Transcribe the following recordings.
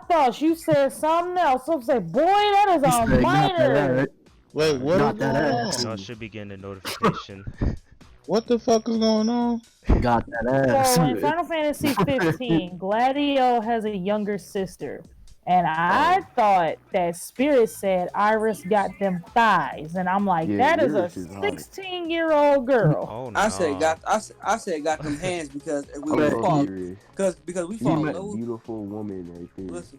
thought you said something else. I was like, boy, that is You a said got that minor. ass. Wait, what Got is that going ass. Y'all on? should be getting a notification. What the fuck is going on? Got that ass. So in Final Fantasy 15, Gladio has a younger sister. And I thought that Spirit said Iris got them thighs. And I'm like, Yeah, that is a Iris is hot. 16-year-old girl. Oh no. I said got them hands because we Okay. fought Iris. because we You fought met a low. beautiful woman right there. Listen,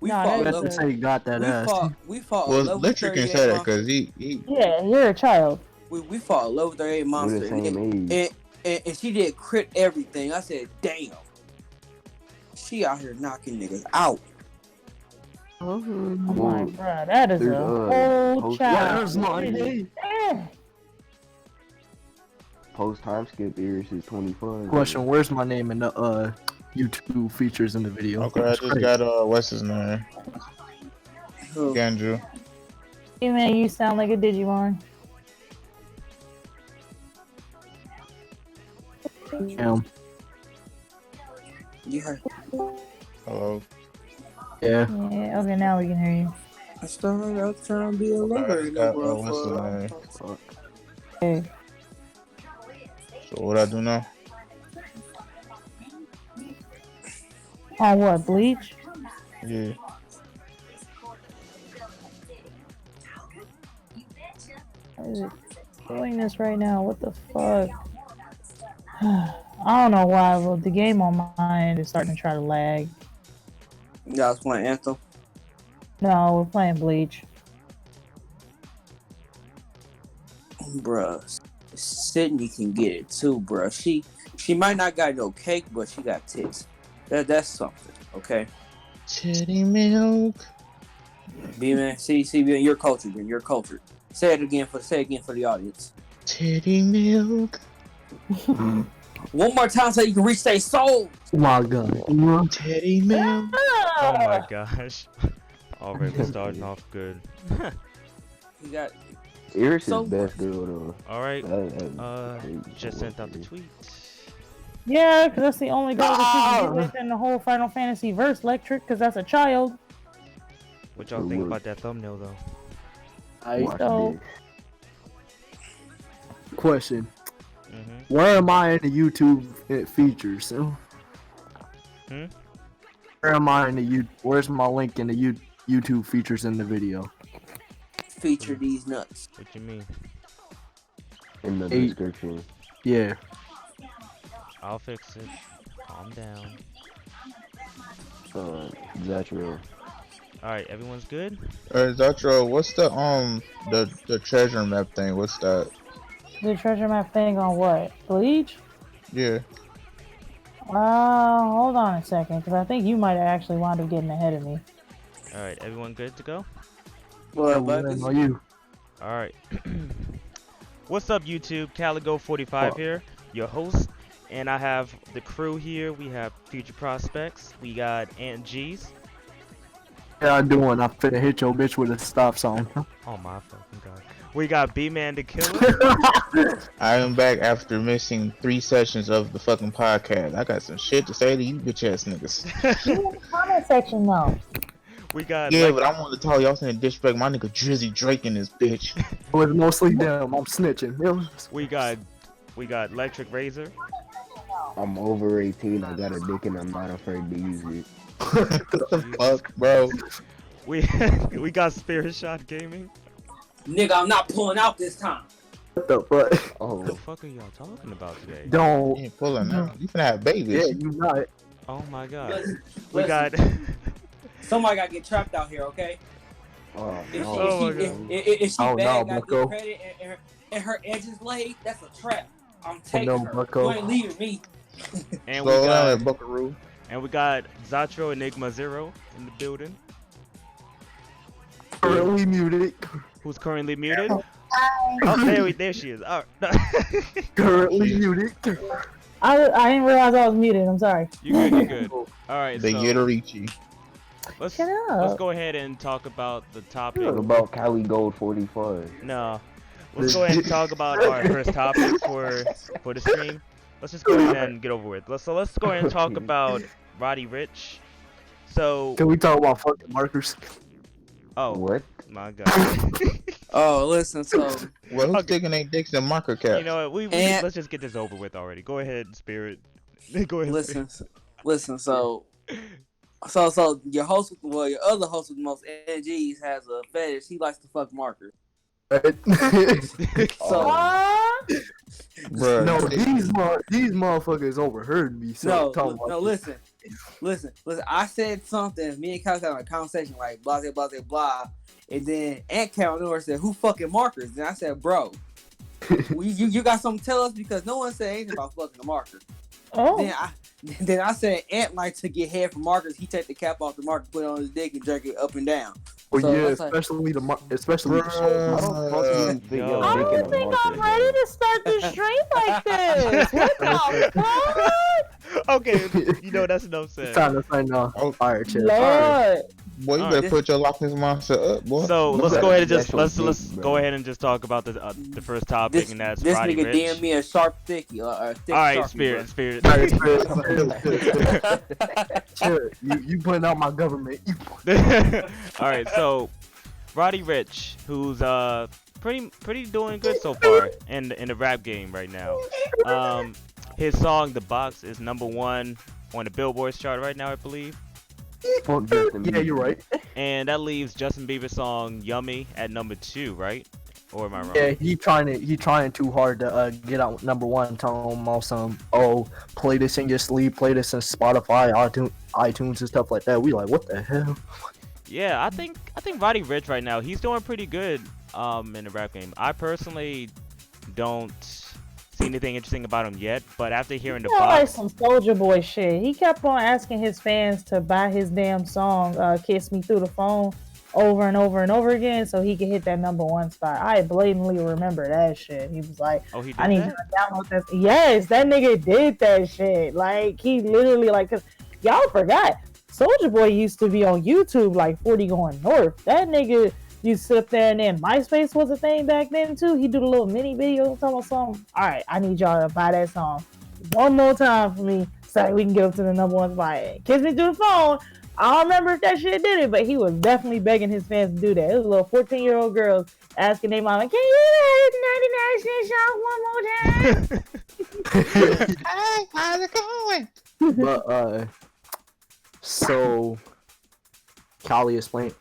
we No, fought that Better low. is say got that ass. We fought a Well, level Lecture can 38 say that monster. because he Yeah, you're a child. We fought a level 38 We're monster. the same age. And she did crit everything. I said, damn. She out here knocking niggas out. I'm Well, like, bruh, that is there's, a whole post- child. Where's my name? Yeah. Post time skip Iris is 25. Question: where's my name in the YouTube features in the video? okay. I just got what's his name? Ganju. Hey man, you sound like a Digimon. Damn. You heard. Hello. Yeah. Yeah, okay, now we can hear you. I started out trying to be a I lover just in the got world. what's his name? Hey. So what I do now? On what, Bleach? Yeah. Why is it doing this right now? What the fuck? I don't know why, but the game on my end is starting to try to lag. Y'all was playing Anthem. No, we're playing Bleach. Bruh. Sydney can get it too, bruh. She might not got no cake, but she got tits. That's something, okay? Titty milk. B-Man, see, B-Man, you're cultured, man. You're cultured. Say it again for the audience. Titty milk. One more time so you can reach their soul. Oh my god. Titty milk. Oh my gosh. Already starting off good. You got Iris So- is best girl though. Alright. That- Just sent out the tweet. Yeah, because that's the only girl that you can get with in the whole Final Fantasy verse, Electric, because that's a child. What y'all think about that thumbnail though? Watch So- this. Question: Mm-hmm. where am I in the YouTube features? Hmm? Where am I in the Where's my link in the YouTube features in the video? feature these nuts. What you mean? In the 8. description. Yeah. I'll fix it. Calm down. Zatro. Alright, everyone's good? Zatro, what's the treasure map thing? What's that? The treasure map thing on what? Bleach? Yeah. Hold on a second, because I think you might have actually wound up getting ahead of me. Alright, everyone good to go? Well, Are you? Alright. What's up YouTube? Caligo45 here, your host. And I have the crew here. We have Future Prospects. We got Aunt G's. Yeah, I'm doing. I'm finna hit your bitch with a stop sign. Oh my fucking god. We got B-Man the Killer. I am back after missing 3 sessions of the fucking podcast. I got some shit to say to you bitch ass niggas. You in the comment section though. We got Yeah, but I want to tell y'all saying disrespect my nigga Drizzy Drake in this bitch. It was mostly them. I'm snitching. we got Electric Razor. I'm over 18, I got a dick and I'm not afraid to use it. What the fuck, bro? We got Spirit Shot Gaming. nigga, I'm not pulling out this time. What the fuck? What Oh, the fuck are y'all talking about today? Don't. You ain't pulling out. You finna have babies. Yeah, you not. Oh my god. Listen, We got somebody gotta get trapped out here, okay? oh, If no. Oh my if she Oh, bad, no, got Bucko. good credit, and her edges laid, that's a trap. I'm Oh, taking no, her. Bucko. You ain't leaving me. and we Slow down got there, Buckaroo. and we got Zatro Enigma Zero in the building, Currently muted. who's currently muted. Oh, there she is. All right. Currently muted. I didn't realize I was muted. I'm sorry. You good? You good? All right. The So Yidorichi. let's Shut up. let's go ahead and talk about the topic. What about Cali Gold 45? No, let's go ahead and talk about our first topic for the stream. Let's just go ahead and get over with. Let's go ahead and talk about Roddy Ricch So, Can we talk about fucking markers? oh What? my god. Oh, listen. So Well, who's Okay. sticking their dicks in marker caps? You know what? And- Let's just get this over with already. Go ahead, Spirit. Go ahead. listen. So your host, well, your other host with the most NGs has a fetish. He likes to fuck markers. Right? So Bruh, No, these motherfuckers overheard me. So listen. I said something. Me and Kyle had a conversation like blah blah blah blah, and then Ant came over and said, "Who fucking markers?" And I said, "Bro, you got something to tell us because no one said anything about fucking the marker." Oh, Then I said Ant likes to get head from markers. He take the cap off the marker, put it on his dick, and jerk it up and down. Well, So yeah, that's like- especially the I don't fucking think Yo. your I dick in don't a think marker, I'm ready to start the stream like this. What the fuck? Okay, you know that's enough said. It's time to sign off. Oh. All right, chill. Lord. boy, you Alright. better put your Loch Ness monster up, boy. So let's Look go at ahead and the just actual let's dick, go bro. ahead and just talk about the first topic, This and that's this Roddy nigga Ricch. DM me a sharp thickie, a thick All right, Sharpie, Spirit. All right, chill. You putting out my government. All right, so Roddy Ricch, who's pretty doing good so far in the rap game right now. His song "The Box" is #1 on the Billboard chart right now, I believe, Fuck Justin Yeah, Bieber. you're right. and that leaves Justin Bieber's song "Yummy" at #2, right? Or am I wrong? Yeah, he trying too hard to get out #1. Tell him all some play this in your sleep, play this in Spotify, iTunes and stuff like that. We like, what the hell? Yeah, I think Roddy Ricch right now, he's doing pretty good in the rap game. I personally don't see anything interesting about him yet, but after hearing the Sound like box, some Soldier Boy shit. He kept on asking his fans to buy his damn song, "Kiss Me Through the Phone," over and over and over again, so he could hit that #1 spot. I blatantly remember that shit. He was like, oh, he did "I need you that? to download this." Yes, that nigga did that shit. Like he literally cause y'all forgot. Soldier Boy used to be on YouTube like 40 going north. That nigga used to sit up there, and then MySpace was a thing back then too. He do the little mini videos talking about something. All right, I need y'all to buy that song one more time for me so we can get up to the #1 spot. Kiss Me Through the Phone. I don't remember if that shit did it, but he was definitely begging his fans to do that. It was little 14-year-old girls asking their mama, "Can you do that 99 cent song one more time?" Hey, how's it going? But so Callie, explain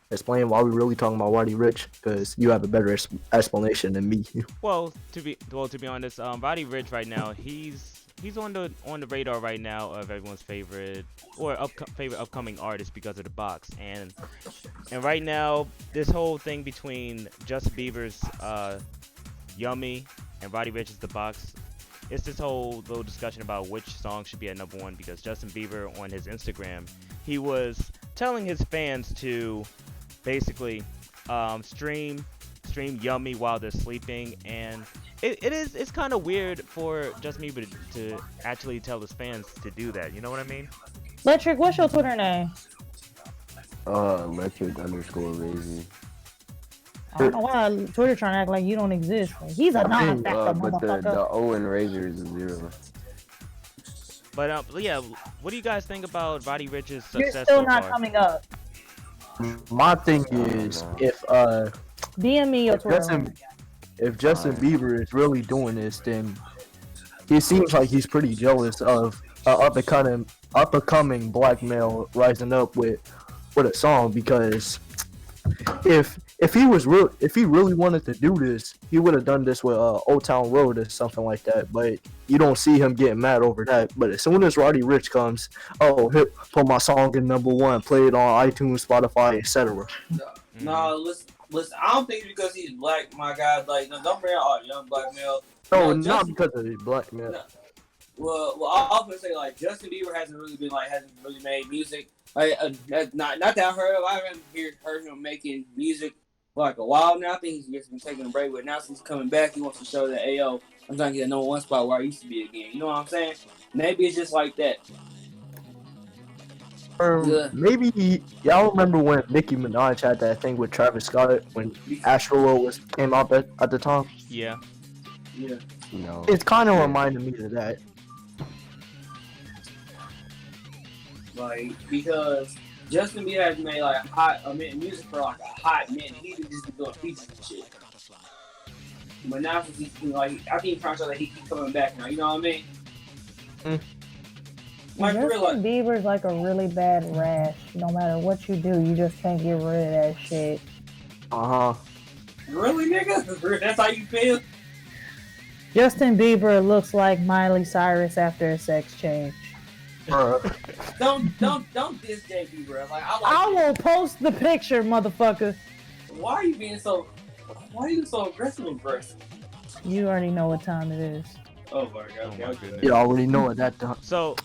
why we really talking about Roddy Ricch, because you have a better explanation than me. Well, to be honest, Roddy Ricch right now, he's on the radar right now of everyone's favorite upcoming artist because of the box, and right now this whole thing between Justin Bieber's "Yummy" and Roddy Ricch's "The Box," it's this whole little discussion about which song should be at #1 because Justin Bieber on his Instagram, he was telling his fans to basically stream Yummy while they're sleeping, and it's kind of weird for Justin Bieber to actually tell his fans to do that. You know what I mean? Electric, what's your Twitter name? Electric_Razor. I don't know why Twitter trying to act like you don't exist. He's a non-factor But the motherfucker. O in Razor is a 0. But yeah, what do you guys think about Roddy Ricch's You're success still so not far? coming up. My thing is, if DM me your Twitter. if Justin Bieber is really doing this, then it seems like he's pretty jealous of up and coming black male rising up with a song, because if he really wanted to do this, he would have done this with Old Town Road or something like that. But you don't see him getting mad over that. But as soon as Roddy Ricch comes, put my song in #1, play it on iTunes, Spotify, etc. No, listen. I don't think it's because he's black, my guy. Like, no, don't bring out young black male. No, No, not Justin- because of his black man. No. Well, I often say like Justin Bieber hasn't really made music. Not that I heard of. I haven't heard him making music for like a while now. I think he's just been taking a break, but now since he's coming back, he wants to show that, hey yo, I'm trying to get a #1 spot where I used to be again. You know what I'm saying? Maybe it's just like that. Yeah. Maybe y'all remember when Nicki Minaj had that thing with Travis Scott when Astro World came out at the time? Yeah. Yeah. No. It's kind of reminded me of that. Like, because Justin Bieber has made like music for like a hot minute. He just be doing features and shit. But now since he's like, I think he's trying to show that he keeps coming back now. You know what I mean? Like for real, Justin Bieber's like a really bad rash. No matter what you do, you just can't get rid of that shit. Really, nigga? That's how you feel? Justin Bieber looks like Miley Cyrus after a sex change. Don't diss J Bieber. Like I will post the picture, motherfucker. Why are you being so? Why are you so aggressive? You already know what time it is. Oh my god. Oh my goodness. You already know at that time. So,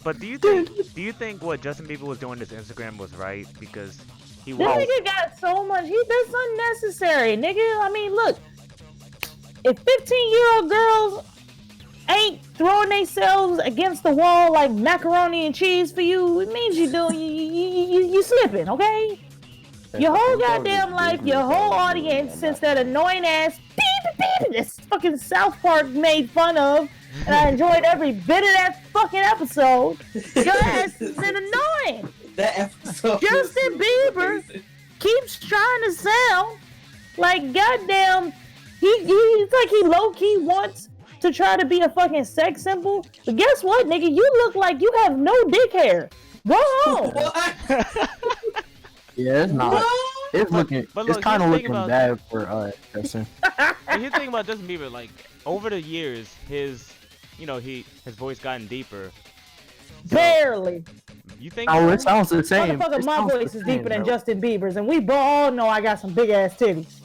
but do you think what Justin Bieber was doing on his Instagram was right? Because he This was. nigga got so much. That's unnecessary, nigga. I mean, look. If 15-year-old girls ain't throwing themselves against the wall like macaroni and cheese for you, it means you slipping, okay? Your whole goddamn life, your whole audience, since that annoying ass beep, this fucking South Park made fun of, and I enjoyed every bit of that fucking episode. Your ass is annoying. That episode. Justin Bieber keeps trying to sound like goddamn. He's like he low key wants to try to be a fucking sex symbol, but guess what, nigga? You look like you have no dick hair. Go home. Yeah, it's not. It's looking. But It's look, kind of here's the thing looking bad for Justin. And here's the thing about Justin Bieber, like over the years, his voice gotten deeper. So, Barely. You think? Oh, it sounds the same. Motherfucker, It my sounds voice the is same, deeper than bro. Justin Bieber's, and we all know I got some big ass titties.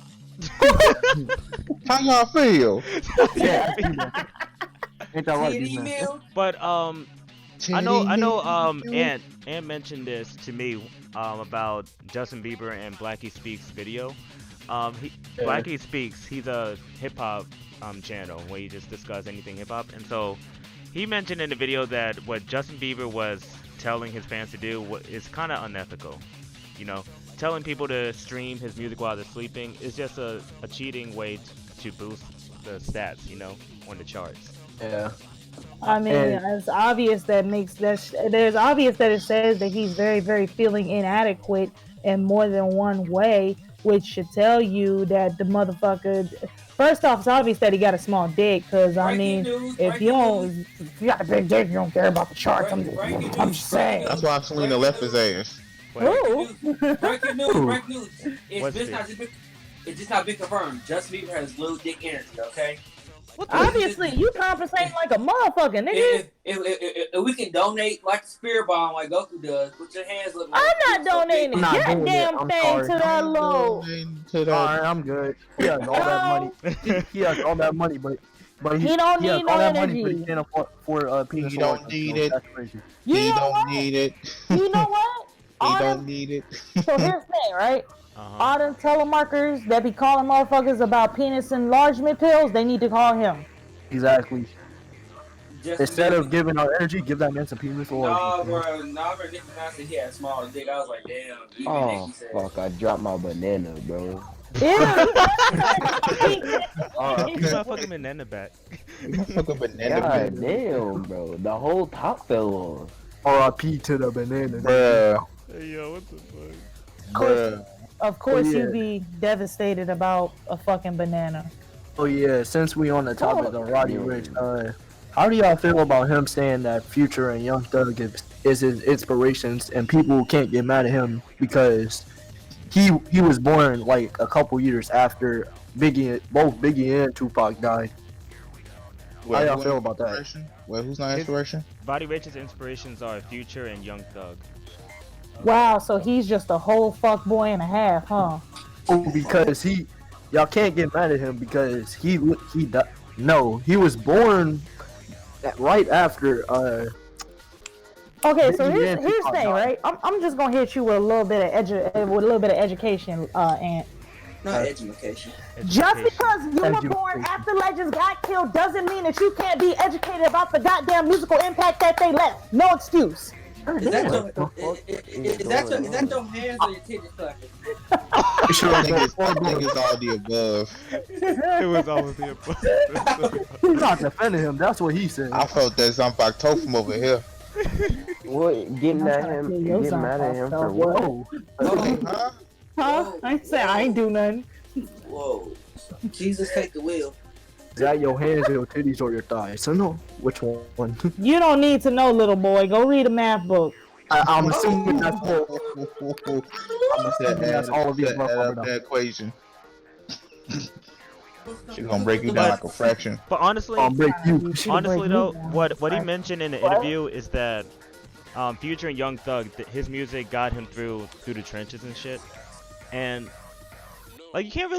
How y'all feel? Yeah. Ain't that right, you man? But I know Ant mentioned this to me about Justin Bieber and Blackie Speaks video. Blackie Speaks, he's a hip hop channel where he just discuss anything hip hop, and so he mentioned in the video that what Justin Bieber was telling his fans to do is kind of unethical. You know, telling people to stream his music while they're sleeping is just a cheating way to boost the stats, you know, on the charts. Yeah. I mean, it's obvious that there's obvious that it says that he's very, very feeling inadequate in more than one way, which should tell you that the motherfucker. First off, it's obvious that he got a small dick, because I mean, if you got a big dick, you don't care about the charts. I'm just saying. That's why Selena left his ass. Breaking news. What's It's just not been confirmed. Justin Bieber has little dick energy, okay? Obviously, you compensating like a motherfucker, nigga. If we can donate like the spirit bomb, like Goku does, put your hands up. I'm not donating a I'm not doing it. goddamn I'm thing sorry. to that low. Alright, I'm good. He has all that money. He has all that money, but He don't he has need all no that money, but energy. he can't afford penis. He don't oil, need so it. That's crazy. You He know don't what? need it. You know what? He don't need it. So here's the thing, right? Uh-huh. All them telemarketers that be calling motherfuckers about penis enlargement pills, they need to call him. Exactly. Justin Instead Bieber- of giving our energy, give that man some penis oil. Nah, bro, Nicki Minaj said he had a small dick. I was like, damn. Even Oh, Nicki said. fuck, I dropped my banana, bro. Yeah. He's not fucking banana back. Fucking banana. God damn, bro. The whole top fell off. R.I.P. to the banana. Bruh. Hey, yo, what the fuck? Bruh. Of course, yeah. you'd be devastated about a fucking banana. Oh yeah, since we on the topic of Roddy Ricch, how do y'all feel about him saying that Future and Young Thug is his inspirations, and people can't get mad at him because he was born like a couple years after both Biggie and Tupac died. How y'all feel about that? Well, who's not inspiration? Roddy Ricch's inspirations are Future and Young Thug. Wow, so he's just a whole fuck boy and a half, huh? Oh, because y'all can't get mad at him because he was born right after Okay, so Biggie here's and the Tupac thing, died. right? I'm just gonna hit you with a little bit of education, and Not education. just because you were Education. born after legends got killed doesn't mean that you can't be educated about the goddamn musical impact that they left. No excuse. Is that your hands or your titties clapping? I think it's all the above. It was always the above. He's not defending him. That's what he said. I felt that Zombie from over here. What? Getting I'm at trying to him? kill your Getting mad at son, him so for what? what? Huh? Huh? I ain't say I ain't do nothing. Whoa. Jesus, take the wheel. Is that your hands, your titties, or your thighs? I know which one. You don't need to know, little boy. Go read a math book. I'm assuming that's all. I'm Set assuming that's all of the above. up that equation. She's gonna break you down like a fraction. But honestly, I'll break you. honestly though, what he mentioned in the interview is that Future and Young Thug, his music got him through the trenches and shit, and like you can't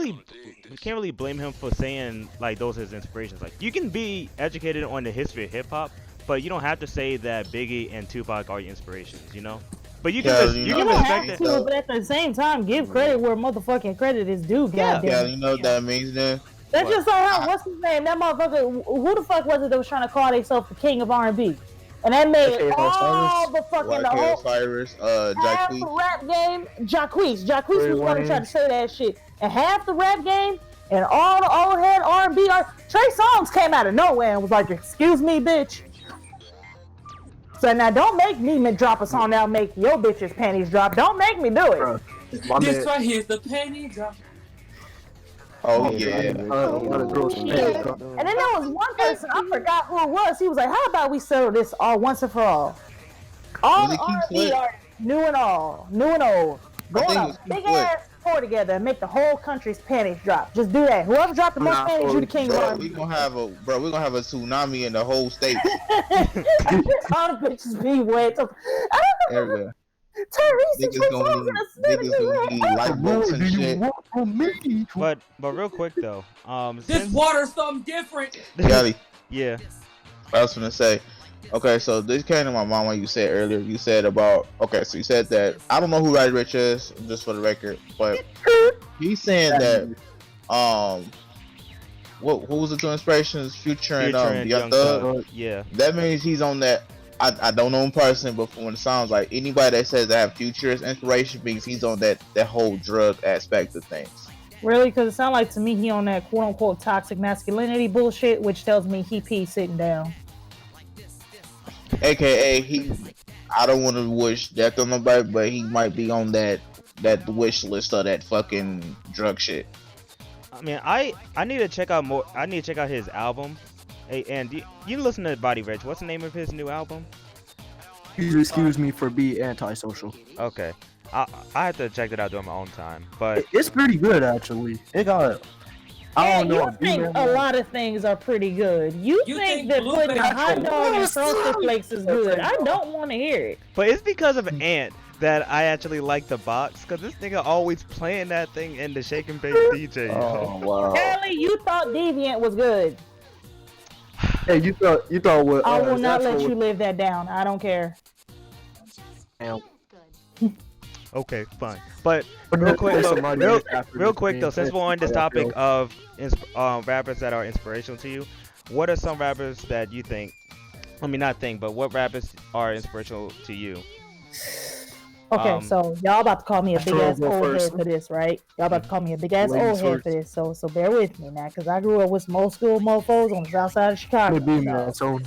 really blame him for saying like those are his inspirations. Like you can be educated on the history of hip hop, but you don't have to say that Biggie and Tupac are your inspirations, you know. But you can You don't respect have it. to, but at the same time, give credit where motherfucking credit is due. Yeah. Goddamn. Yeah, you know what that means then? That's just like how what's his name? That motherfucker. Who the fuck was it that was trying to call themselves the king of R&B? And that made Okay, all the fucking the YK whole Osiris, half the Jacquees. rap game. Jacquees was gonna try to say that shit, and half the rap game and all the old head R&B. Trey Songz came out of nowhere and was like, "Excuse me, bitch." So now don't make me drop a song that'll make your bitch's panties drop. Don't make me do it. Bruh, my This man, right here's the penny drop. Oh yeah. a lot of girls from Yeah. Vegas. And then there was one person, I forgot who it was. He was like, "How about we settle this all once and for all? All Was the it Keith R&B Sweat? artists, new and old, go think on it a was Keith big Sweat. ass tour together and make the whole country's panties drop. Just do that. Whoever dropped the most Nah, panties, you the king of Bro, R&B." we're gonna have a tsunami in the whole state. All the bitches be wet. So, I don't know. Everywhere. Tyrese and Niggas Trey gonna Songz need light bolts and shit. But real quick though, This since, water's something different. Yali, yeah, I was gonna say. Okay, so this came to my mind when you said earlier. You said about so you said that I don't know who Roddy Ricch is, just for the record, but he's saying that what was the two inspirations? Future and Young Thug. yeah. That means he's on that. I don't know him personally, but from what it sounds like, anybody that says they have Future as inspiration means he's on that whole drug aspect of things. Really? Because it sounds like to me he on that quote unquote toxic masculinity bullshit, which tells me he pee sitting down. AKA I don't want to wish death on nobody, but he might be on that wish list of that fucking drug shit. I mean, I need to check out more. I need to check out his album. Hey, and you listen to Roddy Ricch. What's the name of his new album? Please excuse me for being antisocial. Okay, I have to check it out during my own time. But It's pretty good actually. It got. I don't know. You think a lot of things are pretty good. You think that Blue putting a Face- hot dog in frosted flakes is good. I don't want to hear it. it's because of Ant that I actually like the box, because this nigga always playing that thing in the Shake and Bake DJ. Oh wow. Kelly, you thought Deviant was good. Hey, you thought what? I will not let you live that down. I don't care. Okay, fine. But real quick though, since we're on this topic of rappers that are inspirational to you, what are some rappers that you think? I mean, not think, but what rappers are inspirational to you? Okay, so y'all about to call me a big ass go old first. head for this, right? Y'all about to call me a big ass Ladies old head first. for this. So bear with me now, because I grew up with some old school mofos on the south side of Chicago. Maybe, So man. So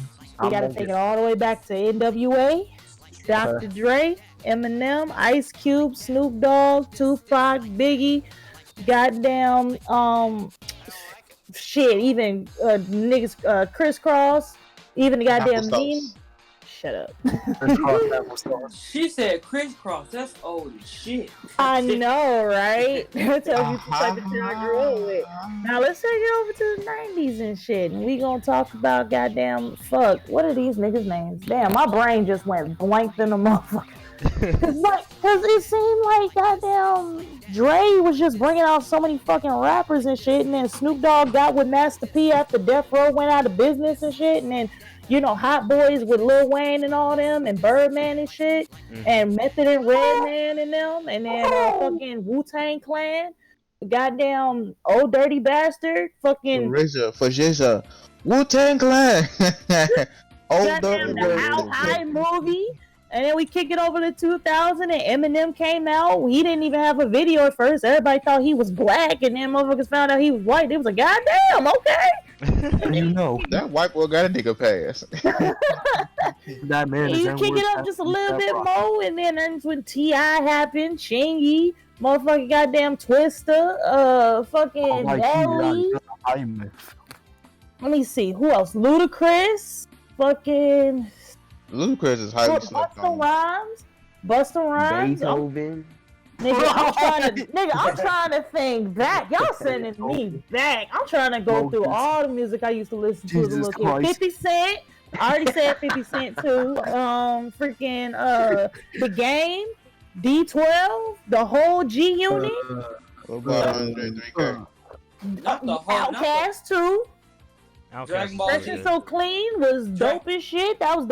we gotta take it all the way back to NWA, Dr. Dre, Eminem, Ice Cube, Snoop Dogg, Tupac, Biggie, goddamn, shit, even niggas, Crisscross, even the goddamn Applesauce. meme. Shut up. She said crisscross. That's old as shit. I know, right? That tells you the type of shit I grew up with. Now let's take it over to the 90s and shit, and we gonna talk about goddamn what are these niggas' names? Damn, my brain just went blank in the motherfucker. Cause it seemed like goddamn Dre was just bringing out so many fucking rappers and shit, and then Snoop Dogg got with Master P after Death Row went out of business and shit, and then Hot Boys with Lil Wayne and all them, and Birdman and shit, and Method and Redman and them, and then fucking Wu-Tang Clan, goddamn Old Dirty Bastard, fucking For Jizza, Wu-Tang Clan. goddamn the How High movie. And then we kick it over to 2000 and Eminem came out. He didn't even have a video at first. Everybody thought he was black, and then motherfuckers found out he was white. It was like, goddamn, okay. You know. That white boy got a nigga pass. That man is You kick it up just a little bit more, and then that's when T.I. happened, Chingy, motherfucking goddamn Twista, fucking Nelly. Let me see, who else? Ludacris, fucking Ludacris is highly slept on. Busta Rhymes. Beethoven. Nigga, I'm trying to think back. Y'all sending me back. I'm trying to go through all the music I used to listen to as a little kid. 50 Cent. I already said 50 Cent too. The Game, D12, the whole G Unit. What about 103K? Outkast too. Dragon Ball Fresh and So Clean was dope as shit. That was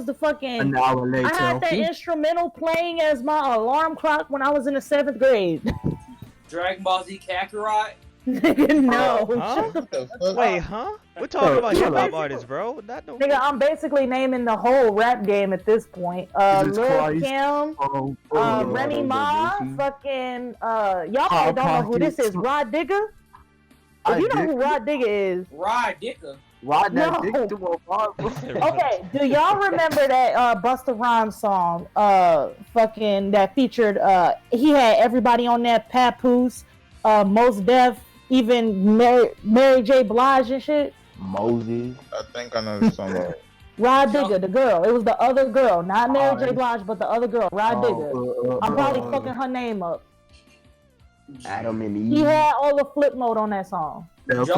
the fucking. An hour later. I had that instrumental playing as my alarm clock when I was in the 7th grade. Dragon Ball Z Kakarot. No. Huh? Wait, huh? We're talking about hip hop artists, bro. Nigga, I'm basically naming the whole rap game at this point. Lil Kim, Remy Ma, fucking y'all probably don't know who this is. Rod Digger. If you know who Rod Digger is. Rod Digger. Okay, do y'all remember that Busta Rhymes song? Fucking that featured he had everybody on that, Papoose, Mos Def, even Mary J. Blige and shit. Moses. I think I know this song. Rod Digger, the girl. It was the other girl, not Mary J. Blige, but the other girl, Rod Digger. I'm probably fucking her name up. Adam and Eve. He had all the flip mode on that song. Was it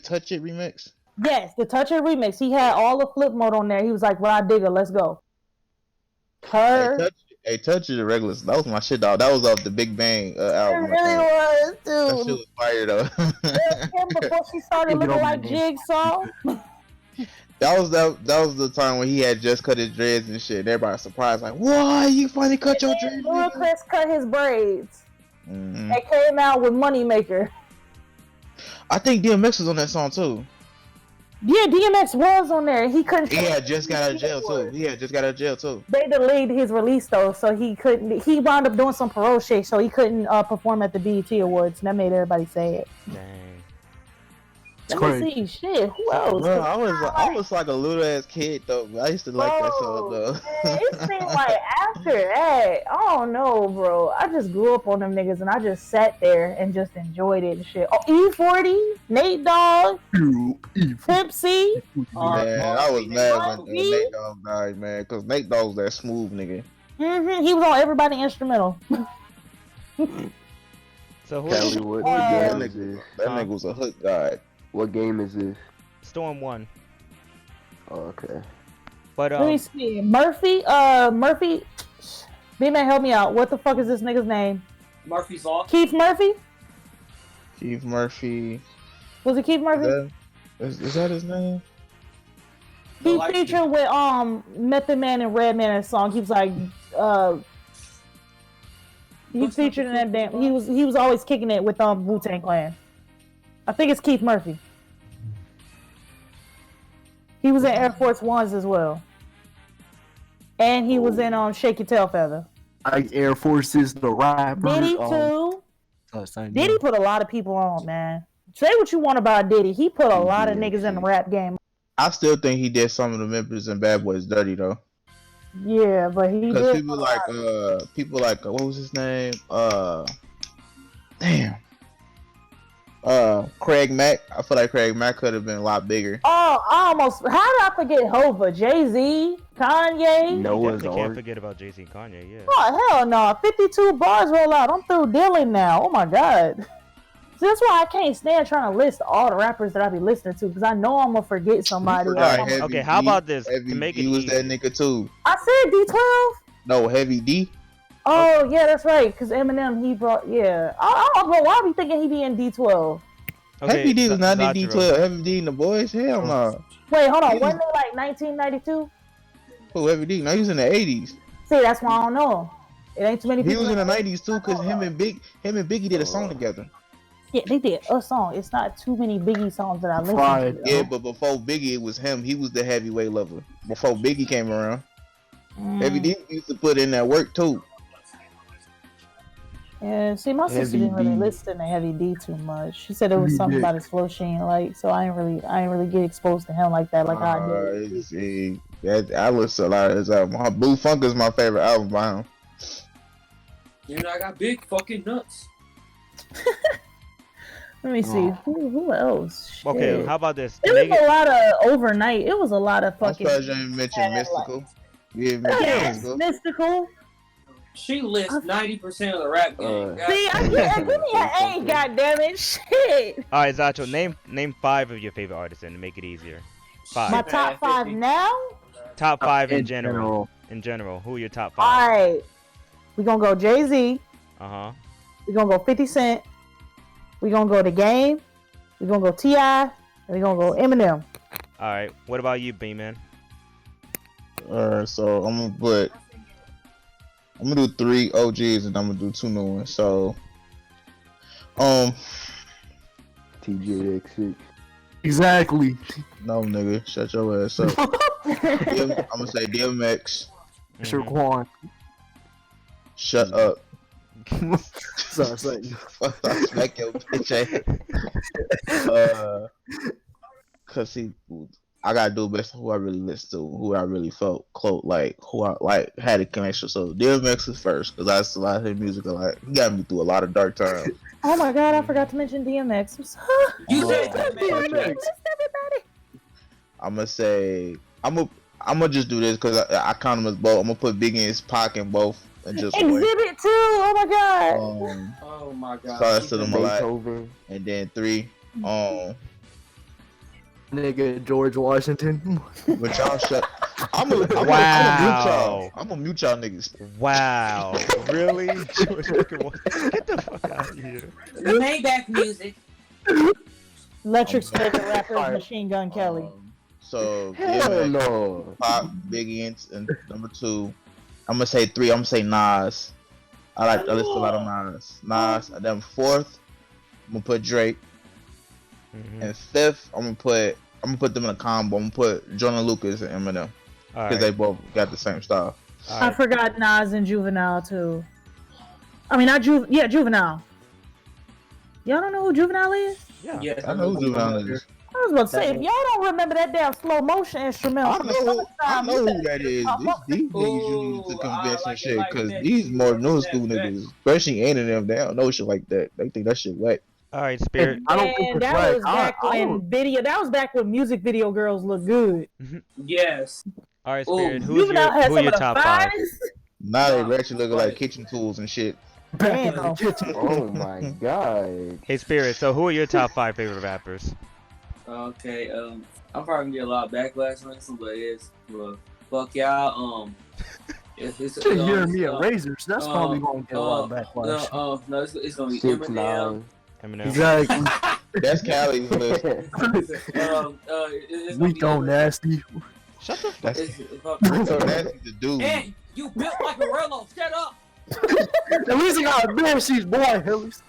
Touch It remix? Yes, the Touch It remix. He had all the flip mode on there. He was like, Rod Digger, let's go. Hey, Touch It the regular. That was my shit, dog. That was off the Big Bang album. It really was, dude. That shit was fire, though. Before she started looking like Jigsaw. That was the time when he had just cut his dreads and shit. Everybody was surprised, like, "What? You finally cut your dreads?" Chris cut his braids. Mm-hmm. And came out with Moneymaker. I think DMX was on that song too. Yeah, DMX was on there. He couldn't. He had just got out of jail too. They delayed his release though, so he couldn't. He wound up doing some parole shit, so he couldn't perform at the BET Awards, and that made everybody say it. Dang. Let me see, shit. Who else? Bro, I was like a little ass kid though. I used to like that song though. Man, it seemed like after that, I don't know, bro. I just grew up on them niggas, and I just sat there and just enjoyed it and shit. Oh, E40, Nate Dogg, Pimp C. Man, I was mad when Nate Dogg died, man, because Nate Dogg's that smooth nigga. He was on everybody instrumental. So who? Tell me what game is this? That nigga was a hook guy. What game is this? Storm 1. Oh, okay. But let me see. Murphy. B-Man, help me out. What the fuck is this nigga's name? Murphy's Law. Keith Murphy? Keith Murphy. Was it Keith Murphy? Is that his name? He featured with Method Man and Redman in a song. He was like he featured in that damn. He was always kicking it with Wu-Tang Clan. I think it's Keith Murphy. He was in Air Force Ones as well. And he was in Shake Your Tail Feather. Like Air Forces, the rapper. Diddy too. Diddy put a lot of people on, man. Say what you want about Diddy. He put a lot of niggas in the rap game. I still think he did some of the members in Bad Boys dirty though. Yeah, but he did. Because people like what was his name? Damn. Craig Mack. I feel like Craig Mack could have been a lot bigger. Oh, how did I forget Hova? Jay-Z, Kanye. Noah's Ark. Can't forget about Jay-Z and Kanye, yeah. Oh, hell no. 52 bars roll out. I'm through dealing now. Oh my god. So that's why I can't stand trying to list all the rappers that I be listening to, because I know I'm gonna forget somebody. Okay, how about this? Heavy to make D it was easy. that nigga too. I said D12. No, Heavy D. Oh yeah, that's right. Because Eminem, he brought I don't know why I be thinking he be in D12. Okay, Heavy D was not in Zatro. D12. Heavy D and the boys, hell no. Wait, hold on. Wasn't it like 1992? Who Heavy D? No, he was in the 80s. See, that's why I don't know. It ain't too many people. He was in the 90s too, cause him and Biggie did a song together. Yeah, they did a song. It's not too many Biggie songs that I listen to. Yeah, but before Biggie, it was him. He was the heavyweight lover. Before Biggie came around, Heavy D used to put in that work too. Yeah, see, my sister Heavy didn't really D. listen to Heavy D too much. She said it was something about his flow she ain't like, so I ain't really get exposed to him like that, like I did. See, I listen to a lot of his album. Blue Funk is my favorite album by him. You know, I got big fucking nuts. Let me see who else. Shit. Okay, how about this? It was a lot of overnight. It was a lot of I'm fucking. surprised you didn't mention Mystical. You didn't mention Yes, Mystical. Mystical. She lists 90% of the rap game. See, I get give me an A, goddammit, shit. All right, Zacho, name 5 of your favorite artists and make it easier. 5. My top 5 now. Top 5 in general. In general, who are your top 5? All right, we gonna go Jay-Z. We gonna go 50 Cent. We gonna go The Game. We gonna go T.I. And we gonna go Eminem. All right, what about you, B-Man? Alright, so I'm gonna do 3 OGs and I'm gonna do 2 new ones. So, TJX6. Exactly. no nigga, shut your ass up. I'm gonna say DMX. Sure, Quan. Shut up. Sorry. Smack your bitch ass. Cause I gotta do best who I really listened to, who I really felt close, like who I like had a connection. So DMX is first, cause I still like his music a lot. He got me through a lot of dark times. Oh my god, I forgot to mention DMX. You said DMX. I'm gonna say I'm gonna just do this because I count them as both. I'm gonna put Biggie and his Pac in both and just Exhibit 2. Oh my god. oh my god. Sorry to them a lot. Beethoven. And then 3. Nigga, George Washington. But y'all shut. I'm Wow. gonna mute y'all niggas. Wow, really? Get the fuck out of here. Maybach music. Electric Spoken Rapper, Machine Gun Kelly. So Hell DMX, no. Pop, Biggie, and number 2. I'm gonna say 3. I'm gonna say Nas. I listen to a lot of Nas. And then 4th, I'm gonna put Drake. And 5th, I'm gonna put them in a combo. I'm gonna put Jordan Lucas and Eminem because they both got the same style. I forgot Nas and Juvenile too. I mean, not Juvenile. Y'all don't know who Juvenile is? Yeah. I know who Juvenile is. I was about to say, if y'all don't remember that damn slow motion instrumental, I know who that is. These niggas use to convince and shit because these more new school niggas, especially Ain't them, they don't know shit like that. They think that shit whack. All right, Spirit. I don't think it's that right. was back when that was back when music video girls look good. Yes. All right, Spirit. Who Who are your top 5? Now they actually looking like kitchen tools and shit. Damn. Oh my god. Hey, Spirit. So who are your top 5 favorite rappers? Okay, I'm probably gonna get a lot of backlash on this one, but fuck y'all. It's Hearing me at Razors, that's probably gonna get a lot of backlash. No, it's gonna be 6ix9ine. Eminem. Exactly. That's Cali's list. We go nasty. Shut the fuck up. So that's the dude. Hey, you built like a Rello. Shut up. At least I got a bare sheets, boy. At least.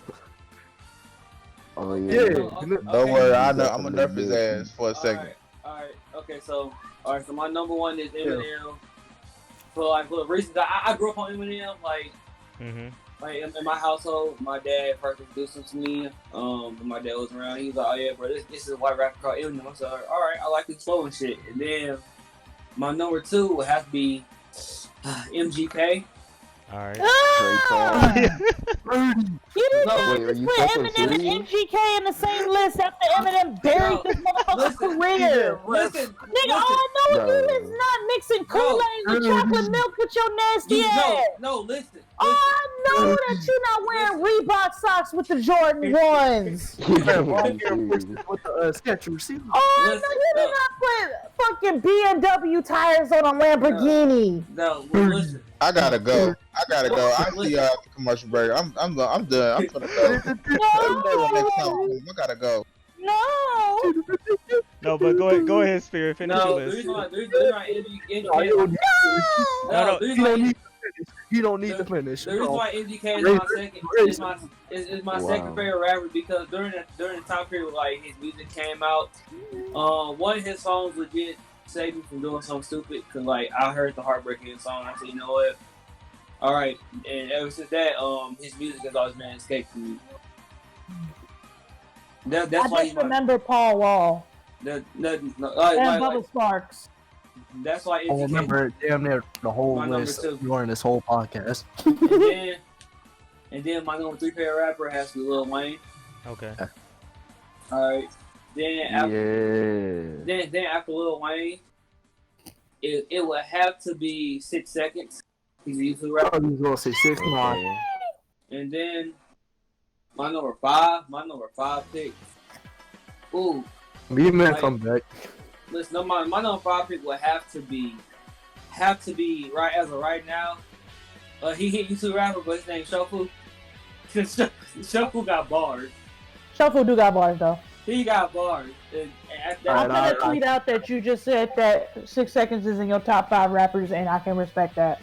Oh yeah. Don't worry, I know. I'm gonna nerf his ass for a second. Alright. Okay, so my number 1 is Eminem. For reasons I grew up on Eminem, like in my household, my dad first introduced him to me. When my dad was around, he was like, "Oh yeah, bro, this is a white rapper called Eminem." I said, "All right, I like his flow and shit." And then my number 2 would have to be MGK. All right. You did not Wait, are just you put fucking Eminem and serious? MGK in the same list after Eminem buried this motherfucker's career. Listen, Nigga, all I know is you is not mixing Kool-Aid with chocolate milk with your nasty ass. No, listen. Oh, I know that you're not wearing Reebok socks with the Jordan 1s. With the Skechers. See? Oh, I know you did not put fucking BMW tires on a Lamborghini. No, listen. I gotta go. I see y'all at the commercial break. I'm done. I'm gonna go. Next time I gotta go. No. No, but go ahead, Spirit. Finish your The list. reason why You don't need to finish. The reason why MGK is my second favorite rapper because during the time period like his music came out, one of his songs legit saved me from doing something stupid. Cause like I heard the Heartbreaking song, I said, you know what? All right, and ever since that, his music has always been an escape for me. That's I why just remember Paul Wall and Bubba Sparks. That's why I remember damn near the whole my number list 2. during this whole podcast. and then my number 3 favorite rapper has to be Lil Wayne. Okay. All right. Then after Lil Wayne, it would have to be 6 Seconds. He's a YouTube rapper. I was gonna say 6ix9ine. And then my number 5 pick. Ooh. Me man, come back. Listen, my number 5 pick would have to be right as of right now. He hit YouTube rapper, but his name Shofu. Shofu got bars. Shofu do got bars though. He got bars. I'm gonna tweet out that you just said that 6 Seconds is in your top 5 rappers, and I can respect that.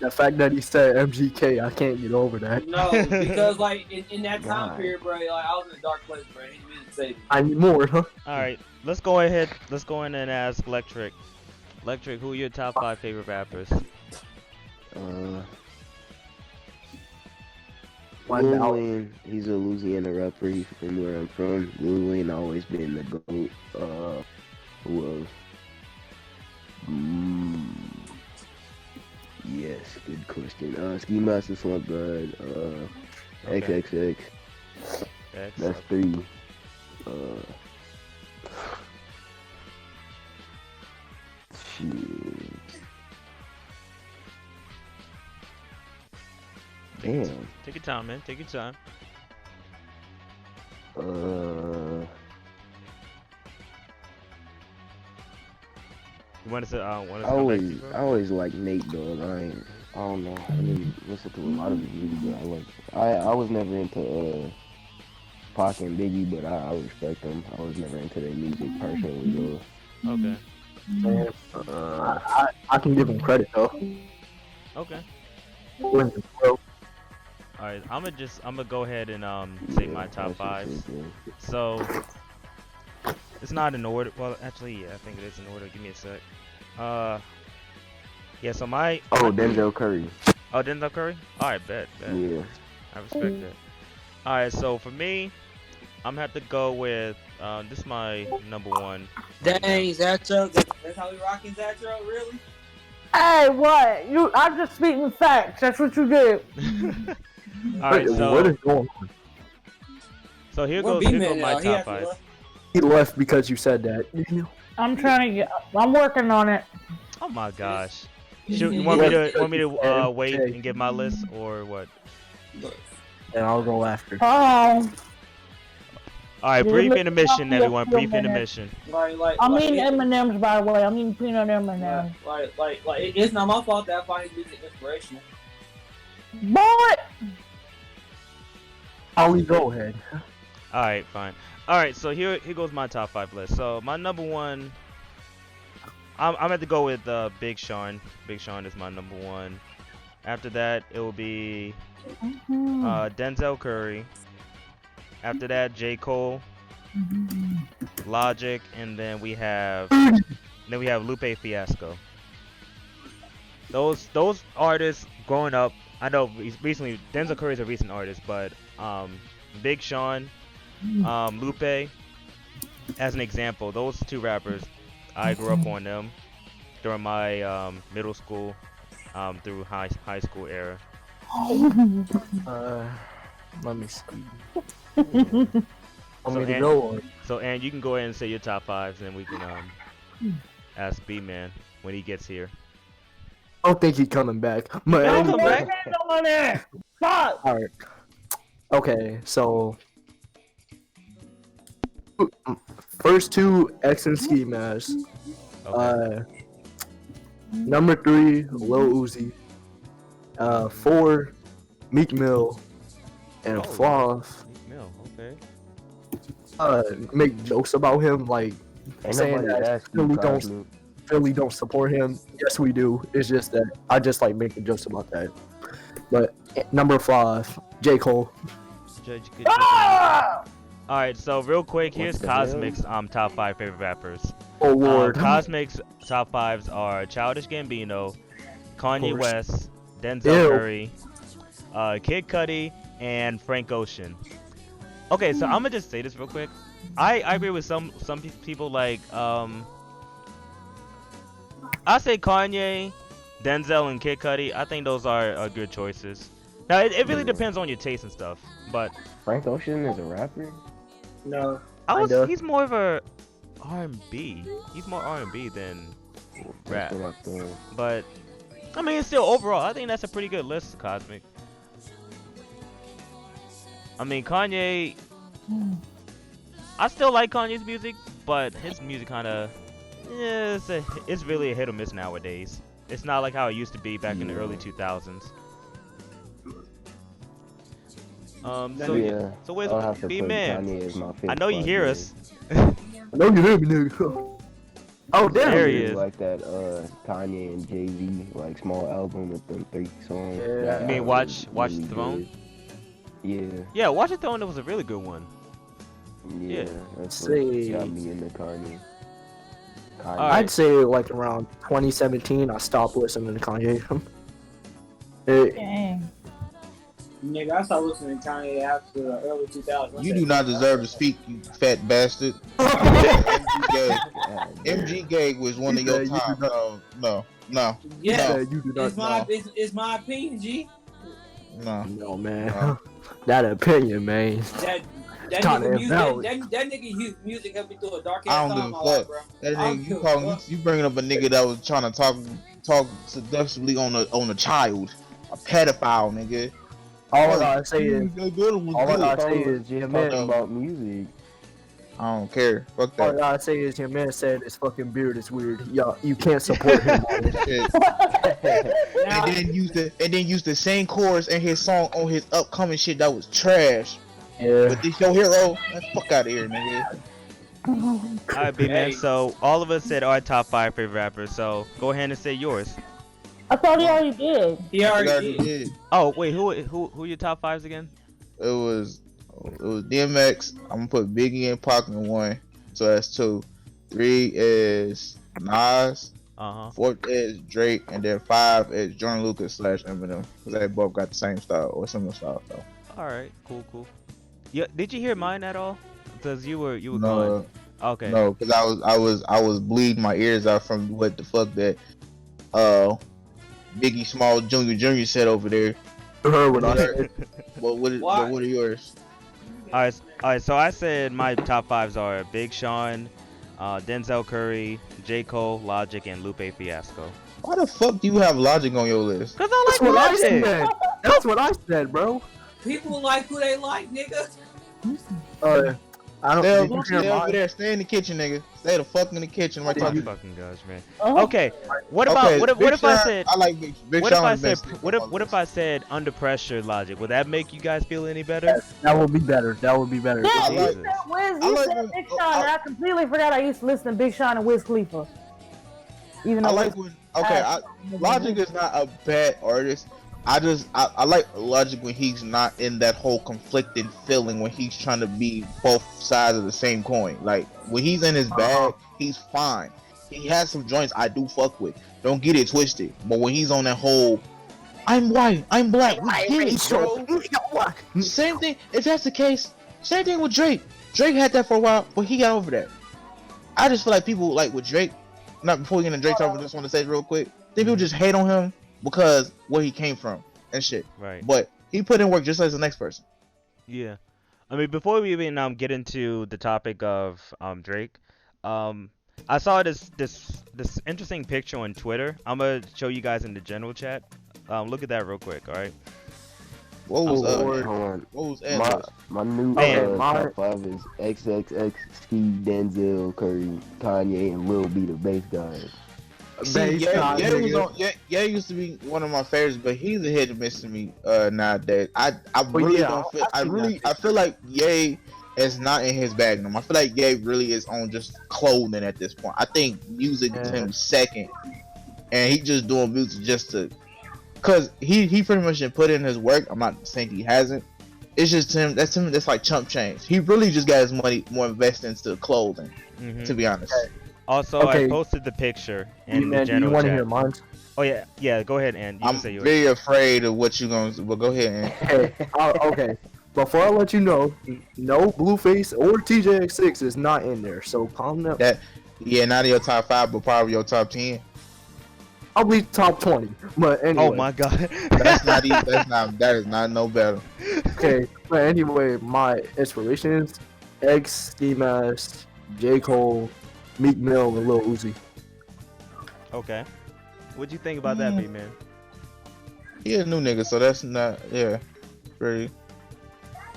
The fact that he said MGK, I can't get over that. No, because like in that time period, bro, like I was in a dark place, bro. His music saved me. I need more, huh? All right, let's go ahead. Let's go in and ask Electric. Electric, who are your top 5 favorite rappers? Lil Wayne, he's a Louisiana rapper. He's from where I'm from. Lil Wayne always been the GOAT. Who else? Yes, good question. Ski Master Slump God. Okay. XXX. That's 3. Shit. Damn. Take your time, man. Take your time. You want to say? I always like Nate Dogg. I don't know. I didn't listen to a lot of his music, but I was never into Pac and Biggie, but I respect them. I was never into their music personally, though. Okay. I can give him credit though. Okay. Alright, I'm gonna go ahead and say my top 5s. So it's not in order. Well, actually, yeah, I think it is in order. Give me a sec. Yeah. So Denzel Curry. Oh, Denzel Curry. Alright, bet. Yeah. I respect that. Alright, so for me, I'm gonna have to go with this is my number 1. Dang, Zatro. That's how we rocking Zatro, really? Hey, what? I'm just speaking facts. That's what you do. Alright, what is going on? So here goes my top 5. He left because you said that. I'm working on it. Oh my gosh. You want me to wait and give my list or what? And I'll go after. Oh. Alright, brief intermission, everyone. Brief intermission. I mean M&M's, by the way. I mean peanut M&M's. It's not my fault that I find his music inspirational. But Ollie, go ahead. Alright, fine. Alright, so here goes my top 5 list. So my number 1, I'm gonna have to go with Big Sean. Big Sean is my number 1. After that, it will be Denzel Curry. After that, J. Cole, Logic, and then we have Lupe Fiasco. Those artists growing up, I know recently Denzel Curry is a recent artist, but Big Sean, Lupe, as an example, those 2 rappers, I grew up on them during my middle school through high school era. Let me see. And you can go ahead and say your top 5s, and we can ask B-Man when he gets here. I don't think he's coming back. But anyway. Alright. Okay, so first 2 X and Ski Mask. Okay. Number 3, Lil Uzi. 4, Meek Mill. And 5, Meek Mill, okay. Make jokes about him, like saying that Philly don't support him. Yes, we do. It's just that I just like making jokes about that. But number 5, J. Cole. Alright, so real quick, here's Cosmic's top 5 favorite rappers. Oh Lord. Cosmic's top 5s are Childish Gambino, Kanye course. West, Denzel Ew. Curry, Kid Cudi, and Frank Ocean. Okay, so I'm gonna just say this real quick. I agree with some people like I say Kanye, Denzel, and Kid Cudi. I think those are good choices. Now it really depends on your taste and stuff, but Frank Ocean is a rapper. No. Kinda. he's more of a R&B. He's more R&B than rap. That's what I thought. But I mean, still overall, I think that's a pretty good list, Cosmic. I mean, Kanye. I still like Kanye's music, but his music kind of, it's really a hit or miss nowadays. It's not like how it used to be back in the early 2000s. So Yeah. so where's I'll have to B put man? Kanye as my fifth I know you spot, hear man. us. I know you hear me, nigga. Oh damn. There he really is. like that Kanye and Jay-Z like small album with them 3 songs. Yeah. That You mean album Watch was Watch really the Throne? good. Yeah. Yeah, Watch the Throne. That was a really good one. Yeah. Yeah. That's See. what got me into Kanye. Alright. I'd say like around 2017, I stopped listening to Kanye. It- Dang. Nigga, I started listening to Kanye after the early 2000s. You do not deserve to speak, you fat bastard. MG Gay. MG Gay was one of your You top. do No. Yeah, No. you do not. it's my opinion, G. No. No, man. No. That opinion, man. That kinda nigga music, invalid. that nigga music helped me through a dark I ass don't time in give my a life, fuck. bro. That I don't nigga, give a fuck. you bringing up a nigga that was trying to talk seductively on a child, a pedophile, nigga. All I gotta say is, all all I gotta say It's is, just your talking man. about music. I don't care. Fuck All I that gotta say is, your man said his fucking beard is weird. Y'all, you can't support him on this. shit. Now, And then use the same chorus in his song on his upcoming shit that was trash. Yeah. But this your hero? Get the fuck out of here, nigga. Alright, B man. Hey. So all of us said our top 5 favorite rappers. So go ahead and say yours. I thought he already did. he I already already did. did. Oh wait, who your top 5s again? It was DMX. I'm gonna put Biggie and Pac in 1, so that's 2. 3 is Nas. 4 is Drake, and then 5 is Jordan Lucas / Eminem, because they both got the same style or similar style. So All right, cool. Yeah, did you hear mine at all? Because you were gone. no, Okay. no, because I was bleeding my ears out from what the fuck that Biggie Small Jr. said over there. You heard what I said. What are yours? All right. So I said my top 5s are Big Sean, Denzel Curry, J. Cole, Logic, and Lupe Fiasco. Why the fuck do you have Logic on your list? Cause I That's like what I Logic. said. That's what I said, bro. People like who they like, nigga. I don't. Stay, Did you stay hear over mine? there. Stay in the kitchen, nigga. Stay the fuck in the kitchen. Right Oh my talking. fucking gosh, man. Oh. Okay. What about Okay, what Big if I Sean- said I like Big what if Sean I the said best what on if this. I said Under Pressure Logic? Would that make you guys feel any better? That would be better. That would be better. Yeah, I you like- said Wiz. I You like said when- Big Sean, and I completely forgot I used to listen to Big Sean and Wiz Khalifa. Even I though like when Logic is not a bad artist. I like Logic when he's not in that whole conflicted feeling when he's trying to be both sides of the same coin. Like when he's in his bag, he's fine. He has some joints I do fuck with. Don't get it twisted. But when he's on that whole, I'm white, I'm black, we get it, bro. Same thing. If that's the case, same thing with Drake. Drake had that for a while, but he got over that. I just feel like people like with Drake. Not before we get into Drake talk, I just want to say real quick. People just hate on him because where he came from and shit. Right. But he put in work just like the next person. Yeah. I mean, before we even get into the topic of Drake, I saw this interesting picture on Twitter. I'm gonna show you guys in the general chat. Look at that real quick. All right. What was Hold on. what was My new Man, top 5 is XXX, Steve, Denzel, Curry, Kanye, and Lil B, the bass guys. See, yeah, used to be one of my favorites, but he's a hit and miss to me nowadays. I really yeah, don't feel. I I feel like Ye is not in his bag no more. I feel like Ye really is on just clothing at this point. I think music is him second, and he just doing music just to, cause he pretty much didn't put in his work. I'm not saying he hasn't. It's just him. That's him. That's like chump change. He really just got his money more invested into clothing. Mhm. To be honest. Also, I Okay. posted the picture in the Man, do you general want to chat. hear mine? Oh yeah. Go ahead, and you I'm can say yours. very afraid of what you gonna. But go ahead. Hey, okay. Before I let you know, no Blueface or TJX6 is not in there. So calm down. That yeah, not in your top 5, but probably your top 10. Probably top 20. But anyway. Oh my god. That's not even. That's not. That is not no better. Okay, but anyway, my inspirations: X, Ski Mask, J. Cole, Meek Mill, and Lil Uzi. Okay. What'd you think about that, Mm. B-Man? He a new nigga, so that's not. Yeah, very.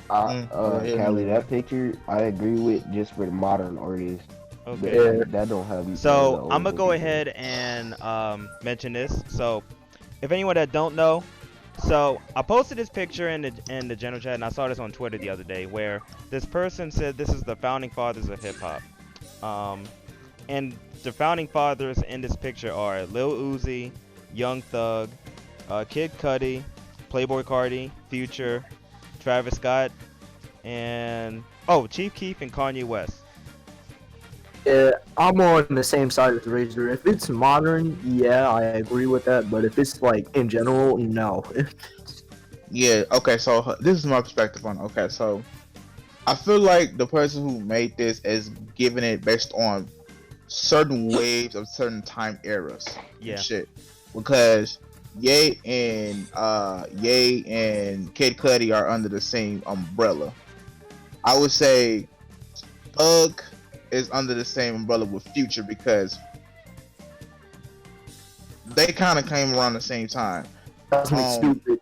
Yeah, Callie, that picture I agree with just for the modern artists. Okay. That don't have. So I'm gonna go ahead and mention this. So if anyone that don't know, so I posted this picture in the general chat, and I saw this on Twitter the other day, where this person said this is the founding fathers of hip hop. And the founding fathers in this picture are Lil Uzi, Young Thug, Kid Cudi, Playboi Carti, Future, Travis Scott, and Chief Keef and Kanye West. Yeah, I'm on the same side as Razor. If it's modern, yeah, I agree with that. But if it's like in general, no. Yeah. Okay. So this is my perspective on. Okay. So I feel like the person who made this is giving it based on certain waves of certain time eras. Yeah. And shit. Because Ye and Kid Cudi are under the same umbrella. I would say Thug is under the same umbrella with Future because they kind of came around the same time. That's me stupid.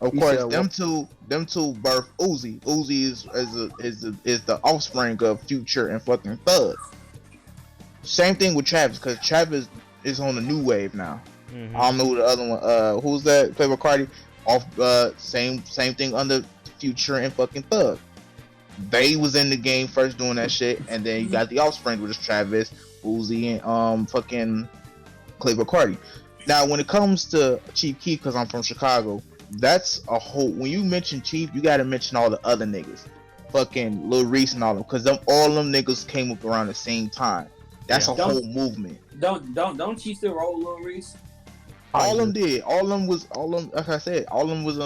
Of You course, said them two birthed Uzi. Uzi is the offspring of Future and fucking Thug. Same thing with Travis, because Travis is on the new wave now. Mm-hmm. I don't know who the other one. Who's that? Playboi Carti. Off. Same thing under Future and fucking Thug. They was in the game first doing that shit, and then you got the offspring, which is Travis, Uzi, and fucking Playboi Carti. Now, when it comes to Chief Keef, because I'm from Chicago, that's a whole. When you mention Chief, you gotta mention all the other niggas, fucking Lil Reese and all them, because all them niggas came up around the same time. That's a whole movement. Don't Chief still roll Lil Reese? All them did. All them. Like I said, all them was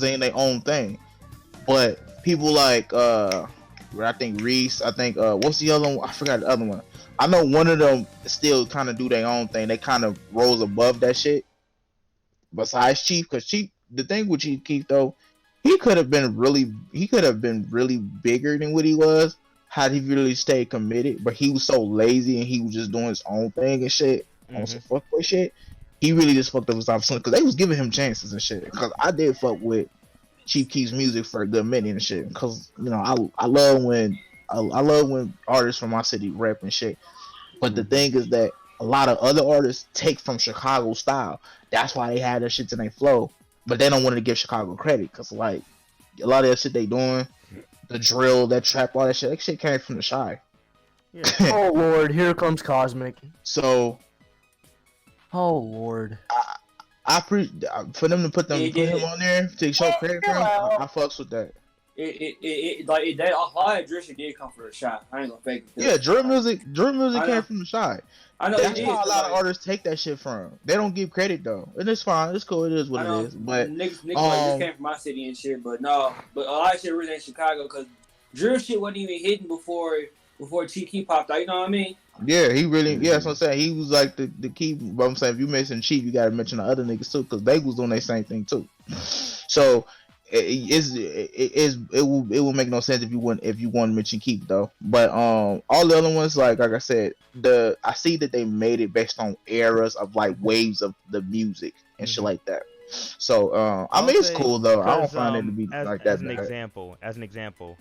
in their own thing. But people like I think Reese. I think what's the other one? I forgot the other one. I know one of them still kind of do their own thing. They kind of rose above that shit. Besides Chief, because Chief, the thing with Chief Keef though, he could have been really bigger than what he was had he really stayed committed. But he was so lazy and he was just doing his own thing and shit on some fuckboy shit. He really just fucked up his opportunity because they was giving him chances and shit. Because I did fuck with Chief Keef's music for a good minute and shit. Because you know I love when artists from my city rap and shit. But the thing is that a lot of other artists take from Chicago style. That's why they had that shit in their flow. But they don't want to give Chicago credit because like a lot of that shit they doing, the drill, that trap, all that shit came from the Shy. Yeah. Oh Lord, here comes Cosmic. So. Oh Lord. For them to put him on there to show credit for him, I fucks with that. A lot of Drisha did come for a shot. I ain't gonna fake it. Yeah, drill music came from the Shy. I know. That's why a lot of artists take that shit from. They don't give credit though, and it's fine. It's cool. It is what it is. But niggas like this came from my city and shit. But no, but a lot of shit really in Chicago because drill shit wasn't even hitting before Chief Keef popped out. You know what I mean? Yeah, he really. Yeah, that's what I'm saying. He was like the key. But I'm saying if you mention Chief, you gotta mention the other niggas too, because they was doing their same thing too. So it will make no sense if you want to mention Keith though. But all the other ones, like I said, I see that they made it based on eras of like waves of the music and shit like that. So I mean it's cool though. I don't find it to be like that. As an example,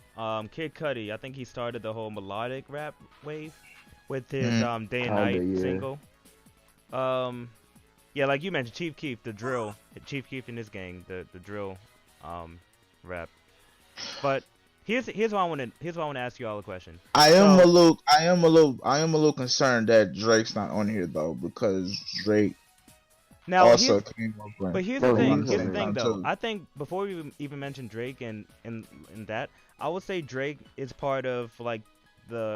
Kid Cudi, I think he started the whole melodic rap wave with his Day and Night single. Yeah, like you mentioned, Chief Keef, the drill, Chief Keef and his gang, the drill rap. But here's what I want to ask you all a question. I am a little concerned that Drake's not on here though, because Drake also came up with. But here's the thing though. I think before we even mention Drake and that, I would say Drake is part of like the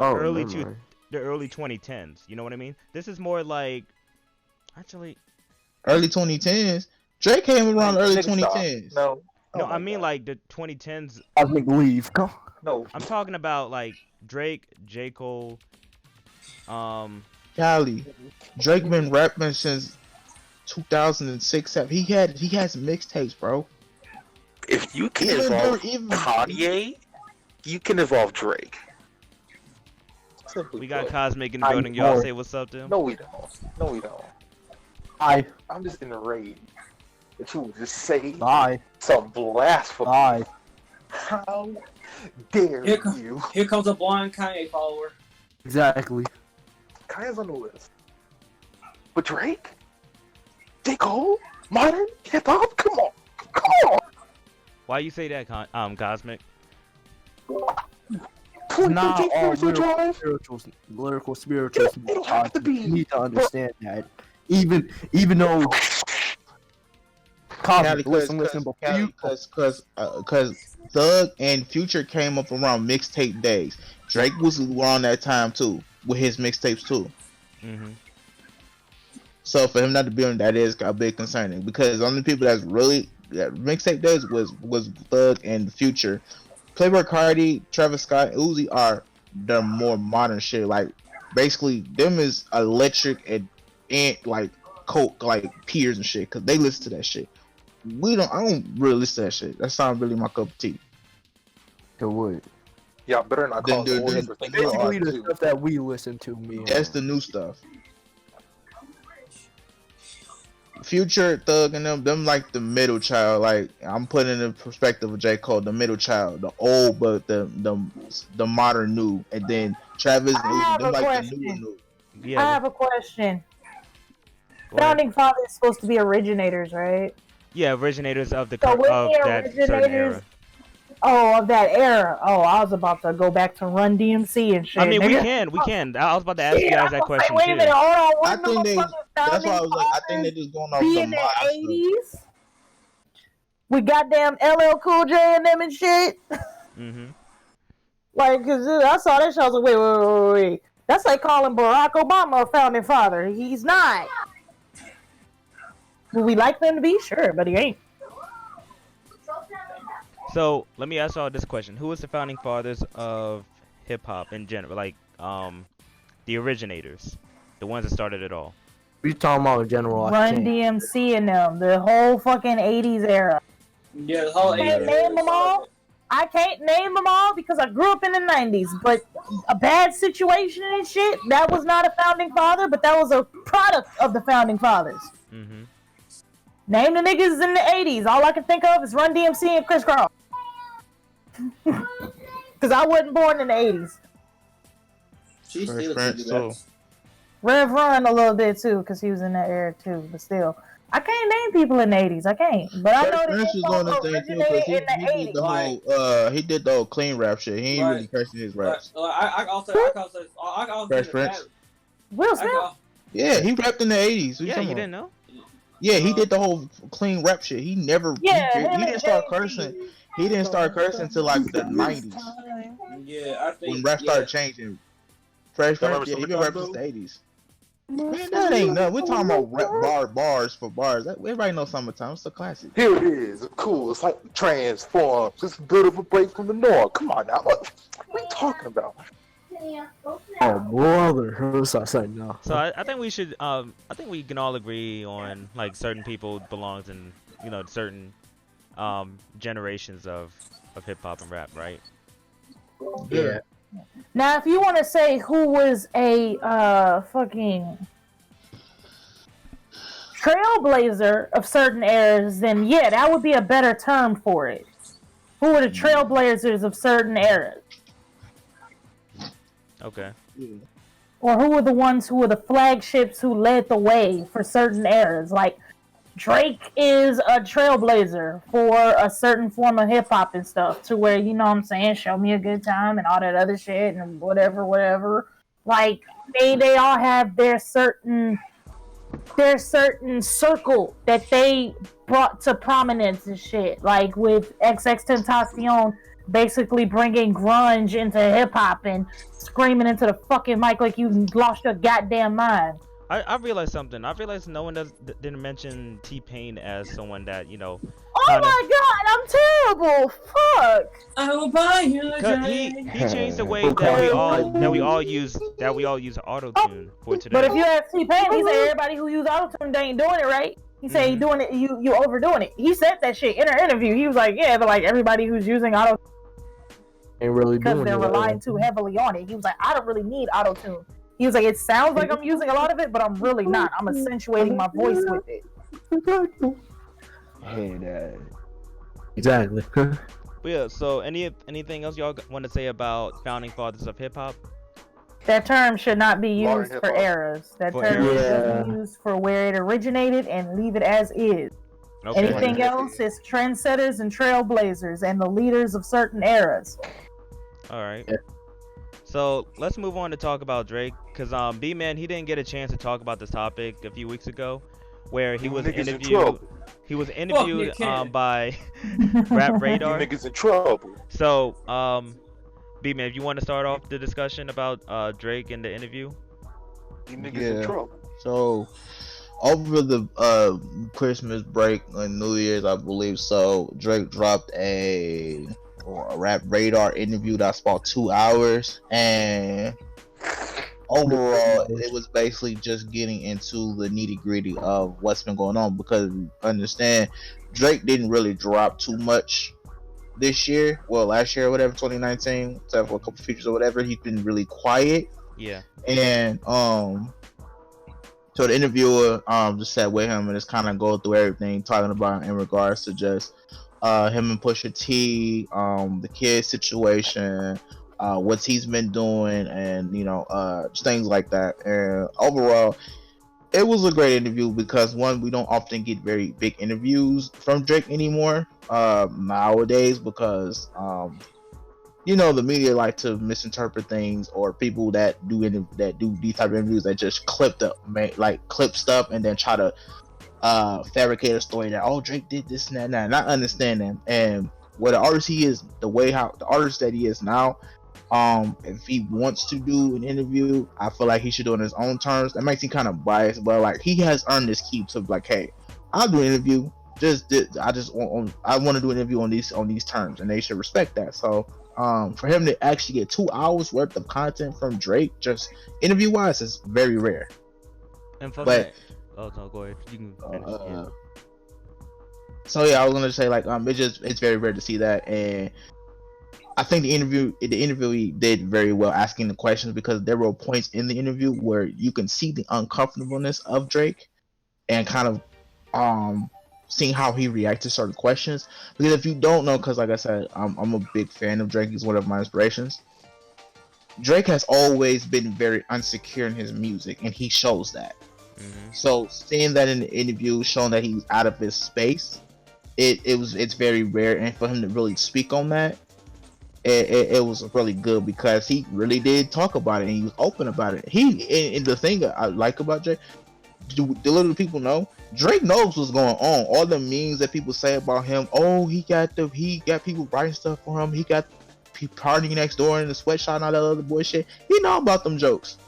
the early 2010s. You know what I mean? This is more like actually Early 2010s. Drake came around early Nigga, stop. 2010s. No. no, Oh I my mean God. like the 2010s. Cosmic leave. Come. No. I'm talking about like Drake, J. Cole, Cali. Drake been rapping since 2006. He has mixtapes, bro. If you can Even evolve even Kanye, you can evolve Drake. Simply we got put. Cosmic in the I building. Y'all ignore. say what's up to him? No, we don't. No, we don't. I'm just enraged that you would just say Bye. some blasphemy. Bye. How dare Here come- you? Here comes a blind Kanye follower. Exactly. Kanye's on the list. But Drake? J. Cole? Modern? Hip hop? Come on. Come on. Why you say that, Cosmic? Not 2013 all spiritual drive? lyrical spirituals. It don't have to be. You need to understand that. Even though Cosmic, listen before you. Cause Thug and Future came up around mixtape days. Drake was around that time too with his mixtapes too. Mm-hmm. So for him not to be on that is a bit concerning because the only people that's really mixtape days was Thug and Future. Playboi Carti, Travis Scott, Uzi are the more modern shit. Like basically them is electric and like coke like peers and shit because they listen to that shit. I don't really listen to that shit. That sounds really my cup of tea. To what? Y'all better not call the audience for thinking Basically, the too. stuff that we listen to, me. That's the new stuff. Future, Thug, and them like the middle child. Like I'm putting in the perspective of J. Cole, the middle child, the old but the modern new, and then Travis and I have them a like question. the new. Yeah. I have a question. go ahead. Founding fathers supposed to be originators, right? Yeah, originators of the So with of the that certain originators, era. oh, of that era. Oh, I was about to go back to Run DMC and shit. I mean, we nigga. can. I was about to ask you guys that question Wait a minute, too. hold on. I Wasn't think the they. motherfucking That's why I founding was like, I think they fathers just going off be the in the mod stuff. 80s? We goddamn LL Cool J and them and shit. Mm-hmm. Like, cause I saw that show. I was like, wait. That's like calling Barack Obama a founding father. He's not. Would we like them to be? Sure, but he ain't. So let me ask y'all this question: who was the founding fathers of hip hop in general? Like, the originators, the ones that started it all. We talking about in general. I Run think. DMC and them. The whole fucking 80s era. Yeah, the whole I can't name them all. I can't name them all because I grew up in the 90s. But a bad situation and shit, that was not a founding father, but that was a product of the founding fathers. Mm-hmm. Name the niggas in the 80s. All I can think of is Run DMC and Chris Cross. Because I wasn't born in the 80s. She Fresh still Prince, do that. too. Rev Run a little bit too, because he was in that era too. But still, I can't name people in the 80s. I can't. But I know Fresh that Prince they was on the thing too because originated in the he did 80s. the whole he did the whole clean rap shit. He ain't Right. really cursing his raps. I also Fresh Prince. Will Smith? Yeah, he rapped in the 80s. Yeah, you didn't know? Yeah, he did the whole clean rap shit. He never. Yeah, he him didn't and start Jay-Z. cursing. He didn't start cursing until like the 90s Yeah, I think when rap started changing. Fresh Y'all Prince, remember yeah, he some been of rapping Gunzo? since the 80s. Man, that ain't nothing. We're talking about bars for bars. Everybody knows Summertime. It's a classic. Here it is. Cool. It's like transforms. It's a bit of a break from the norm. Come on now. What are you talking about? Oh brother, sorry, no. So I think we should I think we can all agree on like certain people belongs in certain generations of hip hop and rap, right? Yeah. Now, if you want to say who was a fucking trailblazer of certain eras, then yeah, that would be a better term for it. Who were the trailblazers of certain eras? Okay. Or who were the ones who were the flagships who led the way for certain eras? Like, Drake is a trailblazer for a certain form of hip-hop and stuff, to where, you know what I'm saying, show me a good time and all that other shit and whatever. Like, they all have their certain circle that they brought to prominence and shit. Like, with XX Tentacion, basically bringing grunge into hip hop and screaming into the fucking mic like you lost your goddamn mind. I realized something. I realized no one didn't mention T-Pain as someone that, Oh kind of. my god, I'm terrible. Fuck. I will buy you a Cause he drink. changed the way that we all use auto tune for today. But if you ask T-Pain, he said everybody who use autotune they ain't doing it right. He said he doing it, you overdoing it. He said that shit in an interview. He was like, yeah, but like everybody who's using auto Ain't really doing because they're relying too heavily on it. He was like, I don't really need autotune. He was like, it sounds like I'm using a lot of it, but I'm really not. I'm accentuating my voice with it. Hey, Dad. Exactly. But yeah, so anything else y'all want to say about founding fathers of hip hop? That term should not be Modern used for hip-hop. eras. That For term eras. should be used for where it originated and leave it as is. Okay. Anything else is trendsetters and trailblazers and the leaders of certain eras. All right. Yeah. So let's move on to talk about Drake, cause B-Man he didn't get a chance to talk about this topic a few weeks ago, where he was Niggas in interviewed. trouble. He was interviewed Nick Cannon. by Rap You Radar. niggas in trouble. So B-Man, if you want to start off the discussion about Drake and the interview. You niggas in trouble. So over the Christmas break and New Year's, I believe so, Drake dropped a Rap Radar interview that's about 2 hours, and overall it was basically just getting into the nitty gritty of what's been going on, because understand Drake didn't really drop too much this year, well last year or whatever, 2019, except for a couple features or whatever. He's been really quiet. Yeah. And so the interviewer just sat with him and just kind of go through everything, talking about in regards to just him and Pusha T, the kid situation, what he's been doing, and just things like that. And overall, it was a great interview because one, we don't often get very big interviews from Drake anymore nowadays, because the media like to misinterpret things, or people that do these type of interviews that just clip stuff and then try to fabricate a story that Drake did this and that, and not understanding. And what the artist he is, the artist that he is now, if he wants to do an interview, I feel like he should do it on his own terms. That makes him kind of biased, but like he has earned this keep to like, hey, I'll do an interview. I want to do an interview on these terms, and they should respect that. So for him to actually get 2 hours worth of content from Drake, just interview wise, is very rare. And for But oh no, go ahead. You can finish. so yeah, I was gonna say like it's very rare to see that, and I think the interviewee did very well asking the questions, because there were points in the interview where you can see the uncomfortableness of Drake, and kind of seeing how he reacts to certain questions. Because if you don't know, because like I said, I'm a big fan of Drake. He's one of my inspirations. Drake has always been very insecure in his music, and he shows that. So seeing that in the interview, showing that he's out of his space, it's very rare, and for him to really speak on that, it was really good, because he really did talk about it, and he was open about it. And the thing I like about Drake, the little people know, Drake knows what's going on. All the memes that people say about him, he got people writing stuff for him, he got people partying next door in the sweatshop and all that other bullshit. He know about them jokes.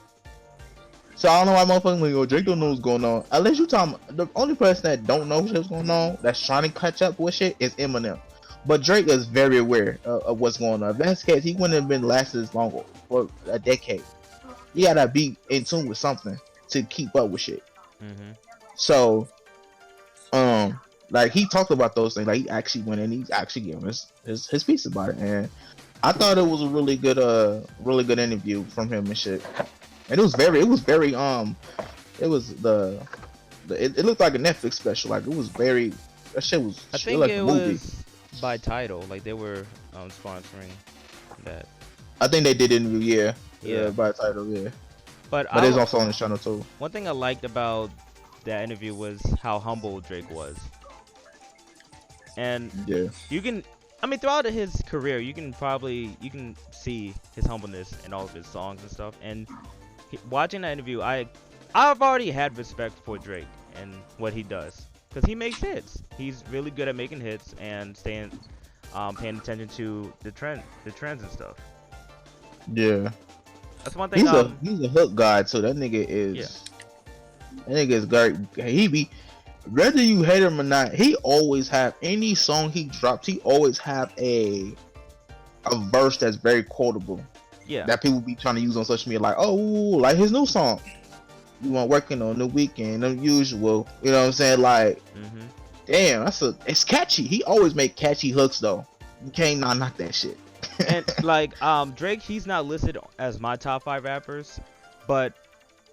So I don't know why motherfuckers go, Drake don't know what's going on. Unless you talking, the only person that don't know what's going on, that's trying to catch up with shit, is Eminem. But Drake is very aware of what's going on. If that's the case, he wouldn't have been lasted as long for a decade. You gotta be in tune with something to keep up with shit. So, like he talked about those things. Like he actually went in, he's actually giving his piece about it, and I thought it was a really good interview from him and shit. And it was very it looked like a Netflix special. Like it was very, that shit was. I think like it a movie. was by Tidal, like they were sponsoring that. I think they did interview, by Tidal, yeah. But it's also on the channel too. One thing I liked about that interview was how humble Drake was. And you can, throughout his career, you can see his humbleness in all of his songs and stuff. And watching that interview, I've already had respect for Drake and what he does, because he makes hits. He's really good at making hits and staying paying attention to the trends and stuff. Yeah. That's one thing. He's a hook guy too. That nigga is. That nigga is great. He be, whether you hate him or not, he always have any song he drops. He always have a verse that's very quotable. Yeah. That people be trying to use on social media, like, oh, like his new song. You want working on the weekend, unusual. You know what I'm saying? Like, damn, it's catchy. He always make catchy hooks though. You can't not knock that shit. And like Drake, he's not listed as my top 5 rappers, but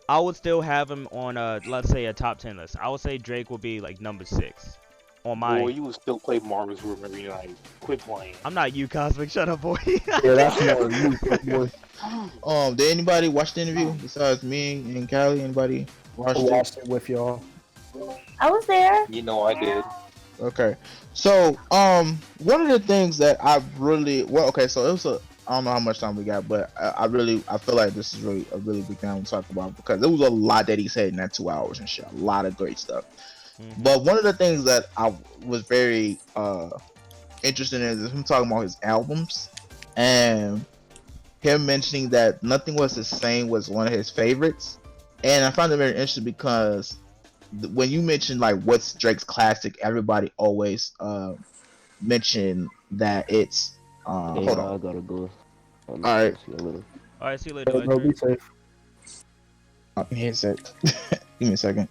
I would still have him on let's say a top 10 list. I would say Drake will be like number 6 on my. Boy, you would still play Marvin's Room every night. Quit playing. I'm not you, Cosmic. Shut up, boy. Yeah, that's more you, boy. Did anybody watch the interview besides me and Callie? Anybody watched it with y'all? I was there. You know I did. Okay, so one of the things that I really so it was I don't know how much time we got, but I feel like this is really a really big thing to talk about because there was a lot that he said in that 2 hours and shit, a lot of great stuff. But one of the things that I was very interested in is him talking about his albums and him mentioning that Nothing Was the Same was one of his favorites, and I found it very interesting because when you mention like what's Drake's classic, everybody always mention that it's hold on. I gotta go. All right. All right, see you later. Bro, be safe. Give me a sec. Give me a second.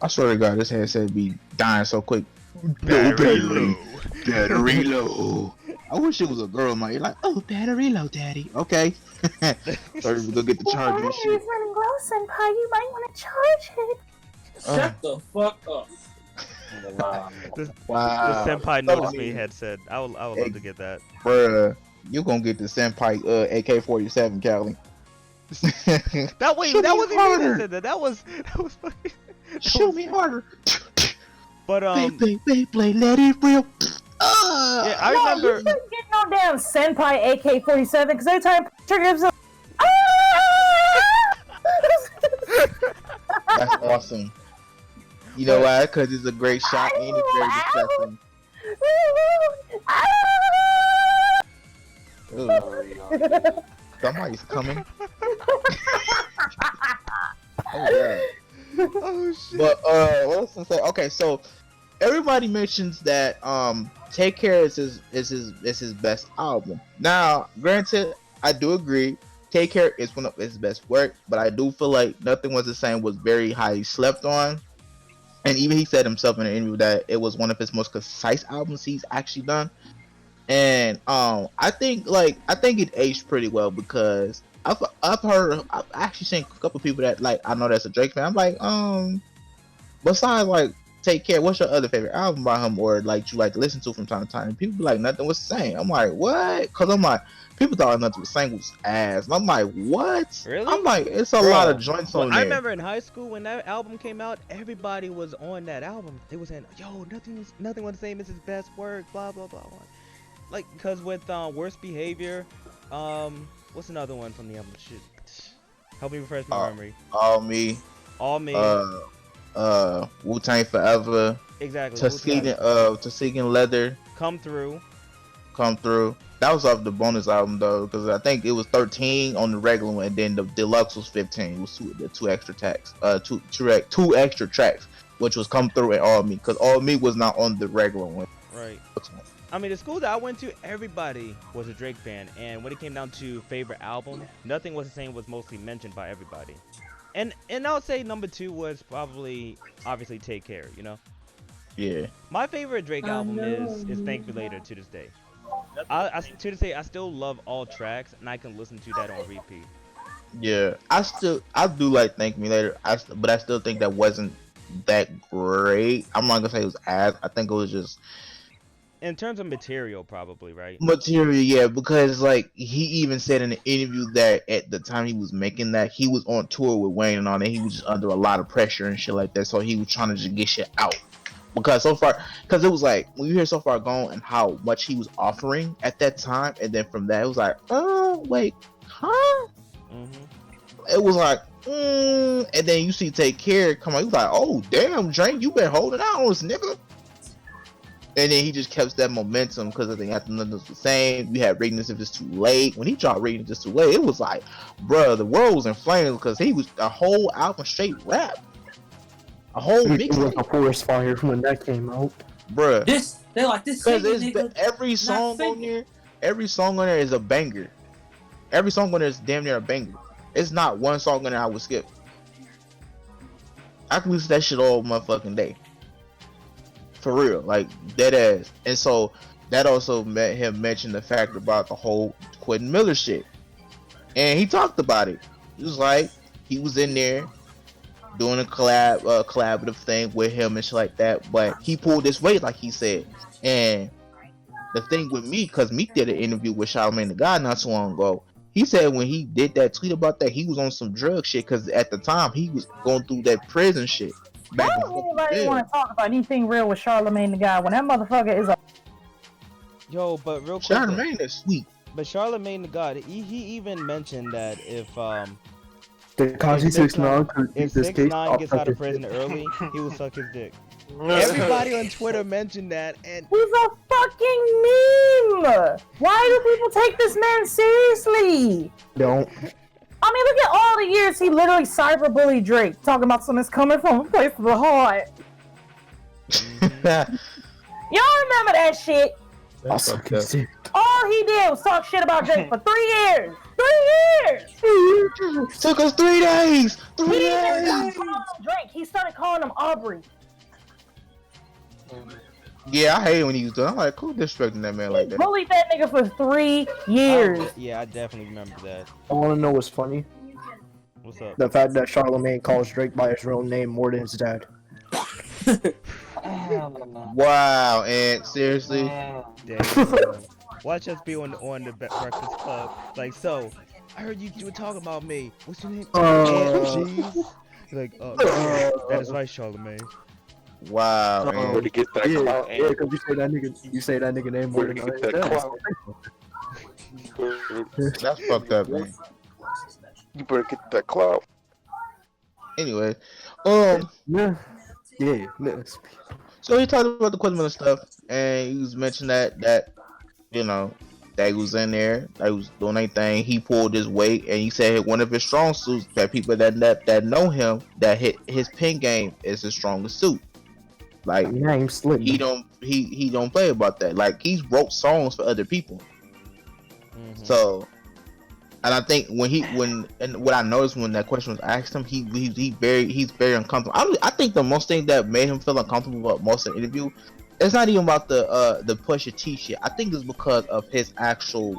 I swear to God, this headset be dying so quick. Battery low. Battery low. I wish it was a girl, man. You're like, oh, battery low, daddy. Okay. Sorry, we go get the charger and shit. running low, senpai. You might want to charge it. Shut the fuck up. The Wow. senpai noticed me headset. I would love to get that. Bruh, you gonna get the senpai AK-47, Callie. That wasn't me that said that. That was fucking. Shoot me harder. But Play, let it rip. yeah, I remember. You couldn't get no damn senpai AK-47 because every time trigger himself. That's awesome. You know why? Because it's a great shot and it's very disgusting. Ooh. Somebody's coming. Oh yeah. Oh shit. But what was I say? Okay, so everybody mentions that Take Care is his best album. Now, granted, I do agree. Take Care is one of his best work, but I do feel like Nothing Was the Same was very highly slept on. And even he said himself in an interview that it was one of his most concise albums he's actually done. And I think it aged pretty well because I've actually seen a couple people that like I know that's a Drake fan. I'm like, besides like Take Care, what's your other favorite album by him or like you like to listen to from time to time? And people be like, Nothing Was the Same. I'm like, what? Cause I'm like, people thought Nothing Was the Same was ass. And I'm like, what? Really? I'm like, it's a lot of joints on there. I remember in high school when that album came out, everybody was on that album. They was saying, yo, Nothing Was the Same is his best work, blah blah blah. Like, cause with Worst Behavior, what's another one from the album? Shit, help me refresh my memory. All Me. Wu-Tang Forever. Exactly. Tuskegee Leather. Come Through. That was off the bonus album though, because I think it was 13 on the regular one, and then the deluxe was 15. It was two extra tracks. Two extra tracks, which was Come Through and All Me, because All Me was not on the regular one. Right. I mean, the school that I went to, everybody was a Drake fan, and when it came down to favorite album, Nothing Was the Same was mostly mentioned by everybody. And I would say number 2 was probably obviously Take Care, you know. Yeah. My favorite Drake album is Thank You Later to this day. To this day, I still love all tracks, and I can listen to that on repeat. Yeah, I do like Thank Me Later, but I still think that wasn't that great. I'm not gonna say it was ass. I think it was just in terms of material, probably, right? Material, yeah, because like he even said in the interview that at the time he was making that, he was on tour with Wayne and all that. He was just under a lot of pressure and shit like that, so he was trying to just get shit out. Because it was like when you hear So Far Gone and how much he was offering at that time, and then from that it was like, oh wait, huh? Mm-hmm. It was like, And then you see Take Care come on, you like, oh damn, Drake, you been holding out on this nigga. And then he just kept that momentum because I think after nothing was the same. We had Ratings If It's Too Late. When he dropped Ratings If It's Too Late, it was like, bruh, the world was in flames because he was a whole album straight rap. A whole It was a mixtape. forest fire when that came out. Bruh. They're like this. Because Nigga, every song on there, every song on there is a banger. Every song on there is damn near a banger. It's not one song on there I would skip. I can listen to that shit all motherfucking day. For real, like dead ass. And so that also made him mention the fact about the whole Quentin Miller shit. And he talked about it. He was like, he was in there doing a collaborative thing with him and shit like that, but he pulled his weight, like he said. And the thing with me, because Meek did an interview with Charlamagne the God not so long ago, he said when he did that tweet about that, he was on some drug shit, because at the time he was going through that prison shit. Why don't anybody want to talk about anything real with Charlamagne the God when that motherfucker is a... Yo, but real quick. Charlamagne is sweet. But Charlamagne the God, he even mentioned that if Tekashi 6ix9ine could if beat this case, 6ix9ine gets out of prison early, he will suck his dick. Everybody on Twitter mentioned that, and He's a fucking meme! Why do people take this man seriously? Don't. I mean, look at all the years he literally cyberbullied Drake, talking about something's coming from a place of the heart. Y'all remember that shit? That's fucked up. All he did was talk shit about Drake for 3 years. 3 years! Took us 3 days. 3 He didn't days. even start calling him Drake. He started calling him Aubrey. Yeah, I hate it when he was doing. I'm like, who disrespecting that man like He that? bullied that nigga for 3 years. yeah, I definitely remember that. I want to know what's funny. What's up? The fact that Charlamagne calls Drake by his real name more than his dad. Wow, and seriously, Damn. Watch us be on the Breakfast Club. Like, so, I heard you were talking about me. What's your name? Jeez. Like, that is right, Charlamagne. wow, Where man. to get that Yeah, clout? yeah, because you say that nigga name more Where to than get his that dad. clout? That's fucked up, man. You better get that clout. Anyway, Yeah. Yes. so he talked about the Quentin Miller stuff, and he was mentioning that you know that he was in there, that he was doing their thing. He pulled his weight, and he said one of his strong suits that people that know him, that his pen game is his strongest suit. Like Name Slim. he don't play about that. Like he's wrote songs for other people. Mhm. So, and I think what I noticed when that question was asked him, he's very uncomfortable. I think the most thing that made him feel uncomfortable about most of the interview, it's not even about the Pusha T shit. I think it's because of his actual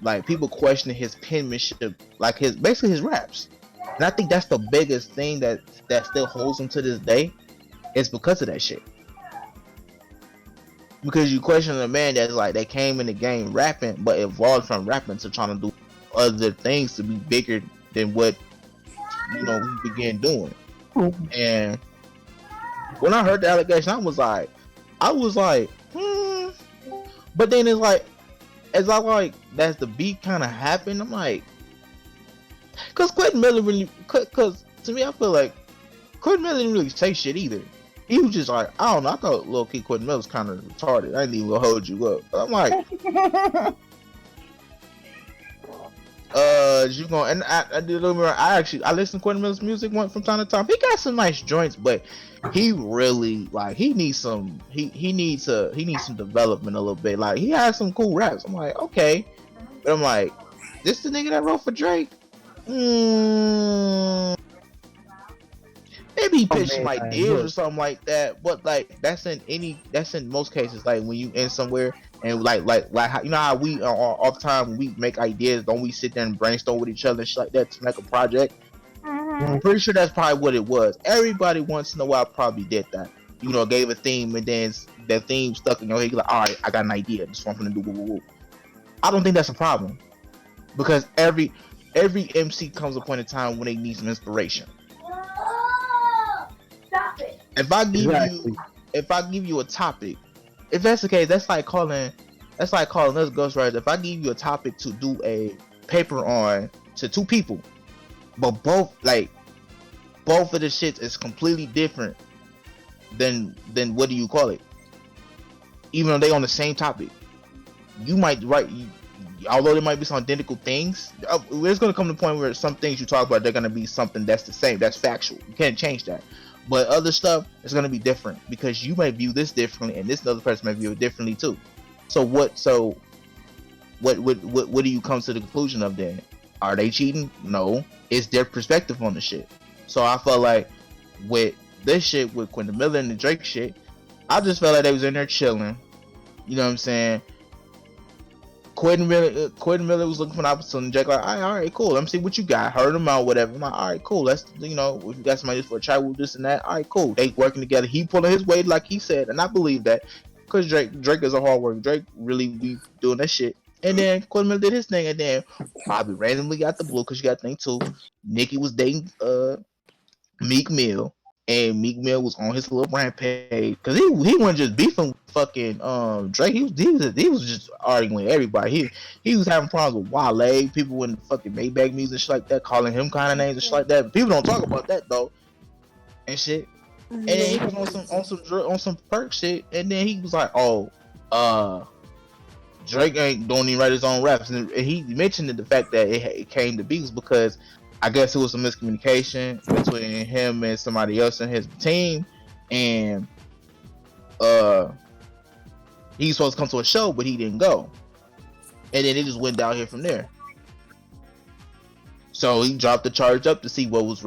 like people questioning his penmanship, like his raps. And I think that's the biggest thing that still holds him to this day. It's because of that shit. Because you question a man that's like, they came in the game rapping, but evolved from rapping to trying to do other things to be bigger than what he began doing. And when I heard the allegation, I was like, but then it's like, as I like, that's the beat kind of happened. I'm like, cause Quentin Miller really, cause to me, I feel like Quentin Miller didn't really say shit either. He was just like, I don't know. I thought Lil Key Quentin Miller was kind of retarded. I didn't even gonna hold you up. I'm like, you gonna? And I did remember. I listen to Quentin Miller's music from time to time. He got some nice joints, but he really he needs some. He needs some development a little bit. Like he has some cool raps. I'm like, okay, but I'm like, this the nigga that wrote for Drake. Maybe he pitched some ideas or something like that, but like that's in most cases. Like when you in somewhere and like how, you know how we all the time when we make ideas, don't we sit there and brainstorm with each other and shit like that to make a project? I'm pretty sure that's probably what it was. Everybody once in a while probably did that. Gave a theme and then that theme stuck in your head. You're like, all right, I got an idea. This is what I'm gonna do. Woo, woo, woo. I don't think that's a problem because every MC comes a point in time when they need some inspiration. Stop it. If I give you a topic, if that's the case, that's like calling us ghostwriters. If I give you a topic to do a paper on to 2 people, but both of the shits is completely different than what do you call it? Even though they on the same topic, you might although there might be some identical things, there's gonna come to the point where some things you talk about they're gonna be something that's the same. That's factual. You can't change that. But other stuff is gonna be different because you might view this differently, and this other person might view it differently too. So what do you come to the conclusion of then? Are they cheating? No, it's their perspective on the shit. So I felt like with this shit with Quentin Miller and the Drake shit, I just felt like they was in there chilling. You know what I'm saying? Quentin Miller was looking for an opportunity. And Drake like, all right, cool. Let me see what you got. Heard him out, whatever. I'm like, all right, cool. Let's, if you got somebody just for a chat with this and that, all right, cool. They working together. He pulling his weight like he said, and I believe that because Drake is a hard worker. Drake really be doing that shit. And then Quentin Miller did his thing, and then Bobby randomly got the blue because you got to think too. Nicki was dating Meek Mill, and Meek Mill was on his little rampage because he wasn't just beefing with fucking Drake. He was just arguing with everybody. He was having problems with Wale, people in the fucking Maybach music and shit like that, calling him kind of names and shit like that. But people don't talk about that though, and shit. And then he was on some perk shit, and then he was like, Drake don't even write his own raps, and he mentioned the fact that it came to beats because I guess it was some miscommunication between him and somebody else in his team, and he was supposed to come to a show, but he didn't go, and then it just went down here from there. So he dropped the charge up to see what was,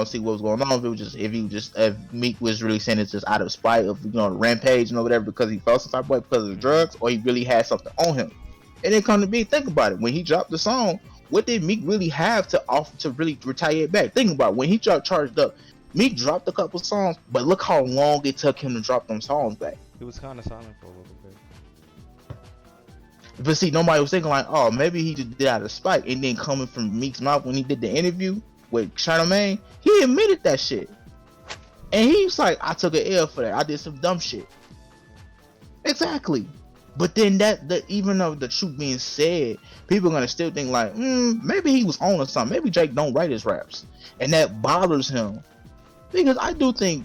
see what was going on. If Meek was really saying it's just out of spite of, the rampage and whatever because he felt some type of way because of the drugs, or he really had something on him. And then come to be, think about it. When he dropped the song, what did Meek really have to offer to really retaliate back? Think about it. When he dropped Charged Up, Meek dropped a couple songs, but look how long it took him to drop them songs back. He was kind of silent for a little bit. But see, nobody was thinking like, oh, maybe he just did out of spite. And then coming from Meek's mouth when he did the interview with Charlamagne, he admitted that shit. And he was like, I took an L for that. I did some dumb shit. Exactly. But then even though the truth being said, people are gonna still think like, maybe he was on or something. Maybe Drake don't write his raps, and that bothers him because I do think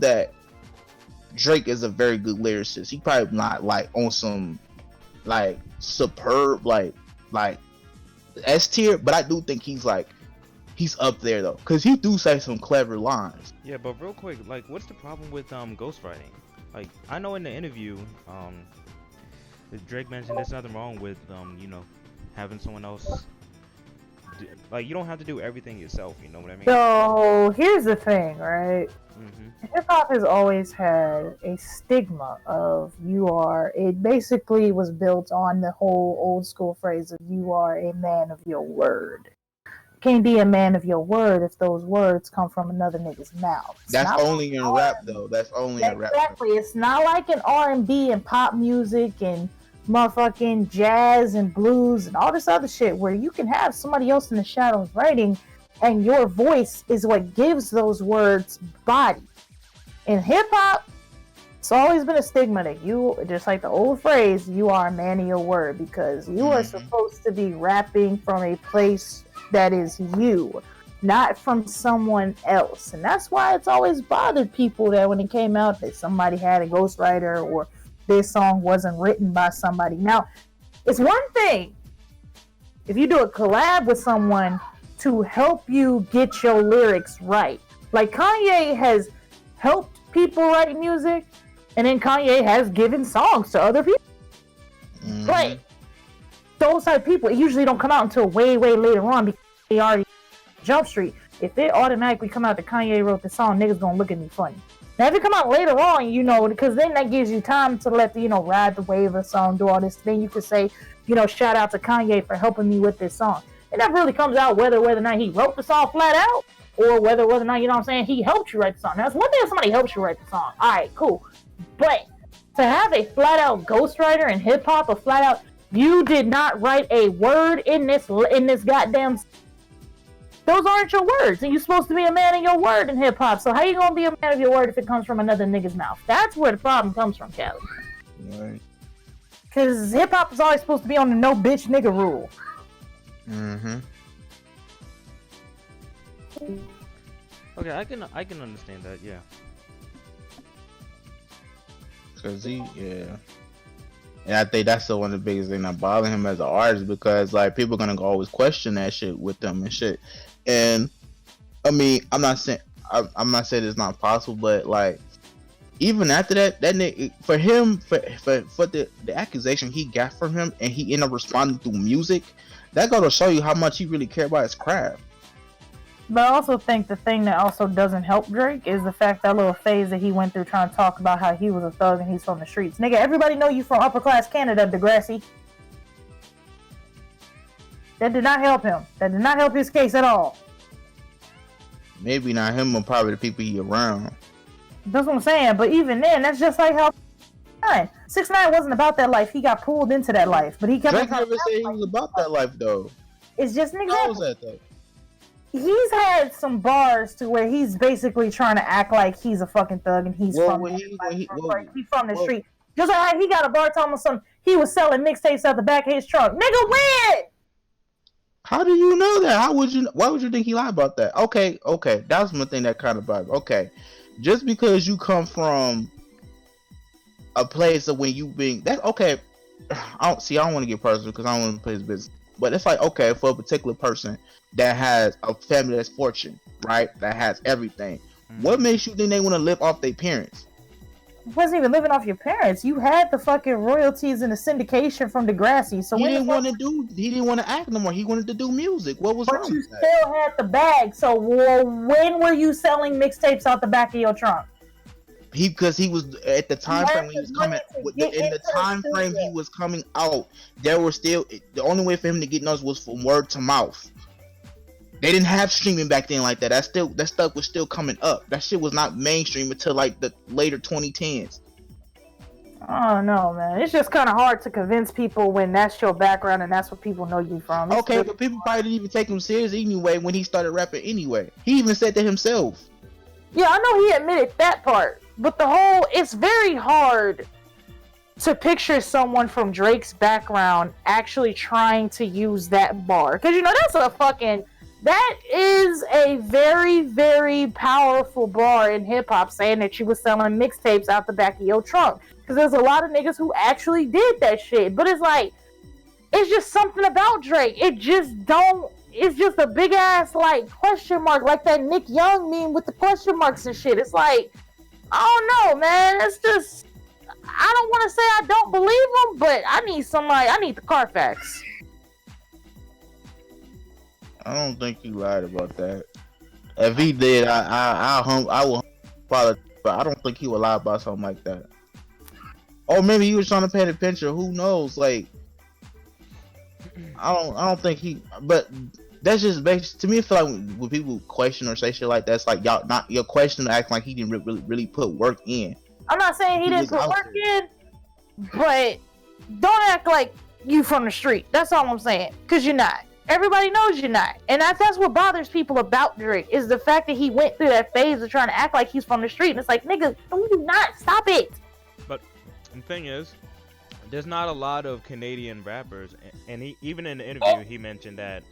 that Drake is a very good lyricist. He probably not like on some like superb like S tier, but I do think he's up there though, because he do say some clever lines. Yeah, but real quick, like, what's the problem with ghostwriting? Like, I know in the interview, Drake mentioned there's nothing wrong with having someone else you don't have to do everything yourself, you know what I mean? So here's the thing, right? Mm-hmm. Hip hop has always had a stigma of it basically was built on the whole old school phrase of you are a man of your word. You can't be a man of your word if those words come from another nigga's mouth. That's only in rap though. That's only in rap. Exactly. It's not like in R&B and pop music and motherfucking jazz and blues and all this other shit where you can have somebody else in the shadows writing and your voice is what gives those words body. In hip-hop, it's always been a stigma that you, just like the old phrase, you are a man of your word, because you are supposed to be rapping from a place that is you, not from someone else. And that's why it's always bothered people that when it came out that somebody had a ghostwriter or this song wasn't written by somebody. Now, it's one thing if you do a collab with someone to help you get your lyrics right. Like Kanye has helped people write music, and then Kanye has given songs to other people. But those type of people usually don't come out until way, way later on because they already Jump Street. If it automatically come out that Kanye wrote the song, niggas gonna look at me funny. Now, if it come out later on, because then that gives you time to let ride the wave of the song, do all this. Then you could say, shout out to Kanye for helping me with this song. It never really comes out whether or not he wrote the song flat out or whether or not, he helped you write the song. Now, it's one thing if somebody helps you write the song. All right, cool. But to have a flat out ghostwriter in hip hop, a flat out, you did not write a word in this goddamn. Those aren't your words, and you're supposed to be a man of your word in hip hop. So how you gonna be a man of your word if it comes from another nigga's mouth? That's where the problem comes from, Cali. Right. Because hip hop is always supposed to be on the no bitch nigga rule. Okay, I can understand that. Yeah. Cause yeah. And I think that's the one of the biggest things that bother him as an artist because like people are gonna always question that shit with them and shit. And I mean, I'm not saying it's not possible, but like even after that nigga, for him for the accusation he got from him and he ended up responding through music, that gotta show you how much he really cared about his craft. But I also think the thing that also doesn't help Drake is the fact that little phase that he went through trying to talk about how he was a thug and he's from the streets. Nigga, everybody know you from upper class Canada, Degrassi. That did not help him. That did not help his case at all. Maybe not him, but probably the people he around. That's what I'm saying. But even then, that's just like how 6ix9ine wasn't about that life. He got pulled into that life, but he kept. Drake never said he was about that life though. It's just an example. How was that though? He's had some bars to where he's basically trying to act like he's a fucking thug and he's from the street. Just like he got a bar telling some he was selling mixtapes out the back of his trunk. Nigga, when? How do you know that? Why would you think he lied about that? Okay, that's one thing that kind of bothers. Okay, just because you come from a place of when you being that okay. I don't want to get personal because I don't want to play his business. But it's like, okay, for a particular person that has a family that's fortunate, right? That has everything. What makes you think they want to live off their parents? It wasn't even living off your parents. You had the fucking royalties and the syndication from Degrassi. So he didn't want to act no more. He wanted to do music. What was wrong with that? But you still had the bag. So when were you selling mixtapes out the back of your trunk? Because he was at the time frame when he was coming in the time frame he was coming out, there were still the only way for him to get noticed was from word to mouth. They didn't have streaming back then like that. That stuff was still coming up. That shit was not mainstream until like the later 2010s. Oh no, man! It's just kind of hard to convince people when that's your background and that's what people know you from. Okay, but people probably didn't even take him serious anyway when he started rapping. Anyway, he even said that himself. Yeah, I know he admitted that part. But it's very hard to picture someone from Drake's background actually trying to use that bar. Because, that is a very, very powerful bar in hip-hop saying that you were selling mixtapes out the back of your trunk. Because there's a lot of niggas who actually did that shit. But it's just something about Drake. It's just a big-ass, question mark, like that Nick Young meme with the question marks and shit. It's like, I don't know, man. It's just, I don't want to say I don't believe him, but I need the Carfax. I don't think he lied about that. If he did, I will follow, but I don't think he would lie about something like that. Or maybe he was trying to paint a picture. Who knows? Like, I don't think he. But that's just based to me. I feel like when people question or say shit like that, it's like y'all not your question acting like he didn't really put work in. I'm not saying he didn't put work in, but don't act like you from the street. That's all I'm saying. Cause you're not. Everybody knows you're not. And that's what bothers people about Drake is the fact that he went through that phase of trying to act like he's from the street. And it's like, nigga, no, you not. Stop it. But the thing is, there's not a lot of Canadian rappers, and he even in the interview he mentioned that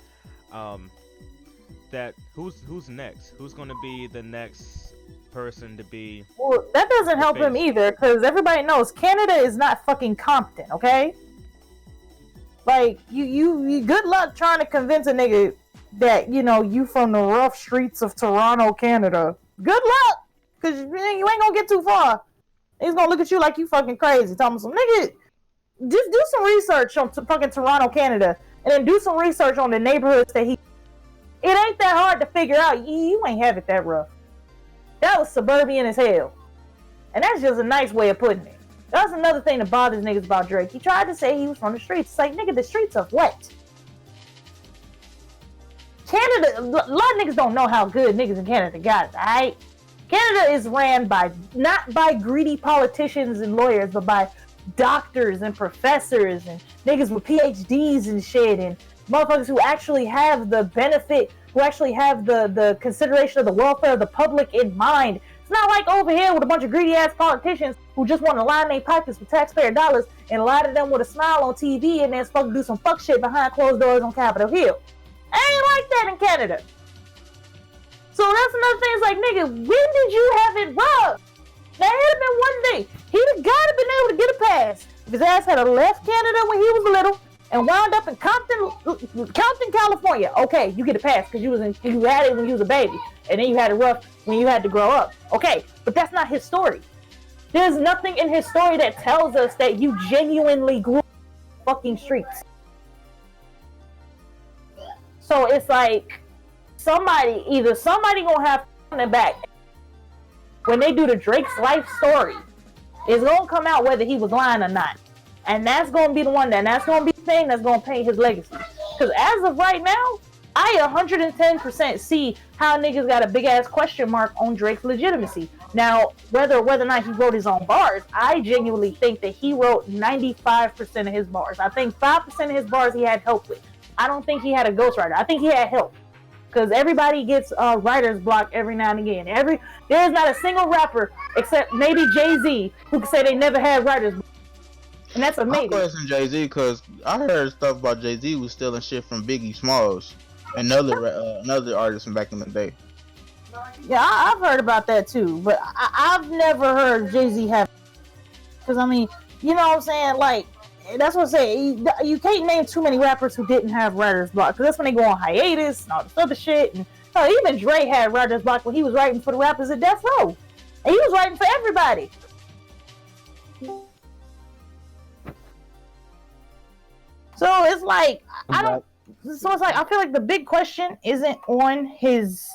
who's next? Who's gonna be the next person to be? Well, that doesn't help him either, because everybody knows Canada is not fucking Compton, okay? Like you good luck trying to convince a nigga that you from the rough streets of Toronto, Canada. Good luck, because you ain't gonna get too far. He's gonna look at you like you fucking crazy. Tell him some nigga. Just do some research on fucking Toronto, Canada, and then do some research on the neighborhoods that he. It ain't that hard to figure out. You ain't have it that rough. That was suburban as hell, and that's just a nice way of putting it. That's another thing that bothers niggas about Drake. He tried to say he was from the streets. It's like, nigga, the streets of what? Canada. A lot of niggas don't know how good niggas in Canada got it. Alright, Canada is ran not by greedy politicians and lawyers, but by doctors and professors and niggas with PhDs and shit and motherfuckers who actually have the benefit, who actually have the consideration of the welfare of the public in mind. It's not like over here with a bunch of greedy ass politicians who just want to line their pockets with taxpayer dollars and lie to them with a smile on TV and then supposed to do some fuck shit behind closed doors on Capitol Hill. Ain't like that in Canada. So that's another thing. It's like, nigga, when did you have it rough? There had been one day. He'd have gotta been able to get a pass. His ass had left Canada when he was little and wound up in Compton, California. Okay, you get a pass because you had it when you was a baby, and then you had it rough when you had to grow up. Okay, but that's not his story. There's nothing in his story that tells us that you genuinely grew up in the fucking streets. So it's like somebody gonna have to come back when they do the Drake's life story. It's gonna come out whether he was lying or not, and that's gonna be the one that's gonna be the thing that's gonna paint his legacy. Because as of right now, I 110% see how niggas got a big ass question mark on Drake's legitimacy. Now, whether or not he wrote his own bars, I genuinely think that he wrote 95% of his bars. I think 5% of his bars he had help with. I don't think he had a ghostwriter. I think he had help. Because everybody gets writer's block every now and again. There's not a single rapper, except maybe Jay-Z, who can say they never had writer's block. And that's amazing. I question Jay-Z because I heard stuff about Jay-Z was stealing shit from Biggie Smalls and another artist from back in the day. Yeah, I've heard about that too. But I've never heard Jay-Z have... Because, I mean, you know what I'm saying? Like, that's what I say. You can't name too many rappers who didn't have writer's block, because that's when they go on hiatus and all this other shit. And even Dre had writer's block when he was writing for the rappers at Death Row, and he was writing for everybody. So it's like I feel like the big question isn't on his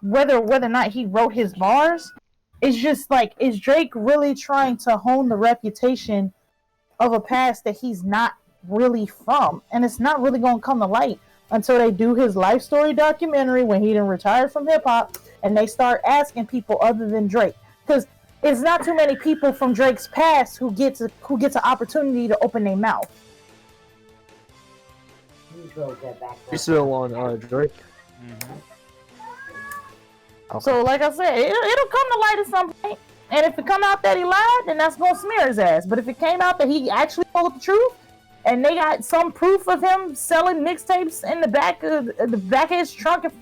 whether or not he wrote his bars. It's just like, is Drake really trying to hone the reputation of a past that he's not really from? And it's not really going to come to light until they do his life story documentary when he done retired from hip-hop, and they start asking people other than Drake. Because it's not too many people from Drake's past who gets an opportunity to open their mouth. You're still on Drake? Mm-hmm. Okay. So like I said, it'll come to light at some point. And if it come out that he lied, then that's gonna smear his ass. But if it came out that he actually told the truth, and they got some proof of him selling mixtapes in the back of his trunk, and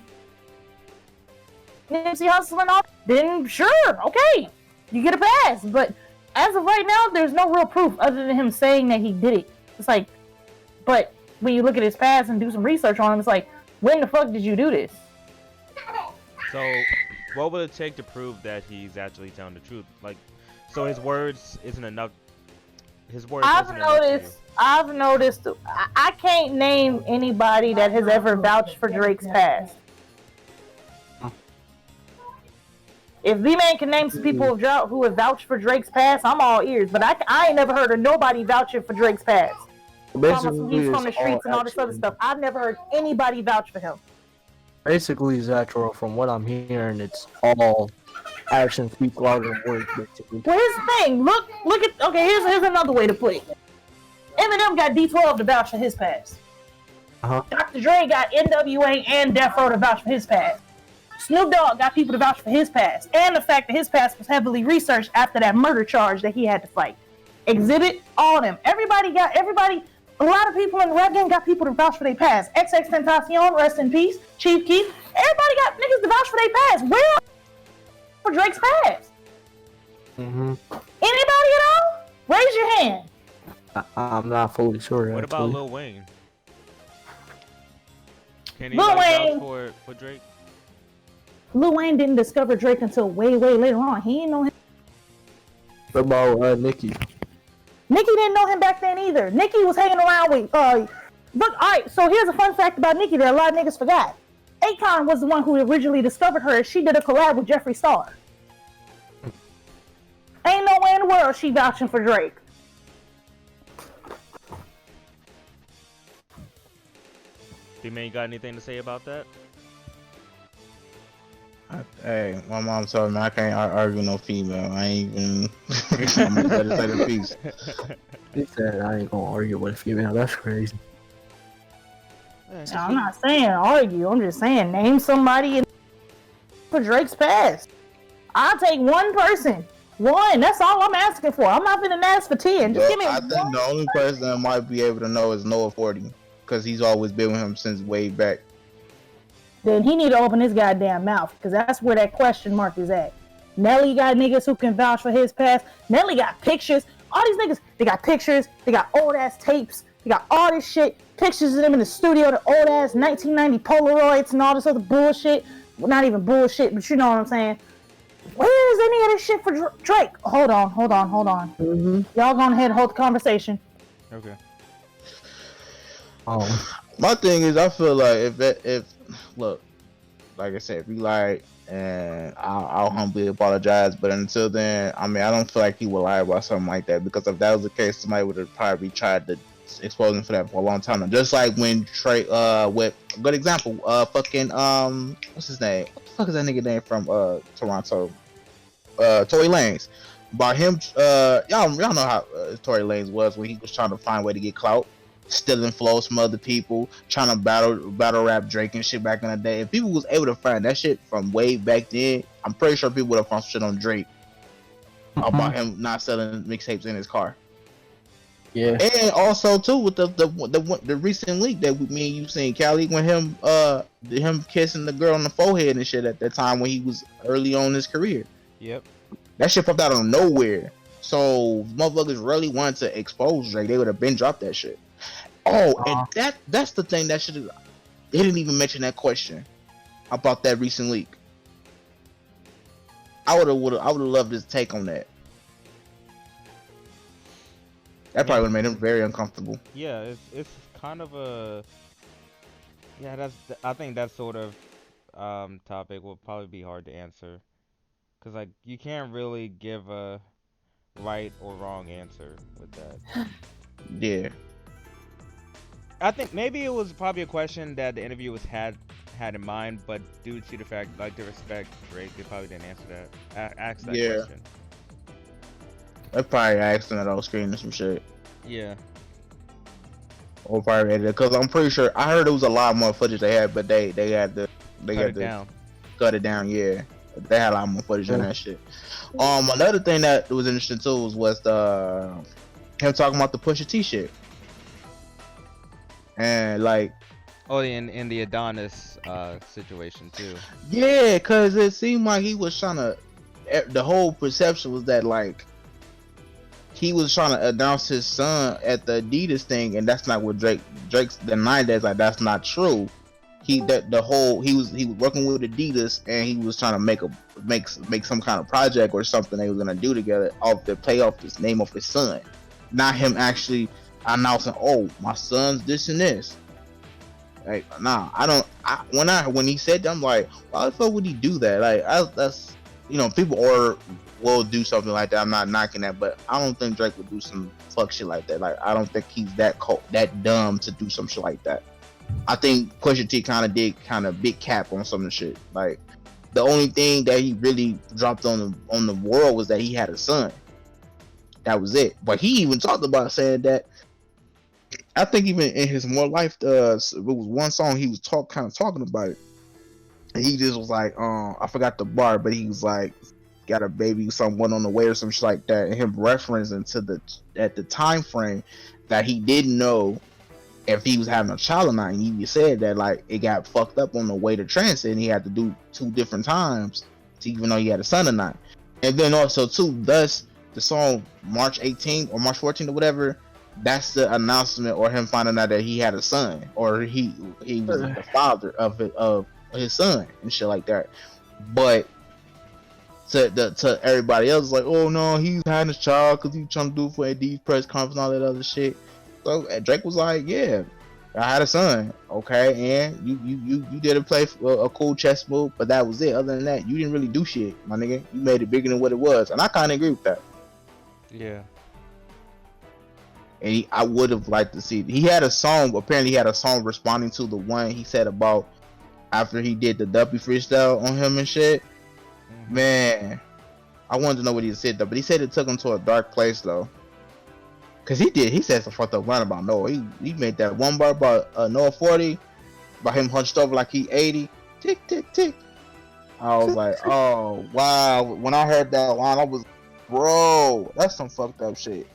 Nipsey Hussle and all, then sure, okay, you get a pass. But as of right now, there's no real proof other than him saying that he did it. It's like, but when you look at his past and do some research on him, it's like, when the fuck did you do this? So, what will it take to prove that he's actually telling the truth? Like, so his words isn't enough. His words. I've noticed. I can't name anybody that has ever vouched for Drake's past. If V-Man can name some people who have vouched for Drake's past, I'm all ears. But I ain't never heard of nobody vouching for Drake's past. Basically, he's from the streets and all this other stuff. I've never heard anybody vouch for him. Basically, Zatro, from what I'm hearing, it's all actions speak louder than words, basically. Well, here's the thing. Look at. Okay, here's another way to put it. Eminem got D12 to vouch for his past. Dr. Dre got NWA and Death Row to vouch for his past. Snoop Dogg got people to vouch for his past, and the fact that his past was heavily researched after that murder charge that he had to fight. Exhibit, all of them. Everybody. A lot of people in the rap game got people to vouch for their past. XXXTentacion, rest in peace. Chief Keef. Everybody got niggas to vouch for their past. Where for Drake's past? Anybody at all? Raise your hand. I'm not fully sure. What actually. about Lil Wayne? Can he Lil Wayne vouch for Drake? Lil Wayne didn't discover Drake until way later on. He didn't know him. What about Nicki? Nicki didn't know him back then either. Nicki was hanging around with look, alright, so here's a fun fact about Nicki that a lot of niggas forgot. Akon was the one who originally discovered her. She did a collab with Jeffree Star. Ain't no way in the world she vouching for Drake. D-Man, you got anything to say about that? Hey, my mom told me I can't argue no female. I ain't even. I'm gonna let her say the piece. He said I ain't gonna argue with a female. That's crazy. I'm not saying argue. I'm just saying name somebody for Drake's past. I'll take one person. One. That's all I'm asking for. I'm not gonna ask for 10. Just give me I think the only person that might be able to know is Noah 40, because he's always been with him since way back. then he need to open his goddamn mouth, because that's where that question mark is at. Nelly got niggas who can vouch for his past. Nelly got pictures. All these niggas, they got pictures. They got old ass tapes. They got all this shit. Pictures of them in the studio, the old ass 1990 Polaroids and all this other bullshit. Well, not even bullshit, but you know what I'm saying. Where is any of this shit for Drake? Hold on. Mm-hmm. Y'all go ahead and hold the conversation. Okay. My thing is, I feel like if look, like I said, if you like, and I'll humbly apologize, but until then, I mean, I don't feel like he will lie about something like that, because if that was the case, somebody would have probably tried to expose him for that for a long time. Just like when Trey, with good example, fucking what's his name? What the fuck is that nigga name from Toronto? Tory Lanez. About him, y'all know how Tory Lanez was when he was trying to find a way to get clout, stealing flows from other people, trying to battle rap Drake and shit back in the day. If people was able to find that shit from way back then, I'm pretty sure people would have found shit on Drake about him not selling mixtapes in his car. Yeah. And also too with the recent leak that me and you seen, Cali, when him kissing the girl on the forehead and shit at that time when he was early on in his career. Yep. That shit popped out of nowhere. So motherfuckers really wanted to expose Drake, they would have been dropped that shit. Oh, and that's the thing that should have. They didn't even mention that question about that recent leak. I would have loved his take on that. That probably would have made him very uncomfortable. Yeah, it's kind of a I think that sort of topic will probably be hard to answer, because like you can't really give a right or wrong answer with that. Yeah. I think maybe it was probably a question that the interviewers had in mind, but due to the fact, like, to respect Drake, they probably didn't answer that. Ask that question. They probably asked him that off screen or some shit. Yeah. Or probably edited, because I'm pretty sure I heard it was a lot more footage they had, but they had to cut it down. Yeah, they had a lot more footage on that shit. Another thing that was interesting too was the him talking about the Pusha T shit. And like, in the Adonis situation too. Yeah, cause it seemed like he was trying to. The whole perception was that like he was trying to announce his son at the Adidas thing, and that's not what Drake's denied. That's like that's not true. He was working with Adidas, and he was trying to make some kind of project or something they was gonna do together off the play off this name of his son, not him actually announcing, oh, my son's this and this. Like, nah, when he said that, I'm like, why the fuck would he do that? Like, that's, you know, people will do something like that. I'm not knocking that, but I don't think Drake would do some fuck shit like that. Like, I don't think he's that dumb to do some shit like that. I think Pusha T kind of big cap on some of the shit. Like, the only thing that he really dropped on the world was that he had a son. That was it. But he even talked about saying that. I think even in his More Life, it was one song he was talking about it, and he just was like, I forgot the bar, but he was like, got a baby, someone on the way or some shit like that, and him referencing to at the time frame that he didn't know if he was having a child or not. And he said that like it got fucked up on the way to transit, and he had to do 2 different times to even know he had a son or not. And then also too, thus the song March 18th or March 14th or whatever. That's the announcement, or him finding out that he had a son, or he was the father of his son and shit like that. But to everybody else, like, oh no, he's having a child because he's trying to do it for AD's press conference and all that other shit. So Drake was like, yeah, I had a son, okay, and you did a cool chess move, but that was it. Other than that, you didn't really do shit, my nigga. You made it bigger than what it was, and I kind of agree with that. Yeah. And I would have liked to see. He had a song. Apparently, he had a song responding to the one he said about after he did the Duppy freestyle on him and shit. Mm-hmm. Man, I wanted to know what he said though, but he said it took him to a dark place though. Cause he said some fucked up line about Noah. He made that one bar about Noah 40, about him hunched over like he 80. Tick tick tick. I was like, oh wow. When I heard that line, I was, bro, that's some fucked up shit.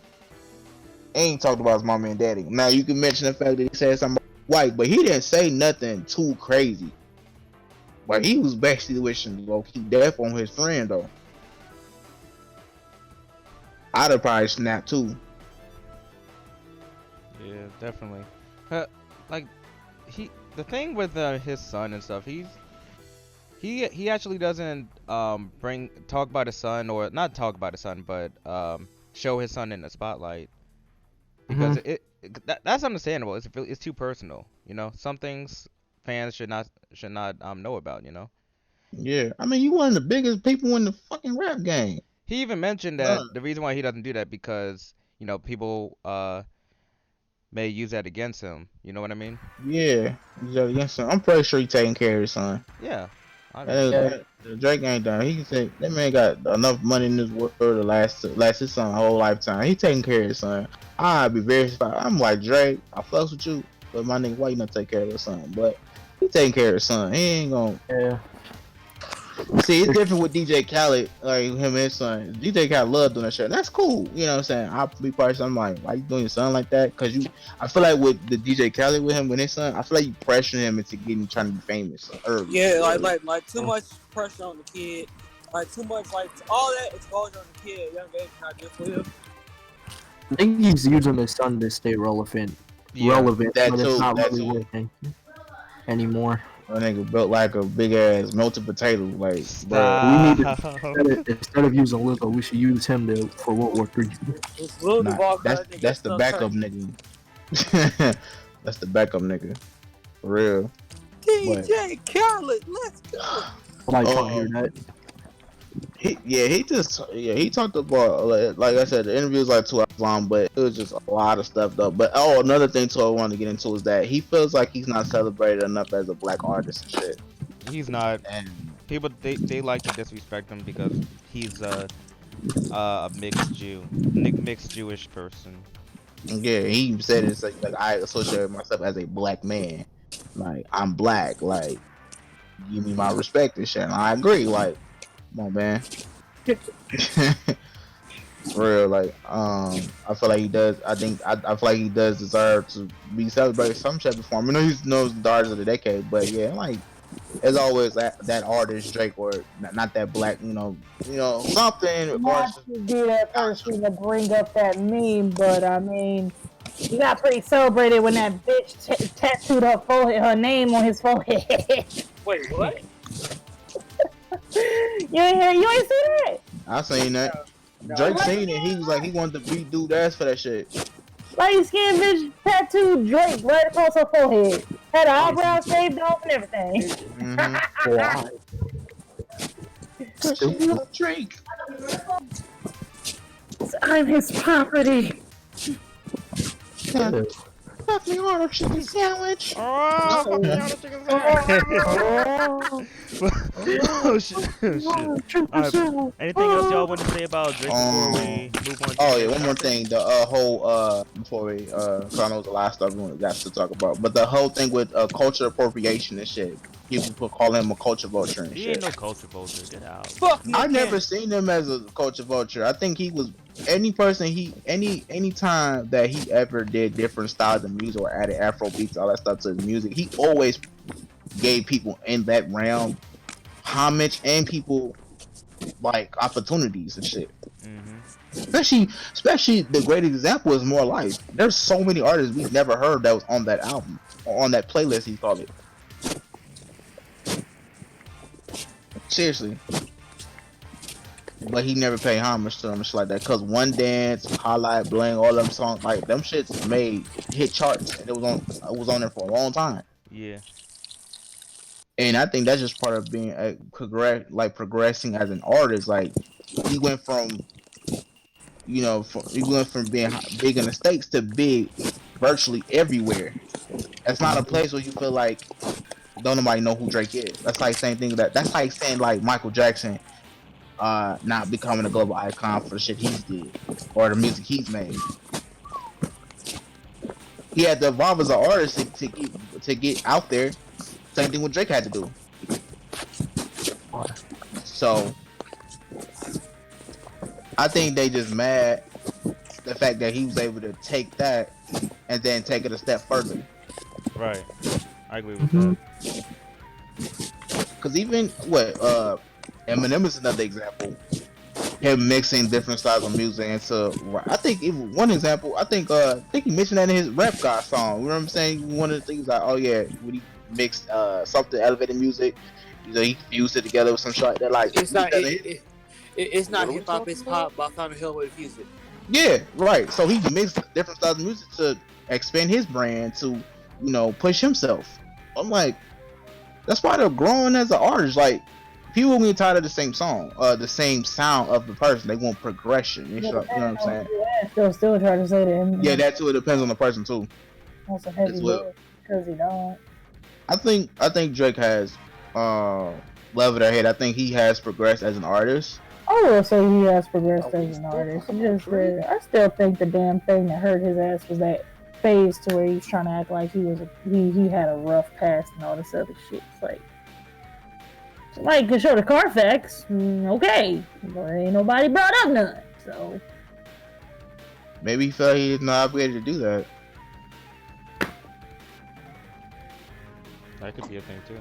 Ain't talked about his mama and daddy. Now you can mention the fact that he said something about white, but he didn't say nothing too crazy. Like he was basically wishing low-key death on his friend though. I'd have probably snapped too. Yeah, definitely. Like the thing with his son and stuff, he actually doesn't talk about his son, or not talk about his son, but show his son in the spotlight, because that's understandable. It's too personal, you know. Some things fans should not know about, you know. Yeah, I mean, you one of the biggest people in the fucking rap game. He even mentioned that the reason why he doesn't do that because, you know, people may use that against him. You know what I mean? Yeah, yes, I'm pretty sure he taking care of his son. Yeah. Drake ain't done. He can say that man got enough money in this world to last his son whole lifetime. He taking care of his son. I'd be very surprised. I'm like, Drake, I fucks with you, but my nigga, why you not take care of his son? But he taking care of his son. He ain't gonna. Yeah. See, it's different with DJ Khaled, like him and his son. DJ Khaled love doing that shit. That's cool. You know what I'm saying? I'll be personally, I'm like, why you doing your son like that? Cause I feel like with the DJ Khaled with him, with his son, I feel like you pressure him into trying to be famous early. Yeah, like too much pressure on the kid. Like too much, like all that exposure on the kid at a young age is not good for him. I think he's using his son to stay relevant. Relevant, that but too, it's not that really too. working anymore. That nigga built like a big ass melted potato. Like, We bro. need to, instead of using Luka, we should use him for World War III. That's the backup nigga. That's the backup nigga. For real. DJ Khaled, let's go. Like, can't hear that. He talked about, like I said, the interview was like 2 hours long, but it was just a lot of stuff though. But another thing too I wanted to get into is that he feels like he's not celebrated enough as a black artist and shit. He's not. And people they like to disrespect him because he's a mixed Jewish person. yeah, he said it's like I associate myself as a black man. Like, I'm black, like, give me my respect and shit. And I agree, like, come on, man. For real, like, I feel like he does. I feel like he does deserve to be celebrated some shit before. I mean, he's knows the artist of the decade, but yeah, like, as always, that artist Drake, or not that black, you know, something. Not to be that person to bring up that meme, but I mean, he got pretty celebrated when that bitch tattooed her name on his forehead. Wait, what? You ain't seen that? I seen that. Drake seen it. He was like, he wanted to beat dude ass for that shit. Light skinned bitch tattooed Drake right across her forehead. Had her eyebrows shaved off and everything. Why? Drake. I'm his property. Fucking order chicken sandwich. Oh, fucking out of chicken sandwich. Oh shit. Anything else y'all want to say about Drake before we move on to Oh yeah, one more thing. The whole before we cause I know there's a lot of stuff we got to talk about, but the whole thing with culture appropriation and shit. People call him a culture vulture and He shit. ain't no culture vulture. Get out. Fuck you. I never seen him as a culture vulture. I think he was any time that he ever did different styles of music or added Afro beats, all that stuff to his music, he always gave people in that realm homage and people like opportunities and shit. Especially the great example is More Life. There's so many artists we've never heard that was on that album or on that playlist, he called it. Seriously. But he never paid homage to them and shit like that. Cause One Dance, Highlight, Bling, all them songs, like them shits made hit charts and it was on there for a long time. Yeah. And I think that's just part of being progressing as an artist. Like, he went from being big in the States to big virtually everywhere. That's not a place where you feel like don't nobody know who Drake is. That's like same thing that's like saying like Michael Jackson not becoming a global icon for the shit he's did or the music he's made. He had to evolve as an artist to get out there. Same thing what Drake had to do. So I think they just mad the fact that he was able to take that and then take it a step further. Right. I agree with that. Cause even Eminem is another example. Him mixing different styles of music into, I think even one example, I think he mentioned that in his Rap God song. You know what I'm saying? One of the things like, oh yeah, when he mixed something elevated music, he fused it together with some shit that like It's not. that It's What not are we hip hop. talking It's about? pop. But I found a hell way to fuse it. yeah, right. So he mixed different styles of music to expand his brand to, push himself. I'm like, that's why they're growing as an artist. Like, people get tired of the same song, the same sound of the person. They want progression. You know what I'm saying? Still trying to say that. Yeah, that too. It depends on the person too. That's a heavy As well. word because he don't. I think Drake has leveled their head. I think he has progressed as an artist. I will say he has progressed as an artist. I still think the damn thing that hurt his ass was that phase to where he's trying to act like he had a rough past and all this other shit. It's like could show the Carfax, okay, but ain't nobody brought up none. So maybe he felt he's not obligated to do that. That could be a thing too.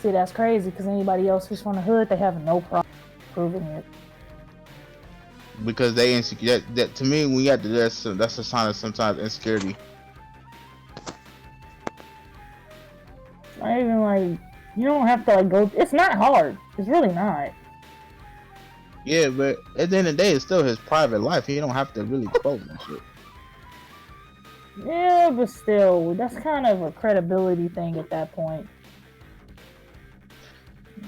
see, that's crazy because anybody else who's from the hood, they have no problem proving it. Because they insecure. That to me, when you have to do that, that's a sign of sometimes insecurity. Not even like you don't have to go. It's not hard. It's really not. Yeah, but at the end of the day, it's still his private life. He don't have to really expose that shit. Yeah, but still, that's kind of a credibility thing at that point.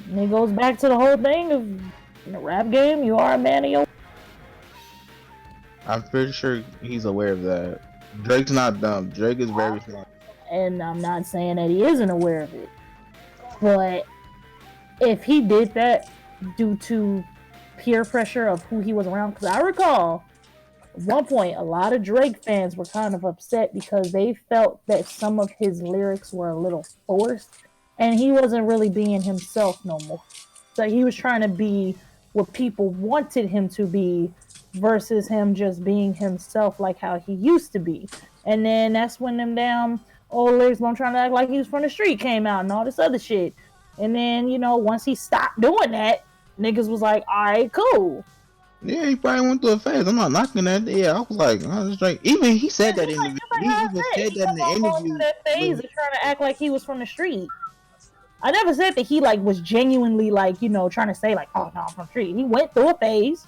And it goes back to the whole thing of in the rap game, you are a man of your. I'm pretty sure he's aware of that. Drake's not dumb. Drake is very smart. And I'm not saying that he isn't aware of it. But if he did that due to peer pressure of who he was around, because I recall at one point a lot of Drake fans were kind of upset because they felt that some of his lyrics were a little forced and he wasn't really being himself no more. So he was trying to be what people wanted him to be versus him just being himself like how he used to be. And then that's when them damn old lyrics, I'm trying to act like he was from the street, came out and all this other shit. And then, once he stopped doing that, niggas was like, all right, cool. Yeah, he probably went through a phase. I'm not knocking that. Yeah, I was like, Drake. Even he said that in the he even said that in the interview. That phase of trying to act like he was from the street. I never said that he was genuinely trying to say oh no, I'm from the street. He went through a phase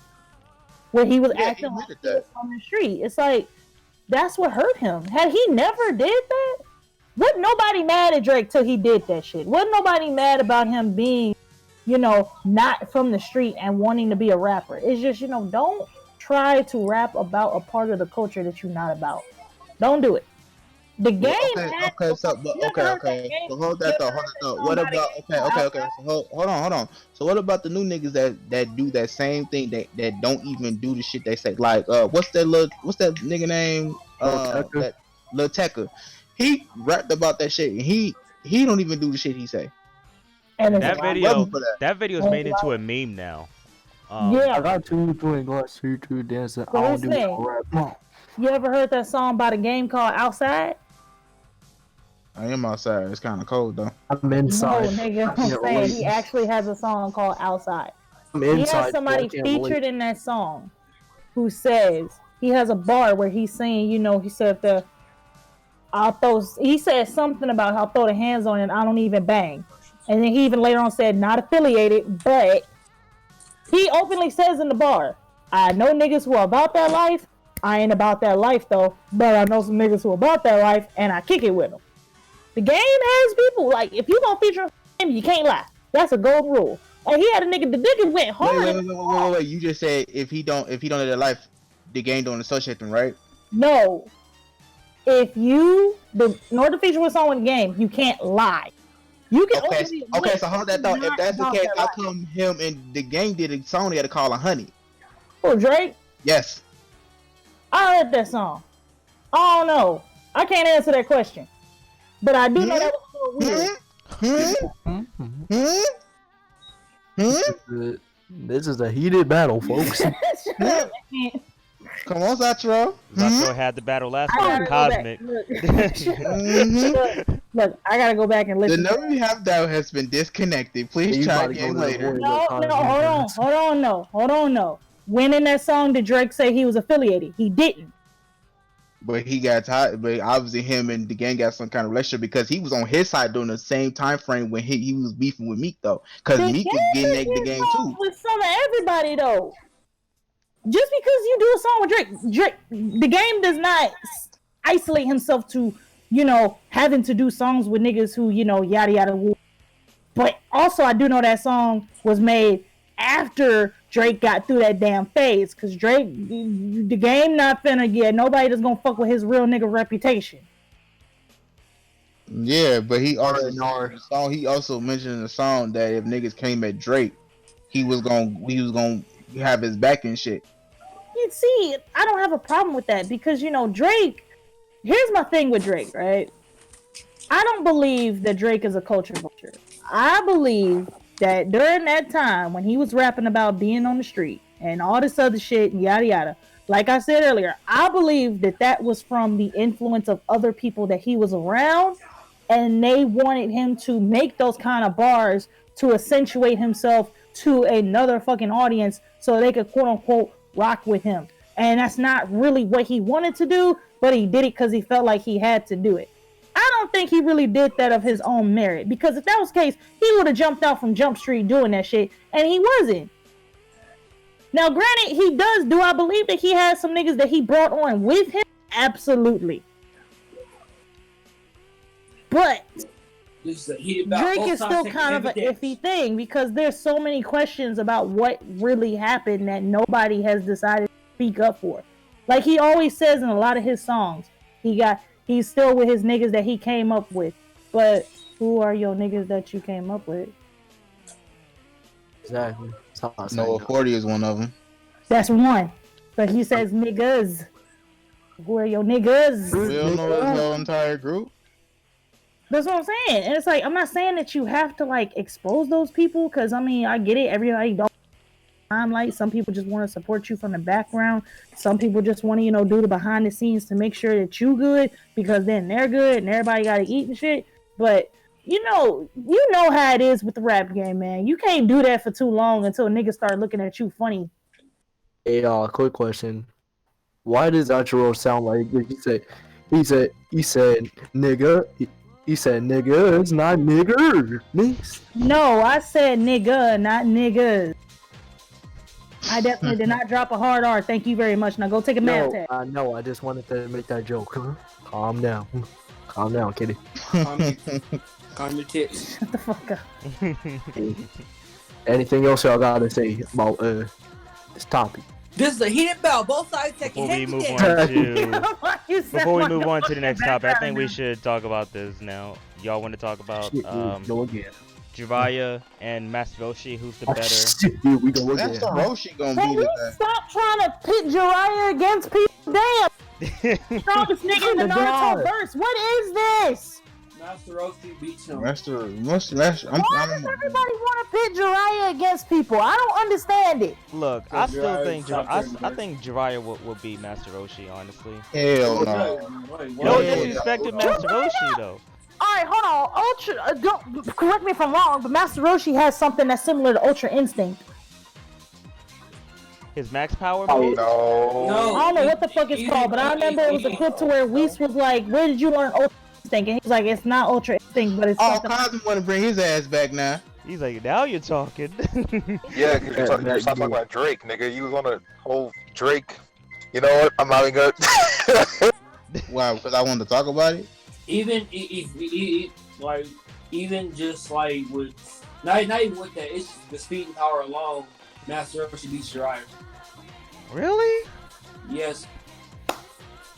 where he was acting like he was from the street. It's like that's what hurt him. Had he never did that, wasn't nobody mad at Drake till he did that shit. Wasn't nobody mad about him being, not from the street and wanting to be a rapper. It's just, don't try to rap about a part of the culture that you're not about. Don't do it. The game. So hold that thought. What about okay? So hold on. So what about the new niggas that do that same thing that don't even do the shit they say? Like what's that nigga name? That Lil Tecca. He rapped about that shit and he don't even do the shit he say. And that video is made into a meme now. I got two twin glass, two dancing. So I don't do rap. You ever heard that song by the game called Outside? I am outside. It's kind of cold though. I'm inside. No, nigga. I'm saying he actually has a song called Outside. I'm inside. He has somebody featured in that song who says he has a bar where he's saying, he said he said something about I'll throw the hands on it and I don't even bang. And then he even later on said not affiliated, but he openly says in the bar, I know niggas who are about that life. I ain't about that life though, but I know some niggas who are about that life and I kick it with them. The game has people if you gonna feature him, you can't lie. That's a golden rule. And he had a nigga. The nigga went hard. Wait. You just said if he don't have that life, the game don't associate them, right? No. If in order to feature with someone in the game, you can't lie. You can okay. So hold that thought. If that's the case, how come him and the gang did it? Sony had to call a honey. Oh, Drake. Yes. I heard that song. I don't know. I can't answer that question. But I do know that was This is a heated battle, folks. Come on, Zatro. Zatro had the battle last I gotta week. go Cosmic. back. Look, I gotta go back and The listen. number you have down has been disconnected. Please You try gotta again go to the later. void. Hold on, no. When in that song did Drake say he was affiliated? He didn't. But he got tired. But obviously, him and the gang got some kind of relationship because he was on his side during the same time frame when he was beefing with Meek though. Because The Meek was getting negged the game too. With some of everybody though. Just because you do a song with Drake, the game does not isolate himself to, having to do songs with niggas who, yada yada. But also, I do know that song was made after Drake got through that damn phase. Because Drake, the game not finna get nobody that's gonna fuck with his real nigga reputation. Yeah, but he also mentioned in the song that if niggas came at Drake, he was gonna have his back and shit. You see, I don't have a problem with that because Drake. Here's my thing with Drake, right? I don't believe that Drake is a culture vulture. I believe that during that time when he was rapping about being on the street and all this other shit and yada yada, like I said earlier, I believe that was from the influence of other people that he was around, and they wanted him to make those kind of bars to accentuate himself to another fucking audience so they could quote unquote rock with him. And that's not really what he wanted to do, but he did it because he felt like he had to do it. I don't think he really did that of his own merit, because if that was the case, he would have jumped out from Jump Street doing that shit, and he wasn't. Now, granted, he does. Do I believe that he has some niggas that he brought on with him? Absolutely. But Drake is still kind of an iffy thing because there's so many questions about what really happened that nobody has decided to speak up for. Like he always says in a lot of his songs, he's still with his niggas that he came up with. But who are your niggas that you came up with? Exactly. No, 40 is one of them. That's one. But he says niggas. Who are your niggas? We don't know the whole entire group. That's what I'm saying. And it's like, I'm not saying that you have to like expose those people, because I mean, I get it. Everybody don't limelight. Some people just want to support you from the background. Some people just want to, do the behind the scenes to make sure that you good, because then they're good and everybody got to eat and shit. But you know how it is with the rap game, man. You can't do that for too long until niggas start looking at you funny. Hey, quick question. Why does Achiro sound like he said nigga? He said nigga, it's not nigger. Mix. No, I said nigga, not niggas. I definitely did not drop a hard R. Thank you very much. Now go take a math test. No, I just wanted to make that joke. Huh? Calm down. Calm down, kitty. Calm your tits. Shut the fuck up. Anything else y'all gotta say about this topic? This is a heated battle. Both sides taking Before we move on to the next topic, I think we should talk about this now. Y'all want to talk about go again. Jiraiya and Master Roshi? Who's the better? Here we go again. Master Roshi gonna Can beat you it. stop trying to pit Jiraiya against people? Damn! Strongest nigga in the Naruto verse. What is this? Master Roshi beats him. Master. Why does everybody want to pit Jiraiya against people? I don't understand it. Look, I still think I think Jiraiya will beat Master Roshi, honestly. Hell no. No disrespect to Master Roshi though. Alright, hold on. Ultra, don't correct me if I'm wrong, but Master Roshi has something that's similar to Ultra Instinct. His max power? Oh, No. I don't know what the fuck it's called, but I remember it was a clip to where Whis was like, "Where did you learn Ultra Instinct?" And he was like, "It's not Ultra Instinct, but it's Oh, something." Cosmo want to bring his ass back now. He's like, now you're talking. Yeah, because you're talking about Drake, nigga. You was on a whole Drake. You know what? I'm not even good. Why? Because I wanted to talk about it. Even just like with not even with that, it's just the speed and power alone. Master Roshi beats Jiraiya. Really? Yes.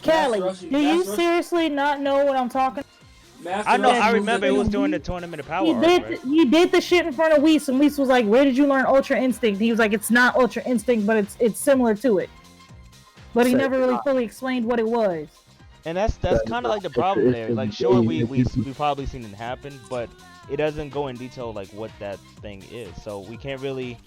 Kelly, Master Roshi- do you Master Roshi- seriously not know what I'm talking? Master I know. Roshi I moves remember like it was a- during the Tournament of Power. You did the shit in front of Whis, and Whis was like, "Where did you learn Ultra Instinct?" He was like, "It's not Ultra Instinct, but it's similar to it." But he never really fully explained what it was. And that's kind of like the problem there. Like, sure, we probably seen it happen, but it doesn't go in detail like what that thing is. So we can't really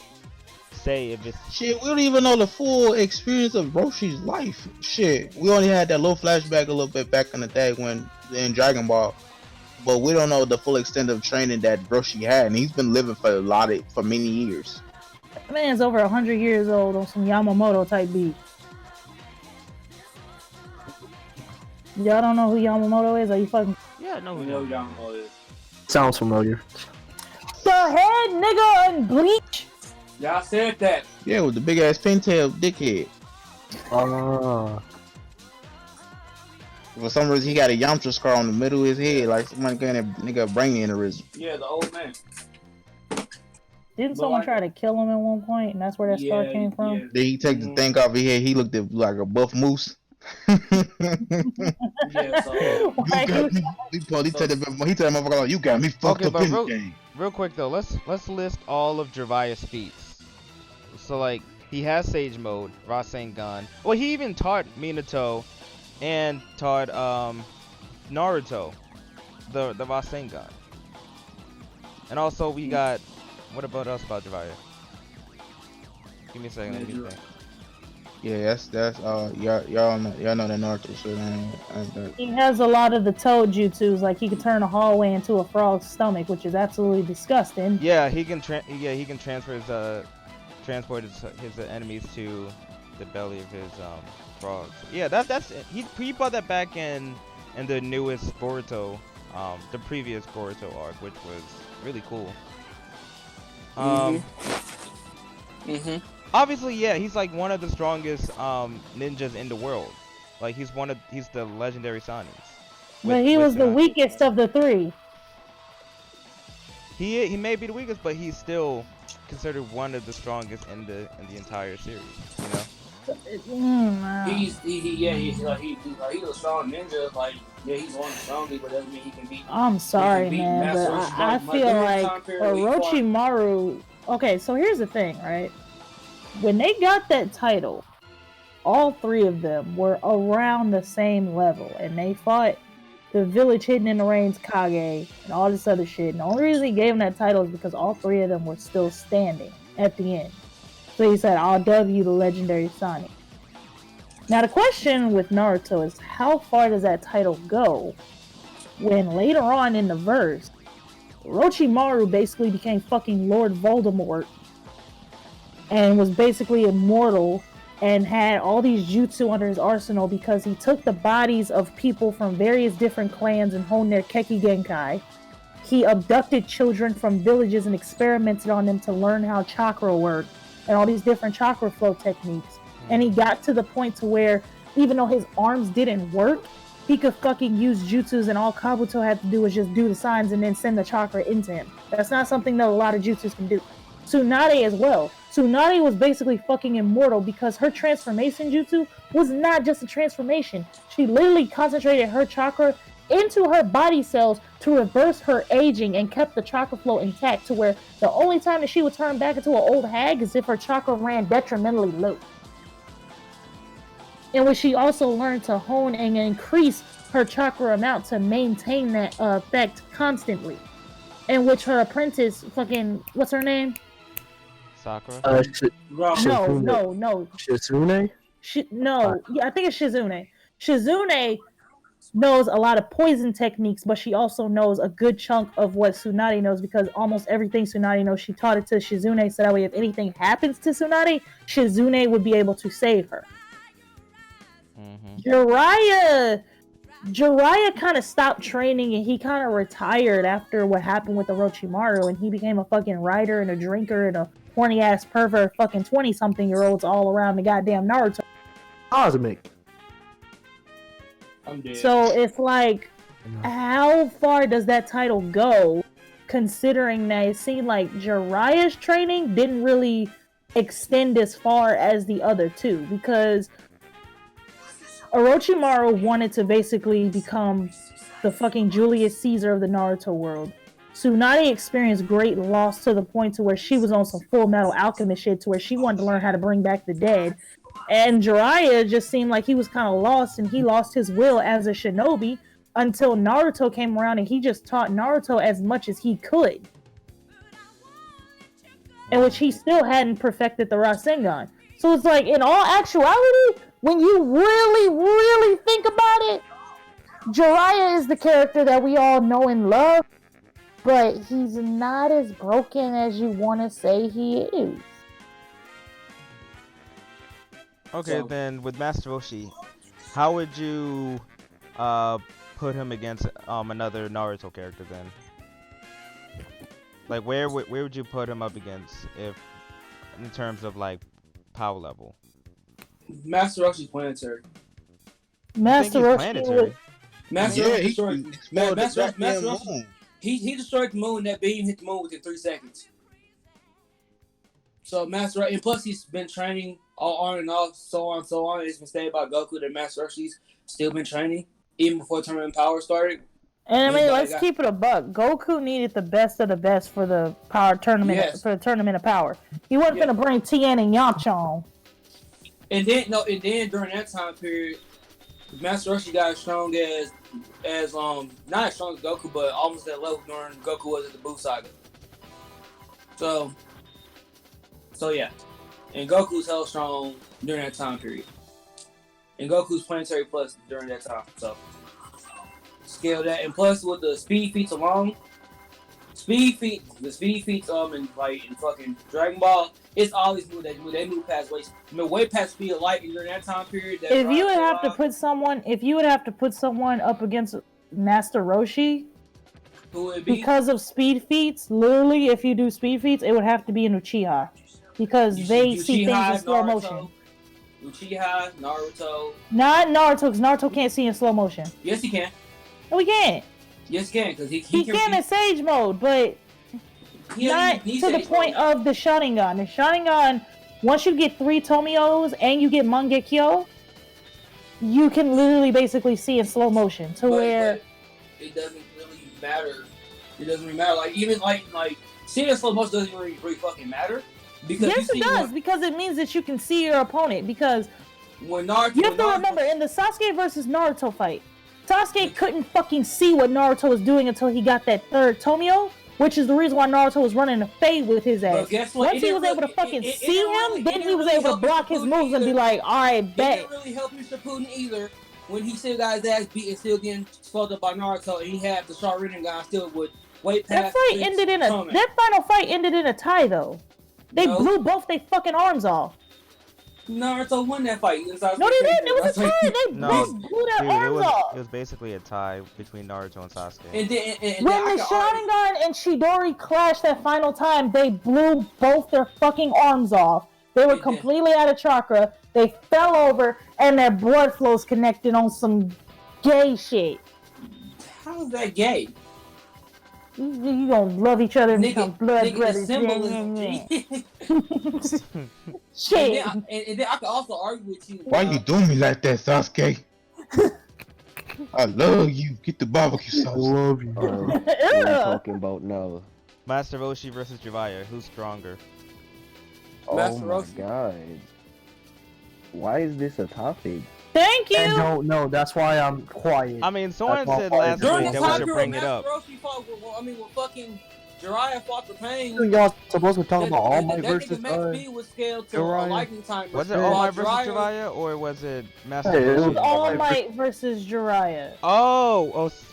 say if it's. Shit, we don't even know the full experience of Roshi's life. Shit, we only had that little flashback a little bit back in the day when in Dragon Ball, but we don't know the full extent of training that Roshi had, and he's been living for many years. That man's over 100 years old on some Yamamoto type beat. Y'all don't know who Yamamoto is? Are you fucking? Yeah, no, We know Yamamoto is. Sounds familiar. The head nigga in Bleach. Y'all said that. Yeah, with the big ass pintail dickhead. For some reason, he got a Yamcha scar on the middle of his head, like somebody got a nigga brain aneurysm. Yeah, the old man. Didn't someone try to kill him at one point, and that's where that scar came from? Yeah. Then he take the thing off his head. He looked like a buff moose. Yeah, so Why You got me. He tell that motherfucker, like, you got me fucked up but in the game. real quick though, let's list all of Jiraiya's feats. So like he has Sage Mode, Rasengan. Well, he even taught Minato and taught Naruto the Rasengan. And also we got what else about Jiraiya? Give me a second. Let me think. Yeah, that's y'all know that Naruto shit. He has a lot of the toad jutsus, like he can turn a hallway into a frog's stomach, which is absolutely disgusting. Yeah, he can transfer transport his enemies to the belly of his frogs. Yeah, that's he brought that back in the newest Boruto, the previous Boruto arc, which was really cool. Obviously, yeah, he's like one of the strongest ninjas in the world. Like he's the legendary Sanins. But he was the weakest of the three. He may be the weakest, but he's still considered one of the strongest in the entire series. You know. he's a strong ninja. Like he's one of the strongest, but doesn't mean he can beat. I'm sorry, man, but I feel like Orochimaru. Okay, so here's the thing, right? When they got that title, all three of them were around the same level, and they fought the village hidden in the rains Kage and all this other shit. And the only reason he gave them that title is because all three of them were still standing at the end. So he said, I'll dub you the legendary Sonic. Now the question with Naruto is, how far does that title go when later on in the verse, Orochimaru basically became fucking Lord Voldemort and was basically immortal and had all these jutsu under his arsenal because he took the bodies of people from various different clans and honed their Keki Genkai. He abducted children from villages and experimented on them to learn how chakra worked and all these different chakra flow techniques. And he got to the point to where even though his arms didn't work, he could fucking use jutsus, and all Kabuto had to do was just do the signs and then send the chakra into him. That's not something that a lot of jutsus can do. Tsunade as well. Tsunade was basically fucking immortal because her transformation jutsu was not just a transformation. She literally concentrated her chakra into her body cells to reverse her aging and kept the chakra flow intact, to where the only time that she would turn back into an old hag is if her chakra ran detrimentally low. In which she also learned to hone and increase her chakra amount to maintain that effect constantly. In which her apprentice, fucking, what's her name? Sakura? No. Shizune? Yeah, I think it's Shizune. Shizune knows a lot of poison techniques, but she also knows a good chunk of what Tsunade knows, because almost everything Tsunade knows, she taught it to Shizune, so that way if anything happens to Tsunade, Shizune would be able to save her. Jiraiya kind of stopped training, and he kind of retired after what happened with Orochimaru, and he became a fucking writer and a drinker and a horny ass pervert fucking 20-something-year-olds all around the goddamn Naruto. Cosmic. I'm dead. So it's like, how far does that title go, considering that it seemed like Jiraiya's training didn't really extend as far as the other two, because Orochimaru wanted to basically become the fucking Julius Caesar of the Naruto world. Tsunade experienced great loss to the point to where she was on some Full Metal Alchemist shit, to where she wanted to learn how to bring back the dead. And Jiraiya just seemed like he was kind of lost, and he lost his will as a shinobi until Naruto came around, and he just taught Naruto as much as he could. in which he still hadn't perfected the Rasengan. So it's like, in all actuality, when you really think about it, Jiraiya is the character that we all know and love, but he's not as broken as you want to say he is. Okay, So- then with Master Roshi, how would you put him against another Naruto character then? Like where would you put him up against if in terms of like power level? Master Roshi's planetary. Master he's Roshi planetary? was- Master Yeah, Roshi he destroyed. exploded Master the goddamn Roshi. moon. He destroyed the moon. That beam hit the moon within 3 seconds. So Master Roshi, and plus he's been training all on and off, so on and so on. It's been stated by Goku that Master Roshi's still been training even before Tournament Power started. And I mean, But let's keep it a buck. Goku needed the best of the best for the power tournament, Yes. for the tournament of power. He wasn't Yeah. gonna bring Tien and Yamcha on. And then during that time period, Master Roshi got as strong as not as strong as Goku, but almost that level during Goku was at the Buu Saga. So yeah, and Goku's held strong during that time period, and Goku's planetary plus during that time. So scale that, and plus with the speed feats alone, the speed feats in fucking Dragon Ball, it's always moved. They move past way past speed of light, and during that time period. If you would have to put someone up against Master Roshi, who would it be? because of speed feats, literally, if you do speed feats, it would have to be an Uchiha. Because they see things in slow motion. Uchiha, Naruto. Not Naruto, because Naruto can't see in slow motion. Yes, he can. No, he can't. Yes, he can, because he can in Sage mode, but not to the point of the Sharingan. The Sharingan, once you get 3 Tomios and you get Mangekyo, you can literally basically see in slow motion. But Where it doesn't really matter. It doesn't really matter. Like even like seeing in slow motion doesn't really fucking matter. Because yes, it does, because it means that you can see your opponent. Because when Naruto, you have to remember, in the Sasuke versus Naruto fight, Sasuke couldn't fucking see what Naruto was doing until he got that 3rd Tomio, which is the reason why Naruto was running a fade with his ass. Guess what? Once he was able to fucking see him, then he was able to block his moves and be like, alright, bet. It didn't really help Mr. Putin either when he still got his ass beat and still getting slowed up by Naruto, and he had the short Rinnegan guy still would wait past. That final fight ended in a tie though. They blew both their fucking arms off. Naruto won that fight. No, they didn't. It was a tie. They both blew their arms off. It was basically a tie between Naruto and Sasuke. And when the Sharingan and Chidori clashed that final time, they blew both their fucking arms off. They were completely out of chakra. They fell over, and their blood flows connected on some gay shit. How is that gay? You gonna love each other and become blood brothers. Shit. And then I could also argue with you. Why you doing me like that, Sasuke? I love you. Get the barbecue sauce. I love you. What we're talking about now. Master Roshi versus Jiraiya, who's stronger? Master Oh my Roshi. god. Why is this a topic? Thank you. I don't know. That's why I'm quiet. I mean, someone That's said my last fault. During week the that we time should period, bring it up. Master Roshi fought when fucking Jiraiya fought the pain. Y'all supposed to talk about All Might that versus nigga Max B was scaled to a Jiraiya. lightning timer. Was it All Might versus Jiraiya or was it Master Hey, it was Roshi? All Might versus Jiraiya.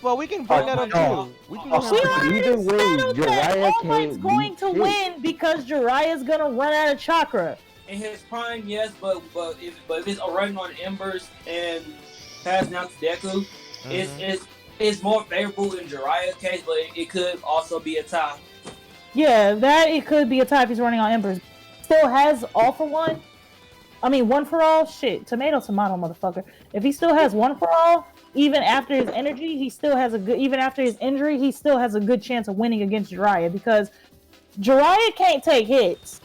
Well, we can bring that up no. too. We can Oh, go We so on. already Either way, settled that Jiraiya All Might's can't going beat to shit. win because Jiraiya's gonna run out of chakra. In his prime, yes, but if it's running on Embers and passing out to Deku, it's more favorable in Jiraiya's case, but it could also be a tie. Yeah, that it could be a tie if he's running on Embers. Still has all for one. I mean, one for all. Shit, tomato, motherfucker. If he still has one for all, even after his energy, he still has a good. Even after his injury, he still has a good chance of winning against Jiraiya because Jiraiya can't take hits.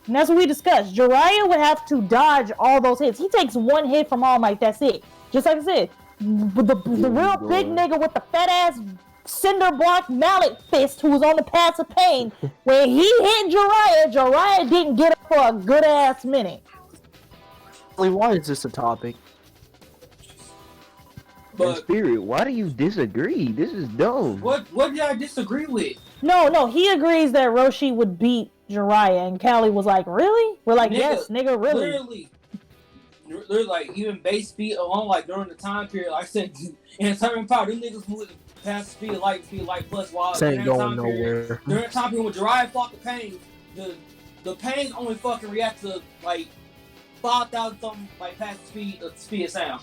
And that's what we discussed. Jiraiya would have to dodge all those hits. He takes one hit from All Might, that's it. Just like I said, the real big nigga with the fat ass cinder block mallet fist who was on the path of pain, when he hit Jiraiya didn't get up for a good ass minute. Why is this a topic? But Spirit, why do you disagree? This is dumb. What did I disagree with? No, he agrees that Roshi would beat Jiraiya, and Callie was like, "Really?" We're like, Nigga, "Yes, nigga, really." Literally, like even base speed alone, like during the time period, like I said, in certain power, them niggas moving past speed of light plus. While This ain't during that going time period, nowhere. during the time period when Jiraiya fought the pain, the pains only fucking react to like 5,000 something like past the speed of sound.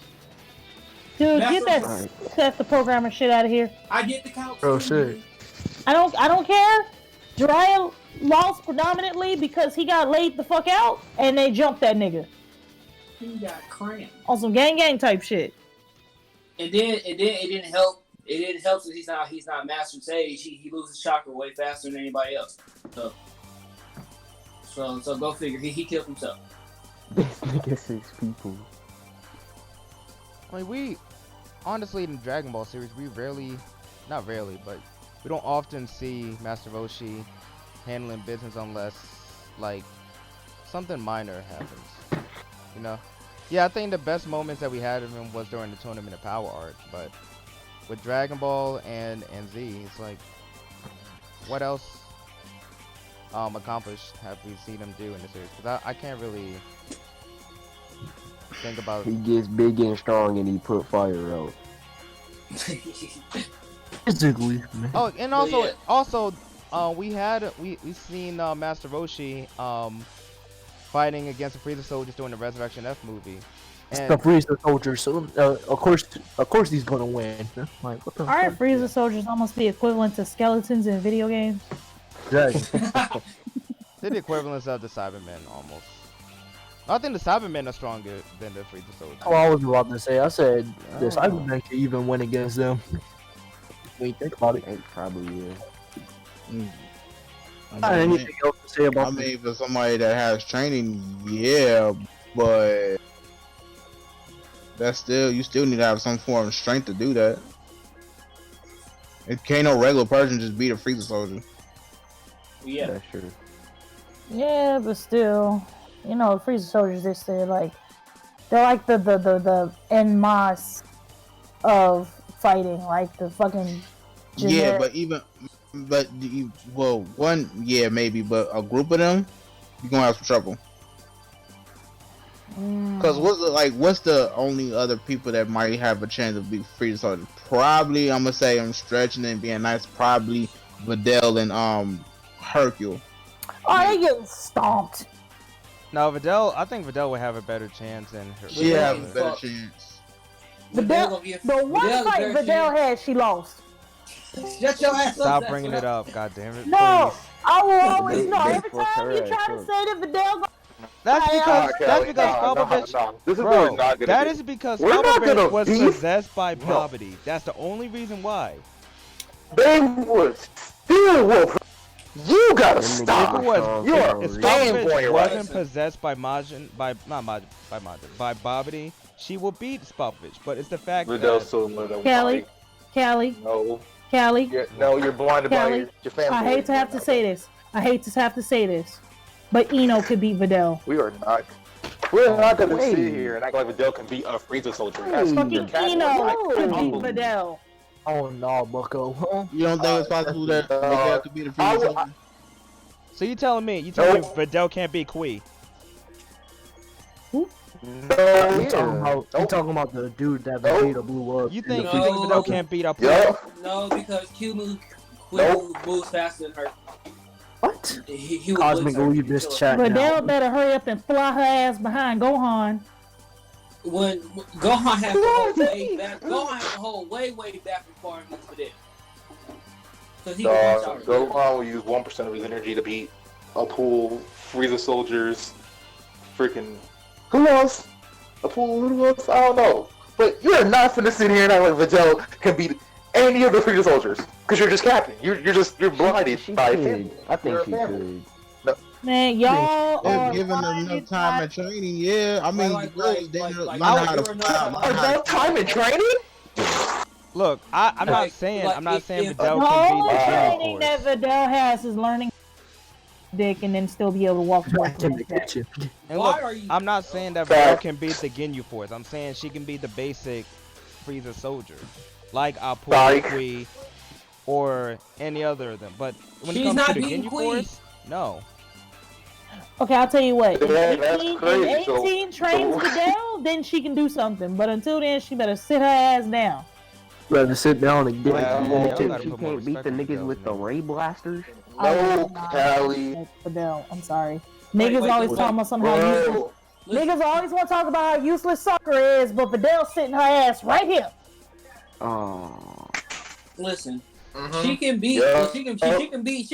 Dude, That's get that Seth the programmer shit out of here. I get the count. Oh shit. I don't care. Jiraiya lost predominantly because he got laid the fuck out and they jumped that nigga He got cramped. on some gang type shit. And then it didn't help. It didn't help since he's not Master Sage. He loses chakra way faster than anybody else. So go figure. He killed himself. This nigga 6 people. I mean, we honestly in the Dragon Ball series, we not rarely, but we don't often see Master Roshi handling business unless like something minor happens. You know? Yeah, I think the best moments that we had of him was during the Tournament of Power arc, but with Dragon Ball and Z, it's like, what else accomplished have we seen him do in the series? Because I can't really think about. He gets big and strong and he put fire out. Physically, man. Oh, and also, we seen Master Roshi fighting against the Frieza soldiers during the Resurrection F movie. The Frieza soldiers, so of course he's gonna win. Like, what the Aren't fuck? Frieza soldiers almost the equivalent to skeletons in video games? Exactly. They're the equivalents of the Cybermen almost. I think the Cybermen are stronger than the Frieza soldiers. Oh, I was about to say. I said the Cybermen can even win against them. When you think about it. Probably, yeah. Not anything else to say about I mean, for somebody that has training, yeah, but you still need to have some form of strength to do that. It can't no regular person just beat a Frieza soldier. Yeah, That's true. Yeah, but still, you know, Frieza soldiers, they're like the en masse of fighting, like the fucking generic. One, yeah, maybe, but a group of them, you're gonna have some trouble. Cause what's the only other people that might have a chance of being Frieza soldiers? Probably, I'm gonna say, I'm stretching and being nice, probably Videl and Hercule. Oh, they getting stomped. No, I think Videl would have a better chance than her. Yeah, have a better chance. The one fight Videl had, she lost. Shut your ass up. Stop bringing it up, god damn it. No, please. I will always know. They Every fuck time her you ass try to up. say that Videl, That's because Popovich. This is Bro, what we're not gonna that do. is because We're not gonna Popovich was beef. possessed by poverty. That's the only reason why. They would still whoop. You gotta Them niggas stop. If it was, You are if fanboy, Popovich right? wasn't possessed by poverty, she will beat Popovich. But it's the fact Vidal's that so little. Callie, No. Callie. You're blinded by Callie, your fanboy. I hate to have to say this. But Eno could beat Videl. We're not gonna sit here and act like Videl can beat a Frieza soldier. That's Fucking your cat. Eno could beat Unbelievable. Videl. Oh no, Bucko. Huh? You don't think it's possible that Videl could beat a Frieza soldier? So you telling me Videl can't beat Kui? You talking about the dude that Vegeta blew up? You think No. Videl can't beat up? Yeah. No, because Q moves faster than her. What? He would Cosmic, blitz her. leave this chat Videl now. better hurry up and fly her ass behind Gohan. When Gohan has to hold way back, Gohan has to hold way back before he moves with it. Because he can punch out. Gohan will use 1% of his energy to beat a pool, Frieza soldiers, freaking. Who else? A pool, who else? I don't know. But you're not finna sit here and act like Videl can beat any of the Frieza soldiers. Because you're just capping. You're blinded She by could. him. I think You're a she fanboy. could. Man, y'all are If given blinded enough time and training, yeah. I mean, Like, girls, they like, learn like, how to you're fight. not- learn how to Enough time and training? Look, I'm not Like, saying like, Videl if- can beat The the only Wow. training that Videl has is learning dick and then still be able to walk towards Back in the the kitchen. And Why look, are you? I'm not saying that Fact. Videl can beat the Ginyu Force. I'm saying she can beat the basic Frieza soldier, like Apu, Like- Kui, or any other of them. But when She's it comes not to the beating Ginyu Kui. Force, no. Okay, I'll tell you what. If Yeah, that's 18, crazy. if 18 trains Videl, then she can do something. But until then, she better sit her ass down. Rather sit down and get Yeah, You well, think gotta she put more can't beat the respect on niggas Vidal's with the name. ray blasters? No, Callie. Videl, I'm sorry. Wait, Niggas wait, always wait. talking about somehow useless. Bro, Listen, Niggas always want to talk about how useless soccer is, but Videl sitting her ass right here. Oh. listen. mhm. She can beat. Yeah. Well, she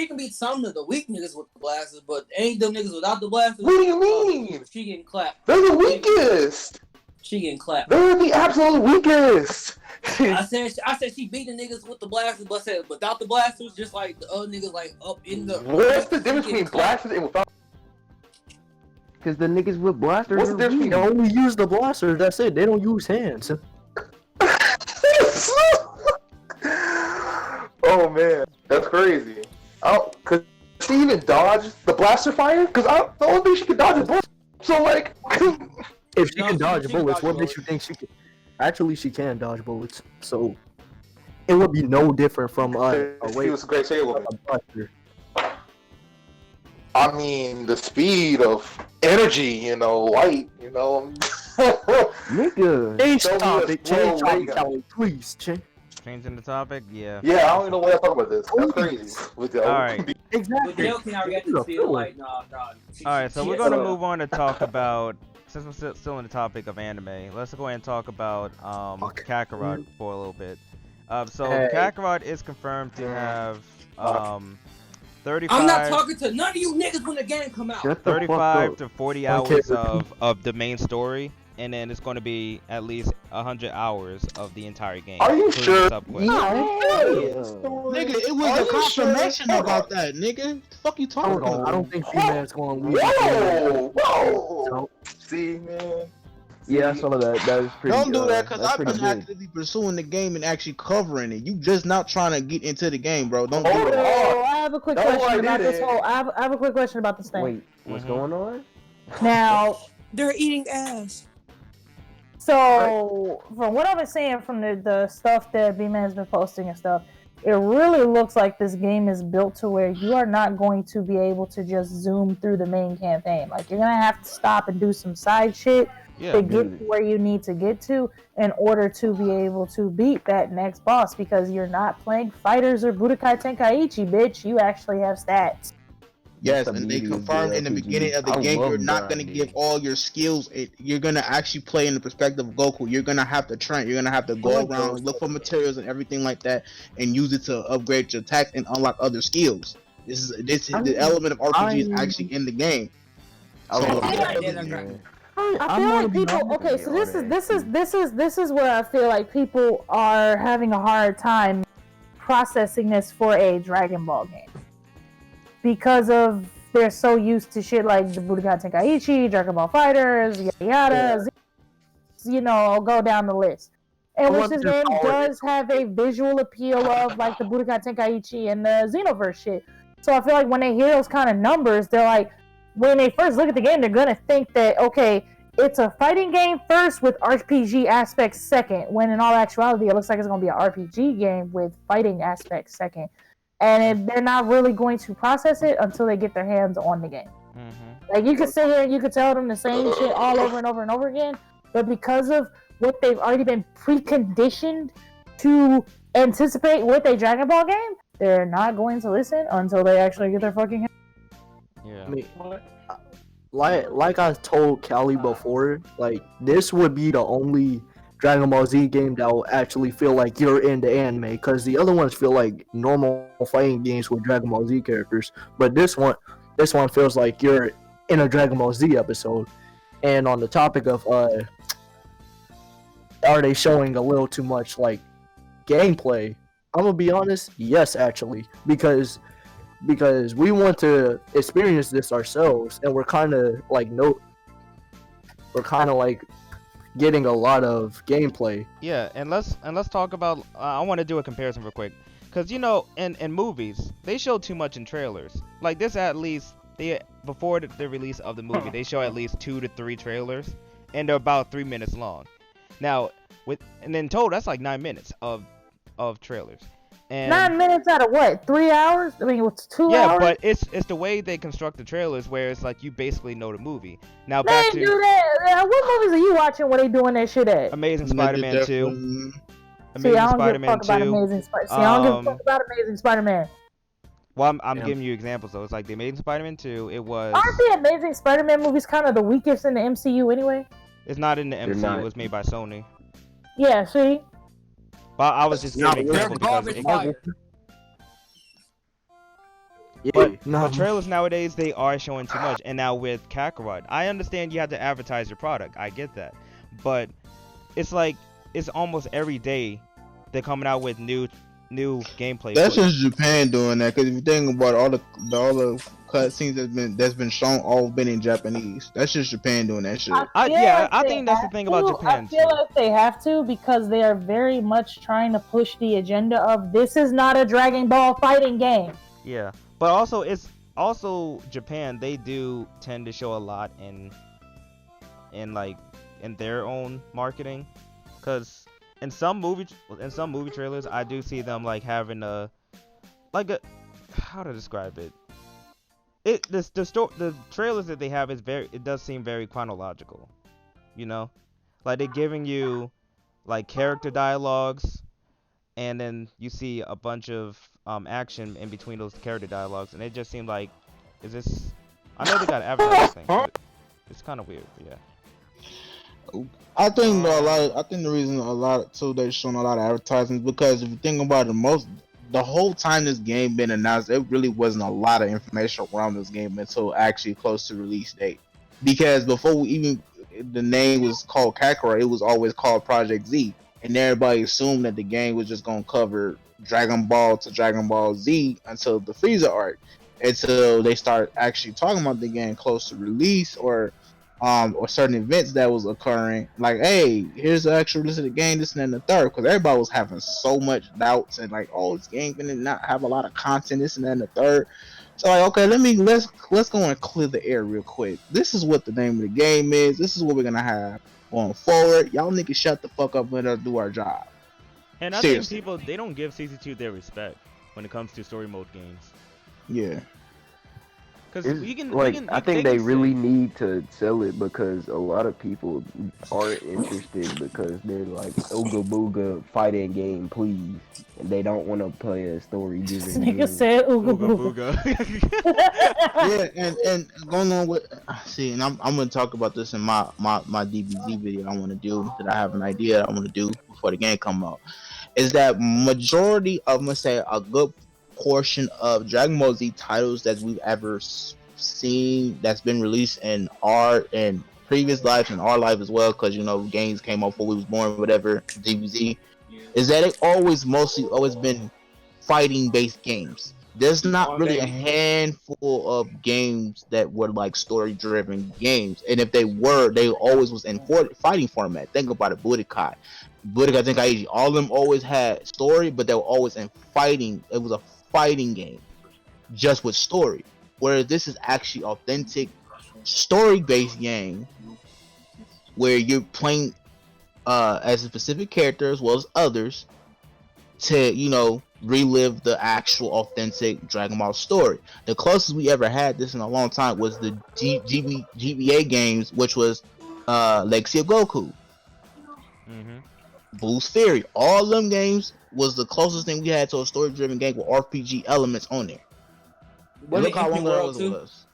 can beat some of the weak niggas with the blasters, but ain't them niggas without the blasters. What do you mean? She getting clapped. They're the weakest. She getting clapped. They're the absolute weakest. I said she beat the niggas with the blasters, but I said without the blasters, just like the other niggas like up in the. What's the she difference getting between clapped. blasters and without? Because the niggas with blasters What's are the difference weak. They only use the blaster. That's it. They don't use hands. Oh man, that's crazy. Oh, cause she even dodge the blaster fire? Cause the only thing she can dodge is bullets. So like, If she No, can dodge she can bullets, dodge what makes you bullets. think she can? Actually, she can dodge bullets. So it would be no different from a she was a great sailor. blaster. I mean, the speed of energy, light, Nigga. Change Show me a topic. Change slow topic, ray Callie. Please change. Changing the topic, yeah. Yeah, I don't even know why I talk about this. That's crazy. With the Alright. But Exactly. Dale cannot react to feel like nah. Alright, so we're gonna move on to talk about, since we're still in the topic of anime, let's go ahead and talk about Kakarot for a little bit. So Hey. Kakarot is confirmed to have 35. I'm not talking to none of you niggas when the game come out. Shut the fuck 35 up. to 40 Okay, hours of the main story, and then it's going to be at least 100 hours of the entire game. Are you including sure? the subquest. Nigga, it was Are a you confirmation sure? about that, nigga. The fuck you talking Hold on. about? I don't think P-Man's going to lose. Whoa! See, man. Yeah, I saw that. That was pretty Don't do that, because that's I've pretty been good. actively pursuing the game and actually covering it. You just not trying to get into the game, bro. Don't do Hold that. on. So I have a quick No, question I about this didn't. whole. I have a quick question about this thing. Wait, what's going on? Now, They're eating ass. so from what I've been seeing from the stuff that B-Man has been posting and stuff, it really looks like this game is built to where you are not going to be able to just zoom through the main campaign. Like, you're gonna have to stop and do some side shit Yeah. to get to where you need to get to in order to be able to beat that next boss, because you're not playing fighters or Budokai Tenkaichi, bitch. You actually have stats. Yes, That's the and they beauty of confirmed in the JRPG. beginning of the I game love you're not gonna grinding. give all your skills. You're gonna actually play in the perspective of Goku. You're gonna have to train. You're gonna have to go around, look for materials and everything like that, and use it to upgrade your attack and unlock other skills. The element of RPG is actually in the game. I So, love I that. did not Man. I feel like people. Okay, so this is where I feel like people are having a hard time processing this for a Dragon Ball game, because of they're so used to shit like the Budokai Tenkaichi, Dragon Ball Fighters, yada yada. I'll go down the list. And which this game does have a visual appeal of like the Budokai Tenkaichi and the Xenoverse shit. So I feel like when they hear those kind of numbers, they're like, when they first look at the game, they're gonna think that, okay, it's a fighting game first with RPG aspects second, when in all actuality it looks like it's gonna be an RPG game with fighting aspects second. And they're not really going to process it until they get their hands on the game. Mm-hmm. Like, you could sit here and you could tell them the same shit all over and over and over again, but because of what they've already been preconditioned to anticipate with a Dragon Ball game, they're not going to listen until they actually get their fucking hands. Yeah. I mean, like I told Callie before, like, this would be the only Dragon Ball Z game that will actually feel like you're in the anime, because the other ones feel like normal fighting games with Dragon Ball Z characters, but this one feels like you're in a Dragon Ball Z episode. And on the topic of are they showing a little too much like gameplay, I'm gonna be honest, yes, actually, because we want to experience this ourselves, and we're kind of like getting a lot of gameplay. Yeah, and let's talk about. I want to do a comparison real quick, because in movies they show too much in trailers. Like this, at least before the release of the movie, they show at least 2 to 3 trailers, and they're about 3 minutes long. Now, and then total, that's like 9 minutes of trailers. And 9 minutes out of what? 3 hours? I mean, what's 2 yeah, hours? but it's the way they construct the trailers where it's like you basically know the movie. Now They back ain't to do that. What movies are you watching where they doing that shit at? Amazing Ninja Spider-Man 2. Definitely- See, I Amazing don't give a Spider-Man fuck about 2. Amazing Spider. See, I don't give a fuck about Amazing Spider-Man. Well, I'm Yeah. giving you examples though. It's like the Amazing Spider-Man 2. It was. Aren't the Amazing Spider-Man movies kind of the weakest in the MCU anyway? It's not in the They're MCU. not. It was made by Sony. Yeah, see? But I was just No, giving they're examples because garbage fire. But no. trailers nowadays, they are showing too much. And now with Kakarot, I understand you have to advertise your product. I get that. But it's like it's almost every day they're coming out with new gameplay. That's footage. just Japan doing that. Because if you think about all the cutscenes that's been shown, all been in Japanese. That's just Japan doing that shit. I think that's the thing about Japan. I feel too. like they have to because they are very much trying to push the agenda of this is not a Dragon Ball fighting game. Yeah, but also it's also Japan. They do tend to show a lot in their own marketing, because in some movie trailers, I do see them like having a how to describe it. The trailers that they have it does seem very chronological, you know, like they're giving you like character dialogues, and then you see a bunch of action in between those character dialogues, and it just seemed like, is this? I know they got advertising things, but it's kind of weird. But yeah. I think the reason they're showing a lot of advertisements because if you think about it, the whole time this game been announced, it really wasn't a lot of information around this game until actually close to release date. Because before the name was called Kakarot, it was always called Project Z, and everybody assumed that the game was just gonna cover Dragon Ball to Dragon Ball Z until the Frieza arc, until they start actually talking about the game close to release or certain events that was occurring, like, hey, here's the actual list of the game, this and the third, because everybody was having so much doubts and like, oh, this game gonna not have a lot of content, this and the third. So like, okay, let's go and clear the air real quick. This is what the name of the game is. This is what we're gonna have going forward. Y'all niggas shut the fuck up and let us do our job. And I think people, they don't give CC2 their respect when it comes to story mode games. Yeah. Because I think they really need to sell it because a lot of people aren't interested because they're like, Ooga Booga fighting game, please. And they don't want to play a story This driven nigga game. said Ooga Ooga Booga. Booga. Yeah, and going on with and I'm gonna talk about this in my DBZ video I want to do, that I have an idea that I want to do before the game come out, is that majority of, let's say, a good portion of Dragon Ball Z titles that we've ever seen that's been released in our previous lives and our life as well, because you know games came out before we was born, whatever, DBZ, is that it always been fighting based games. There's not really a handful of games that were like story driven games, and if they were, they always was in fighting format. Think about it, Budokai, Tenkaichi, all of them always had story, but they were always in fighting. It was a fighting game just with story, whereas this is actually authentic story based game where you're playing as a specific character as well as others to, you know, relive the actual authentic Dragon Ball story. The closest we ever had this in a long time was the GBA games, which was Legacy of Goku, Boost Theory. All of them games was the closest thing we had to a story-driven game with RPG elements on there. And look how long that was.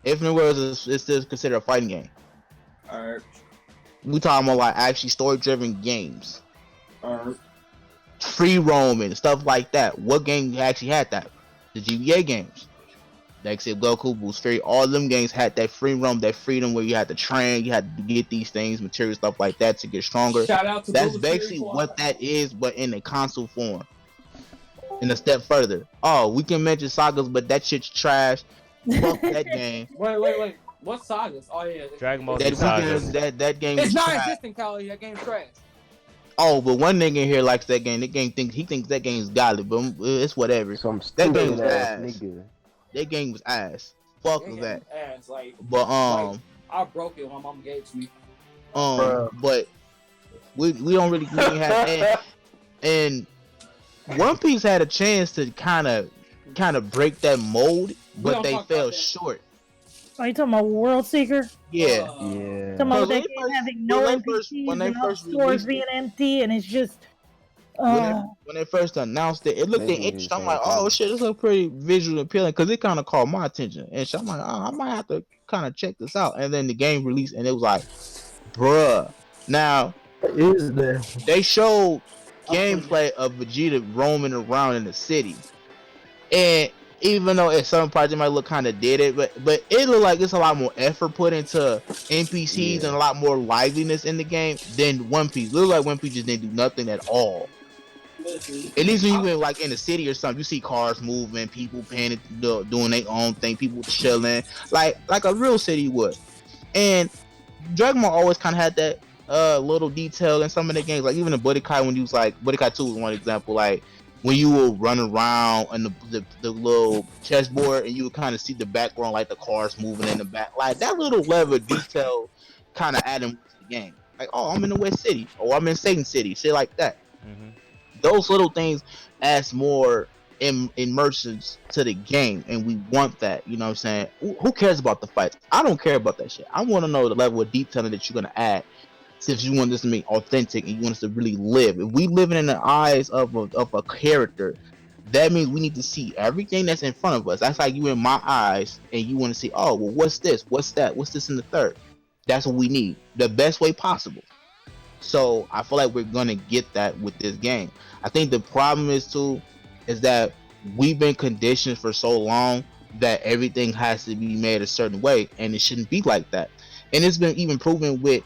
Infinite World is still considered a fighting game. Alright. We talking about like actually story-driven games. Alright. Free roaming, stuff like that. What game actually had that? The GBA games. Legacy of Goku, Boost Theory, all of them games had that free roam, that freedom where you had to train, you had to get these things, material, stuff like that to get stronger. Shout out to That's Boost basically Theory what that is, but in a console form. And a step further. Oh, we can mention sagas, but that shit's trash. Fuck that game. Wait. What sagas? Oh yeah. Dragon Ball Z sagas. That game It's is not trash. existing, Kyle. That game's trash. Oh, but one nigga in here likes that game. That game thinks that game's godly, but it's whatever. Some That game stupid was ass ass. nigga. That game was ass. Fuck That that. game ass, like, But like, I broke it when my mom gave it to me. but we don't really have and One Piece had a chance to kind of break that mold, but they fell short. Are you talking about World Seeker? Yeah. Talking about that game having no NPCs and all stores being empty, and it's just. When they first announced it, it looked interesting. I'm like, oh shit, this looks pretty visually appealing because it kind of caught my attention. And so I'm like, oh, I might have to kind of check this out. And then the game released, and it was like, bruh. Now, they showed gameplay of Vegeta roaming around in the city, and even though at some parts it might look kind of dead, but it looked like it's a lot more effort put into NPCs and a lot more liveliness in the game than One Piece. It looked like One Piece just didn't do nothing at all. At least when you went like in the city or something, you see cars moving, people paying, doing their own thing, people chilling, like a real city would. And Dragon Ball always kind of had that little detail in some of the games, like even in Budokai, when you was like Budokai 2 was one example, like when you will run around on the little chessboard and you would kind of see the background, like the cars moving in the back, like that little level of detail kind of adding to the game. Like, oh, I'm in the West City, or I'm in Satan City, shit like that. Those little things adds more immersions to the game, and we want that. You know what I'm saying? Who cares about the fights? I don't care about that shit. I want to know the level of detailing that you're gonna add, since you want this to be authentic and you want us to really live. If we living in the eyes of a character, that means we need to see everything that's in front of us. That's like you in my eyes, and you want to see, oh, well, what's this? What's that? What's this in the third? That's what we need, the best way possible. So I feel like we're gonna get that with this game. I think the problem is that we've been conditioned for so long that everything has to be made a certain way, and it shouldn't be like that. And it's been even proven with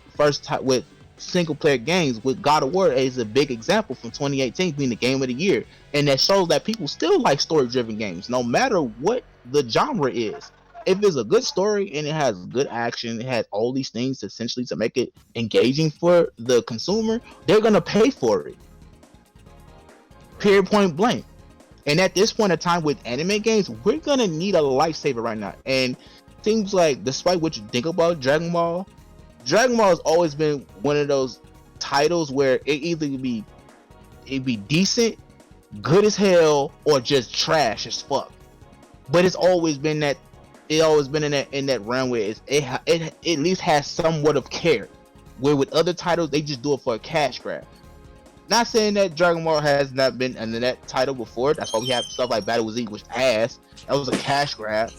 with single player games. With God of War is a big example from 2018 being the game of the year, and that shows that people still like story driven games, no matter what the genre is. If it's a good story and it has good action, it has all these things essentially to make it engaging for the consumer, they're gonna pay for it. Period, point blank. And at this point in time with anime games, we're gonna need a lifesaver right now. And seems like, despite what you think about Dragon Ball has always been one of those titles where it either be decent, good as hell, or just trash as fuck. But it's always been that. It always been in that realm where it at least has somewhat of care. Where with other titles they just do it for a cash grab. Not saying that Dragon Ball has not been under that title before. That's why we have stuff like Battle with Z, which ass. That was a cash grab.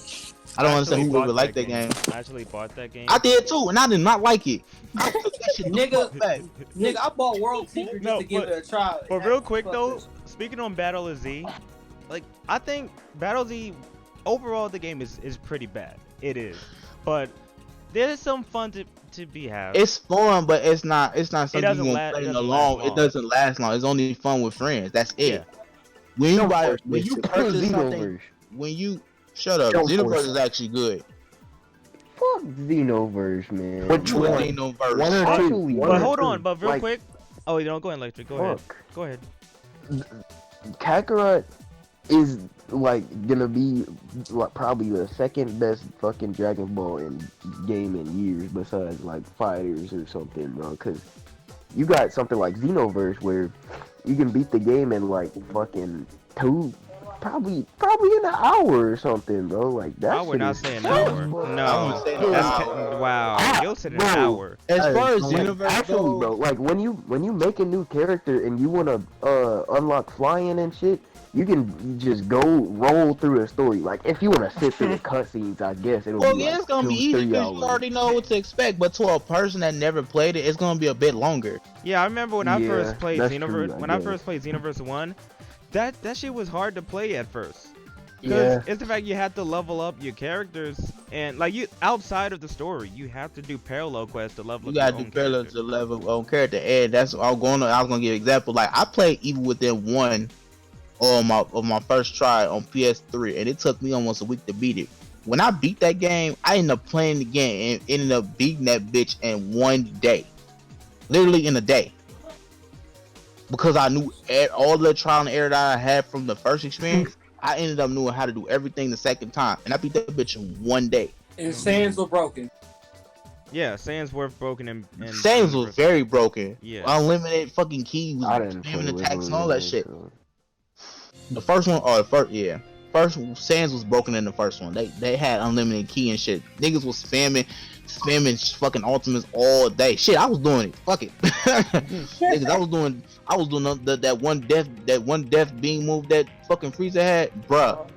I don't understand who would like that game. I actually bought that game. I did too, and I did not like it. I took that shit nigga, I bought World Secret just to give it a try. But real quick though, speaking on Battle of Z, like I think Battle Z overall the game is pretty bad. It is, but there's some fun to be had. It's fun, but it's not something you want to play alone. It doesn't last long. It's only fun with friends. That's it. Yeah. When you purchase something, shut up. Xenoverse is actually good. Fuck Xenoverse, man. Which one? Xenoverse. One or two. But hold on, but real quick. Oh, you don't go ahead, Electric. Go ahead. Go ahead. Kakarot is like gonna be like probably the second best fucking Dragon Ball game in years, besides like Fighters or something, bro. Cause you got something like Xenoverse where you can beat the game in like fucking probably in an hour or something, bro. Like that. We're not saying an hour. No, wow. You'll say an hour. As far as Xenoverse actually, bro, like when you make a new character and you wanna unlock flying and shit, you can just go roll through a story. Like if you wanna sit through the cutscenes, I guess it'll be like it's gonna be easy because you already know what to expect. But to a person that never played it, it's gonna be a bit longer. Yeah, I remember when I first played Xenoverse. When I first played Xenoverse 1. That shit was hard to play at first. Because it's the fact you had to level up your characters, and like you outside of the story, you have to do parallel quests to level up. You gotta do parallel to level on character, and that's I was gonna give an example. Like I played Evil Within 1 on my first try on PS3, and it took me almost a week to beat it. When I beat that game, I ended up playing the game and ended up beating that bitch in one day, literally in a day. Because I knew all the trial and error that I had from the first experience, I ended up knowing how to do everything the second time. And I beat that bitch in one day. And Sans were broken. Yeah, Sans were broken. And Sans was very broken. Yeah. Unlimited fucking keys, spamming attacks and all that shit. The first one, first Sans was broken in the first one. They had unlimited key and shit. Niggas was spamming fucking ultimates all day. Shit, I was doing it. Fuck it. Niggas, I was doing that one death beam move that fucking Frieza had, bruh.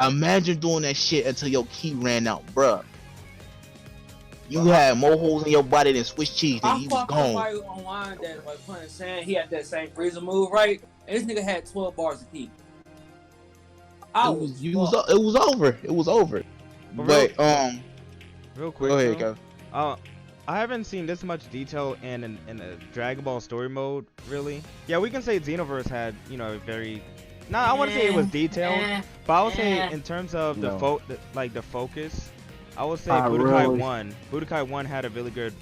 Imagine doing that shit until your key ran out, bruh. You had more holes in your body than Swiss cheese, and he was gone. I fought online that like playing Sand, he had that same Frieza move, right? And this nigga had 12 bars of key. It was over. It was over. But real quick, go ahead, Kev. I haven't seen this much detail in a Dragon Ball story mode, really. Yeah, we can say Xenoverse had, you know, a very... Nah, I wouldn't say it was detailed, but I would say in terms of the focus, I would say Budokai 1 had a really good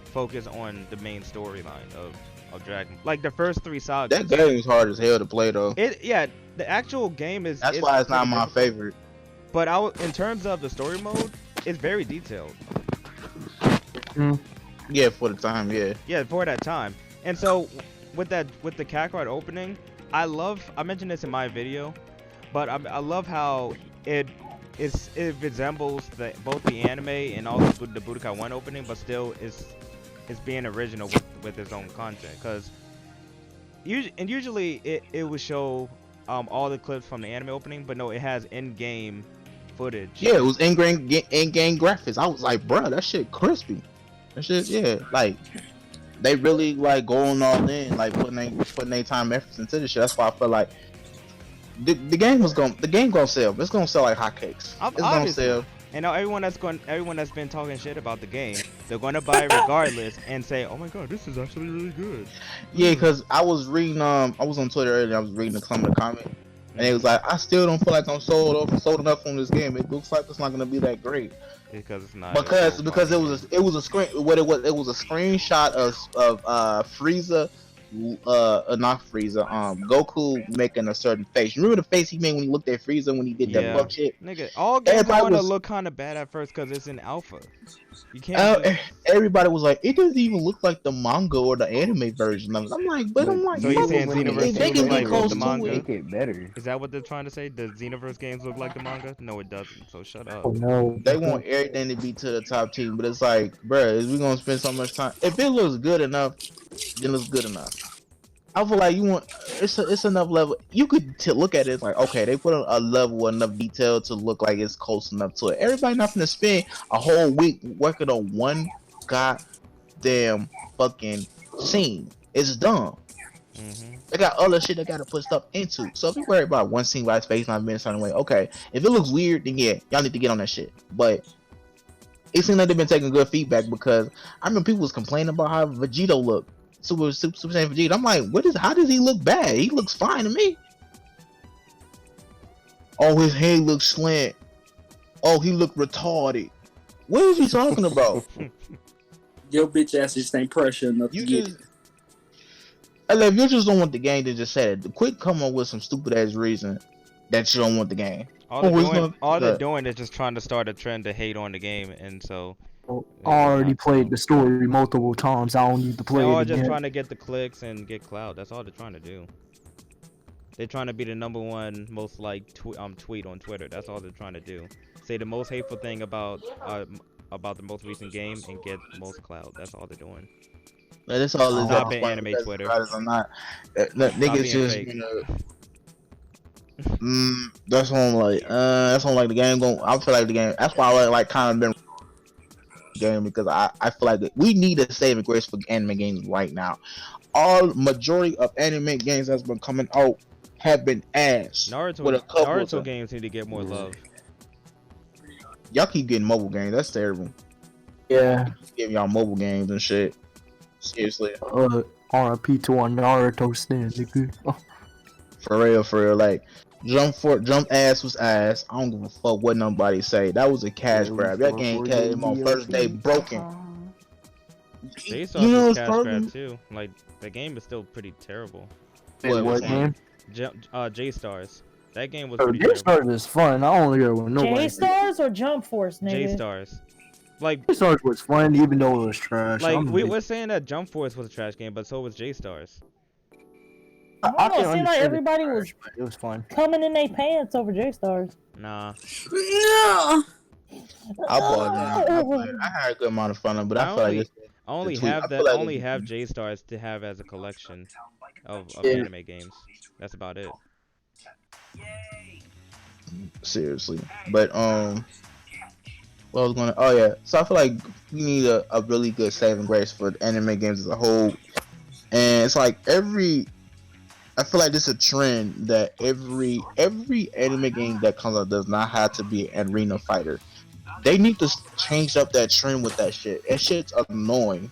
focus on the main storyline of Dragon. Like the first 3 sagas. That game was hard as hell to play though. The actual game is... That's why it's not my favorite. But in terms of the story mode, it's very detailed. Yeah, for the time, yeah. Yeah, for that time. And so with the Kakarot opening, I mentioned this in my video, but I love how it resembles both the anime and also the Budokai 1 opening, but still is being original with its own content. Because usually it would show all the clips from the anime opening, but no, it has in-game footage. Yeah, it was in-game graphics. I was like, bruh, that shit crispy. That shit, yeah, like they really like going all in, like putting their time efforts into this shit. That's why I feel like the game gonna sell. It's gonna sell like hotcakes. It's gonna sell. And now everyone that's been talking shit about the game, they're gonna buy it regardless and say, "Oh my god, this is actually really good." Yeah, because I was reading, I was on Twitter earlier. I was reading some of the comments, and it was like, I still don't feel like I'm sold enough on this game. It looks like it's not gonna be that great. Because it's not. Because it was a screen. What it was a screenshot of Frieza. Not Frieza. Goku making a certain face. Remember the face he made when he looked at Frieza when he did that fuck shit? Nigga, all games gonna look kind of bad at first because it's in alpha. You can't. Everybody was like, it doesn't even look like the manga or the anime version of it. I'm like, so you're saying Xenoverse games look like the manga? Make it better. Is that what they're trying to say? Does Xenoverse games look like the manga? No, it doesn't. So shut up. Oh, no. They want everything to be to the top team, but it's like, bruh, is we gonna spend so much time? If it looks good enough, then it's good enough. I feel like it's enough level. You could look at it like, okay, they put a level enough detail to look like it's close enough to it. Everybody not gonna spend a whole week working on one goddamn fucking scene. It's dumb. They got other shit they gotta put stuff into. So if you worry about one scene by space not being a certain way, okay. If it looks weird, then yeah, y'all need to get on that shit. But it seems like they've been taking good feedback because I remember people was complaining about how Vegito looked. Super Saiyan Vegeta. I'm like, how does he look bad? He looks fine to me. Oh, his head looks slant. Oh, he looked retarded. What is he talking about? Your bitch ass just ain't pressure enough to get it. If you just don't want the game, then just say it. Quit coming up with some stupid ass reason that you don't want the game. All they're doing is just trying to start a trend to hate on the game, and so. I already played the story multiple times. I don't need to play it again. They're just trying to get the clicks and get clout. That's all they're trying to do. They're trying to be the #1 most liked tweet on Twitter. That's all they're trying to do. Say the most hateful thing about the most recent game and get the most clout. That's all they're doing. That's all. Stop it, anime Twitter. I'm not. Niggas just that's what I'm like. That's what I'm like. The game going. I feel like the game. That's why I like kind of been. Game because I feel like we need a saving grace for anime games right now. All majority of anime games that's been coming out have been ass. Naruto games need to get more love. Y'all keep getting mobile games. That's terrible. Yeah. Give y'all mobile games and shit. Seriously. RIP to our Naruto stand, nigga. For real. Like Jump ass was ass. I don't give a fuck what nobody say. That was a cash grab. That game came on first day broken. You know, it's cash grab too. Like the game is still pretty terrible. What game? J-Stars. That game was pretty terrible. J-Stars is fun. I don't care when nobody. J-Stars or Jump Force, nigga? J-Stars. Like J-Stars was fun even though it was trash. Like we're saying that Jump Force was a trash game, but so was J-Stars. I don't know, can it seemed like understand everybody the was charge, but it was fun. coming in their pants over J-Stars. Nah. No. I bought it. I played it. I had a good amount of fun, but I feel like I only tweet. have I that. feel I like only it's- have J Stars to have as a collection of Yeah. anime games. That's about it. seriously. But what I was gonna. Oh yeah. So I feel like we need a really good saving grace for the anime games as a whole, and it's like I feel like this is a trend that every anime game that comes out does not have to be an arena fighter. They need to change up that trend with that shit. That shit's annoying.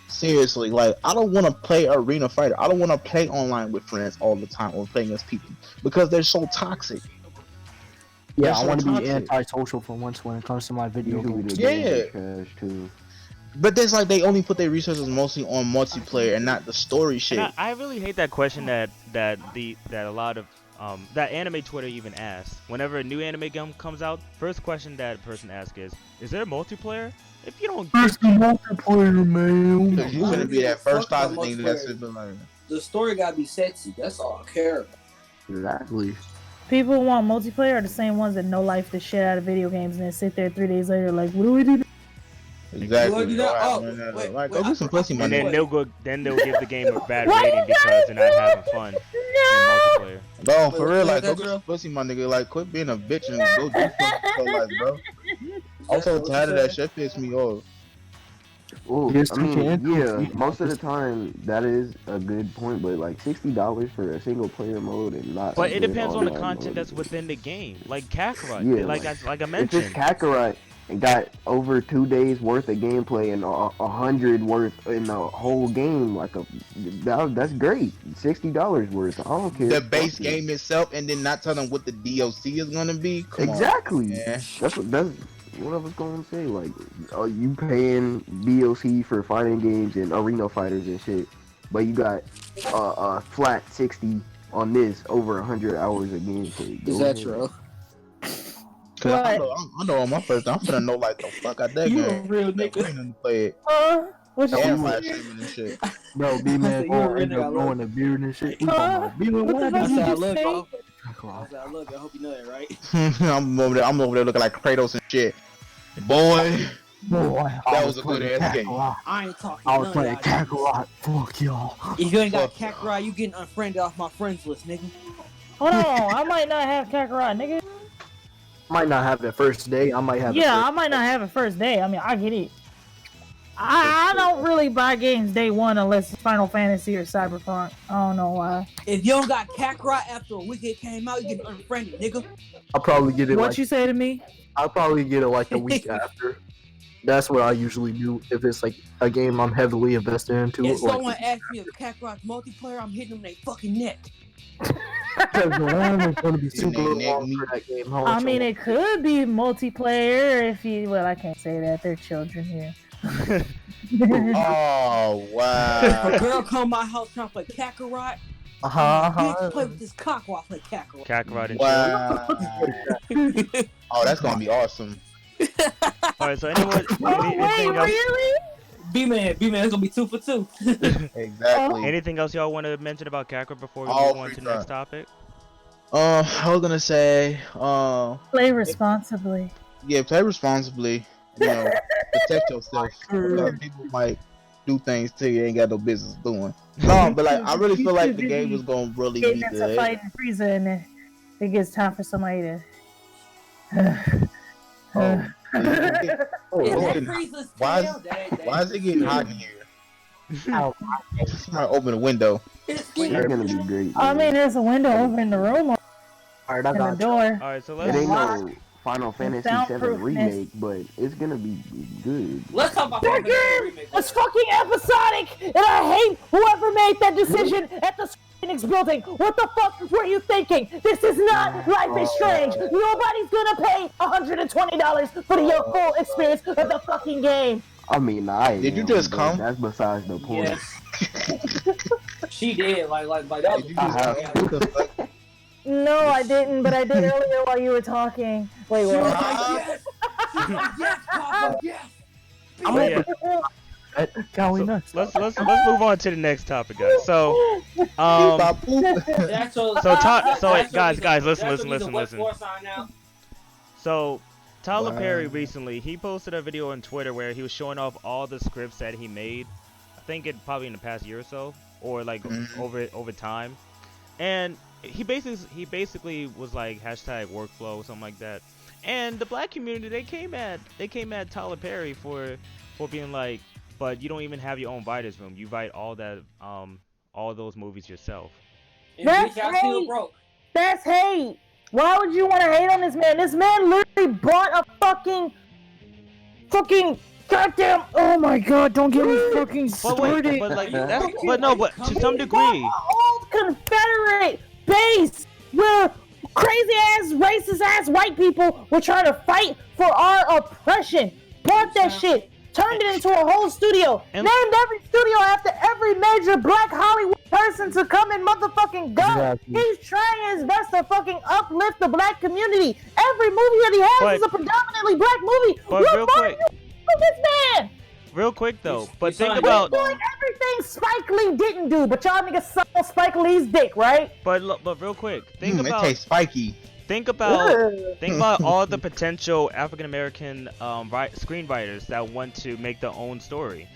Seriously, like I don't want to play arena fighter. I don't want to play online with friends all the time or playing against people because they're so toxic. Yeah, They're I so want to be toxic. antisocial for once when it comes to my video Usually games. the Yeah. games are trash too. But there's like they only put their resources mostly on multiplayer and not the story shit. And I really hate that question that a lot of that anime Twitter even asks. Whenever a new anime game comes out, first question that person asks is there multiplayer? If you don't, There's the multiplayer, man. Because you gonna be that first toxic thing that's been like. The story gotta be sexy. That's all I care about. Exactly. People who want multiplayer are the same ones that no life the shit out of video games and then sit there 3 days later like, what do we do now? Exactly. Well, you know- Like, wait, go get some pussy, my and then nigga. they'll give the game a bad rating because they're not having fun in multiplayer. Bro, for real, like, That go get girl- some pussy, my nigga. Like, quit being a bitch and go do something for life, bro. I'm so tired of that shit. Piss me off. Well, Yes, I you mean, can. yeah, most of the time that is a good point, but like $60 for a single player mode and not. But a it good depends on the online content mode. that's within the game, like Kakarot. Yeah, like I If mentioned. it's Kakarot and got over 2 days worth of gameplay and 100 worth in the whole game, that's great. $60 worth. I don't care. The base Fuck it. game itself, and then not tell them what the DLC is gonna be. Come Exactly. on, man. That's what I was going to say. Like, you paying DLC for fighting games and arena fighters and shit, but you got flat 60 on this over 100 hours of gameplay. Is Go that ahead. true? Cause I know on my first time, I'm finna know like the fuck out that You a game. real Like, we nigga. ain't gonna play it. What you And say? live streaming and shit. Bro, B-Man You a real end nigga, I up love growing a beard and shit. We Huh? talking about B-Man, What the what fuck I happened? said I you love say? you. I said I love you. I hope you know that, right? I'm over there looking like Kratos and shit. Boy, Boy, that was a good ass game. I ain't talking. I was none playing of y'all. Kakarot. Fuck y'all. If you ain't got Fuck. Kakarot, you getting unfriended off my friends list, nigga. Hold on, I might not have Kakarot, nigga. Might not have it first day. I might have it Yeah, first. I might not have it first day. I mean, I get it. I don't really buy games day one unless it's Final Fantasy or Cyberpunk. I don't know why. If you don't got Kakarot after a week it came out, you getting unfriended, nigga. I'll probably get it What like you say to me? I'll probably get it like the week after. That's what I usually do if it's like a game I'm heavily invested into. If Like, someone asks me if Kakarot's multiplayer, I'm hitting them in their fucking neck. because the line is going to be super They neck long me. for that game. I mean, it could be multiplayer if you. Well, I can't say that. They're children here. Oh If a wow. girl come to my house trying to play Kakarot, bitch, play with this cock while I play Kakarot. Kakarot and Wow. Oh, that's gonna be awesome. Alright, so anyone, Oh, wait, anything else? really? B-Man, it's gonna be 2 for 2. Exactly. Anything else y'all want to mention about Kakarot before we Oh, move on free to the next time. topic? I was gonna say, Play responsibly. yeah, play responsibly. You know, protect yourself. Because people might do things to you ain't got no business doing. No, but like I really feel like the game was gonna really Getting be into good. fighting Frieza and then it gets time for somebody to. Oh, Is Lord. that Frieza's Why tail? Why is it getting hot in here? Ow. Somebody open the window. It's That's gonna be great. I man. mean, there's a window over in the room or Alright, I in the got you. door. Alright, so It let's. ain't no Final Fantasy VII soundproofness. remake, but it's gonna be good. Let's talk about That Final Fantasy game remake. was fucking episodic, and I hate whoever made that decision at the Phoenix building. What the fuck were you thinking? This is not Life is Strange. Nobody's gonna pay $120 for the full experience of the fucking game. I mean, Did you just but come? That's besides the point. Yes. She did, like that was Did you just what the fuck? No, I didn't, but I did earlier while you were talking. Wait, She was what? like, yes! She was like, yes, Papa, yes! I'm Oh, yeah. Golly So nuts. let's move on to the next topic, guys. So That's So guys, listen. So Tyler Perry recently he posted a video on Twitter where he was showing off all the scripts that he made. I think it probably in the past year or so, or like over time. And he basically was like hashtag workflow or something like that. And the black community they came at Tyler Perry for being like, but you don't even have your own writers room. You write all those movies yourself. That's hate. That's hate. Why would you want to hate on this man? This man literally bought a fucking goddamn. Oh my god! Don't get me fucking started. But to some degree. Old Confederate base where crazy ass, racist ass white people were trying to fight for our oppression. Bought that shit. Turned it into a whole studio. Named every studio after every major black Hollywood person to come and motherfucking go. Exactly. He's trying his best to fucking uplift the black community. Every movie that he has is a predominantly black movie. But real quick, this man. Real quick though, but think about doing everything Spike Lee didn't do, but y'all niggas suck on Spike Lee's dick, right? But real quick, think about it tastes spiky. Think about all the potential African American screenwriters that want to make their own story.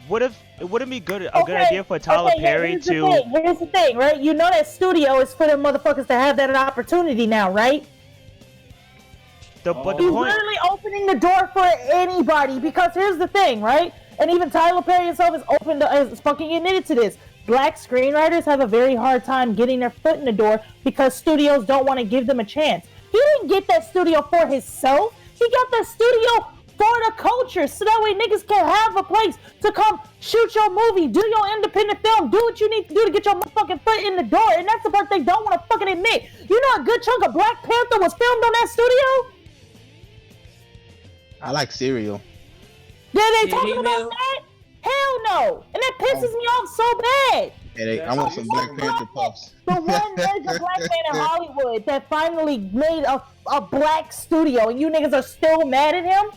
What if it wouldn't be a good idea for Tyler Perry to? Here's the thing, right? You know that studio is for them motherfuckers to have that opportunity now, right? He's literally opening the door for anybody because here's the thing, right? And even Tyler Perry himself is fucking admitted to this. Black screenwriters have a very hard time getting their foot in the door because studios don't want to give them a chance. He didn't get that studio for himself. He got that studio for the culture, so that way niggas can have a place to come shoot your movie, do your independent film, do what you need to do to get your motherfucking foot in the door. And that's the part they don't want to fucking admit. You know a good chunk of Black Panther was filmed on that studio? I like cereal. Yeah, they talking about that? Hell no! And that pisses me off so bad. I want some Black Panther puffs. The one major black man in Hollywood that finally made a black studio, and you niggas are still mad at him?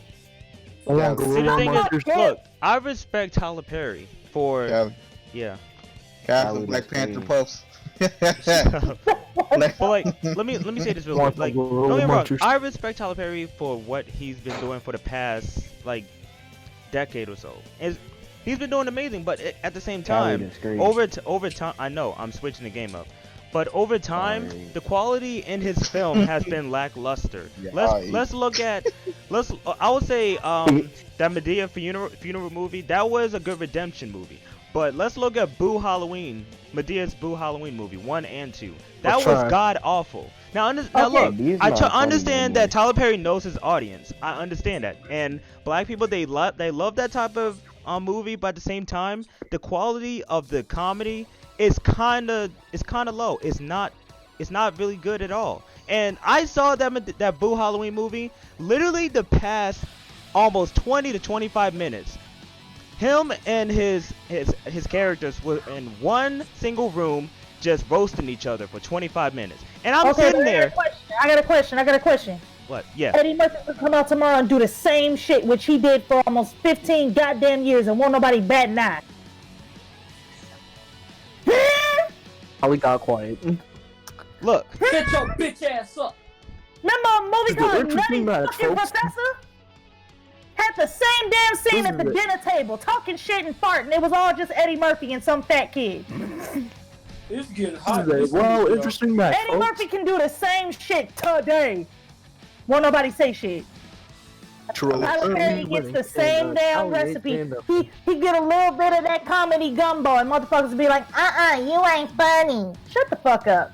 See, the thing is, look, I respect Tyler Perry for Black Panther puffs. But like, let me say this real quick. Like, don't get me wrong, I respect Tyler Perry for what he's been doing for the past like decade or so. He's been doing amazing, but at the same time, over time, I know I'm switching the game up, but over time, the quality in his film has been lackluster. Let's look at, I would say that Madea funeral movie, that was a good redemption movie. But let's look at Medea's Boo Halloween movie 1 and 2. That was god awful. Now look, I understand that Tyler Perry knows his audience. I understand that, and black people they love that type of movie. But at the same time, the quality of the comedy is kind of low. It's not really good at all. And I saw that Boo Halloween movie literally the past almost 20 to 25 minutes. Him and his characters were in one single room just roasting each other for 25 minutes. And I'm sitting there. I got a question. What? Yeah. Eddie Murphy will come out tomorrow and do the same shit which he did for almost 15 goddamn years and won't nobody bat an eye. We got quiet. Look. Get your bitch ass up. Remember a movie called Nutty Fucking Professor? Had the same damn scene at the dinner table, talking shit and farting. It was all just Eddie Murphy and some fat kid. It's getting hot. Well, interesting match. Eddie Murphy can do the same shit today. Won't nobody say shit. Tyler Perry gets the same damn recipe. He get a little bit of that comedy gumbo, and motherfuckers be like, you ain't funny. Shut the fuck up.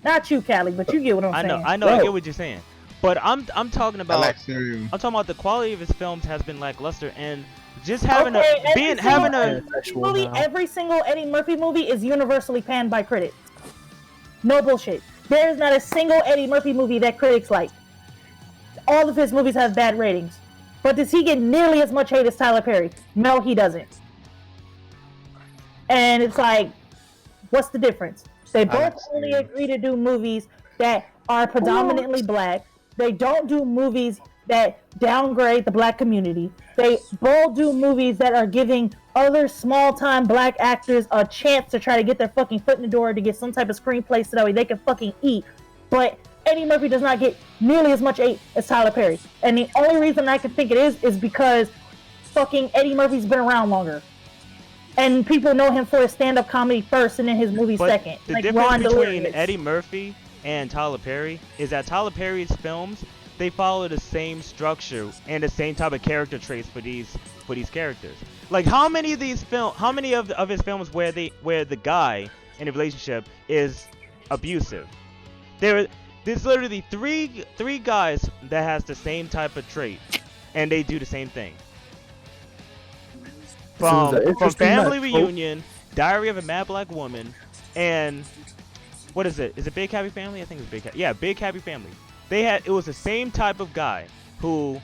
Not you, Callie, but you get what I'm saying. I know, I get what you're saying. But I'm talking about the quality of his films has been lackluster, and just having every single Eddie Murphy movie is universally panned by critics. No bullshit. There is not a single Eddie Murphy movie that critics like. All of his movies have bad ratings. But does he get nearly as much hate as Tyler Perry? No, he doesn't. And it's like, what's the difference? They both only agree to do movies that are predominantly black. They don't do movies that downgrade the black community. They both do movies that are giving other small-time black actors a chance to try to get their fucking foot in the door to get some type of screenplay so that way they can fucking eat. But Eddie Murphy does not get nearly as much hate as Tyler Perry. And the only reason I can think it is because fucking Eddie Murphy's been around longer. And people know him for his stand-up comedy first and then his movies second. The like difference Ron between Delirious. Eddie Murphy and Tyler Perry is that Tyler Perry's films, they follow the same structure and the same type of character traits for these characters. Like how many of his films where the guy in the relationship is abusive? There's literally three guys that has the same type of trait, and they do the same thing. From Family Reunion, Diary of a Mad Black Woman, and what is it? Is it Big Happy Family? I think it's Big Happy. Yeah, Big Happy Family. It was the same type of guy who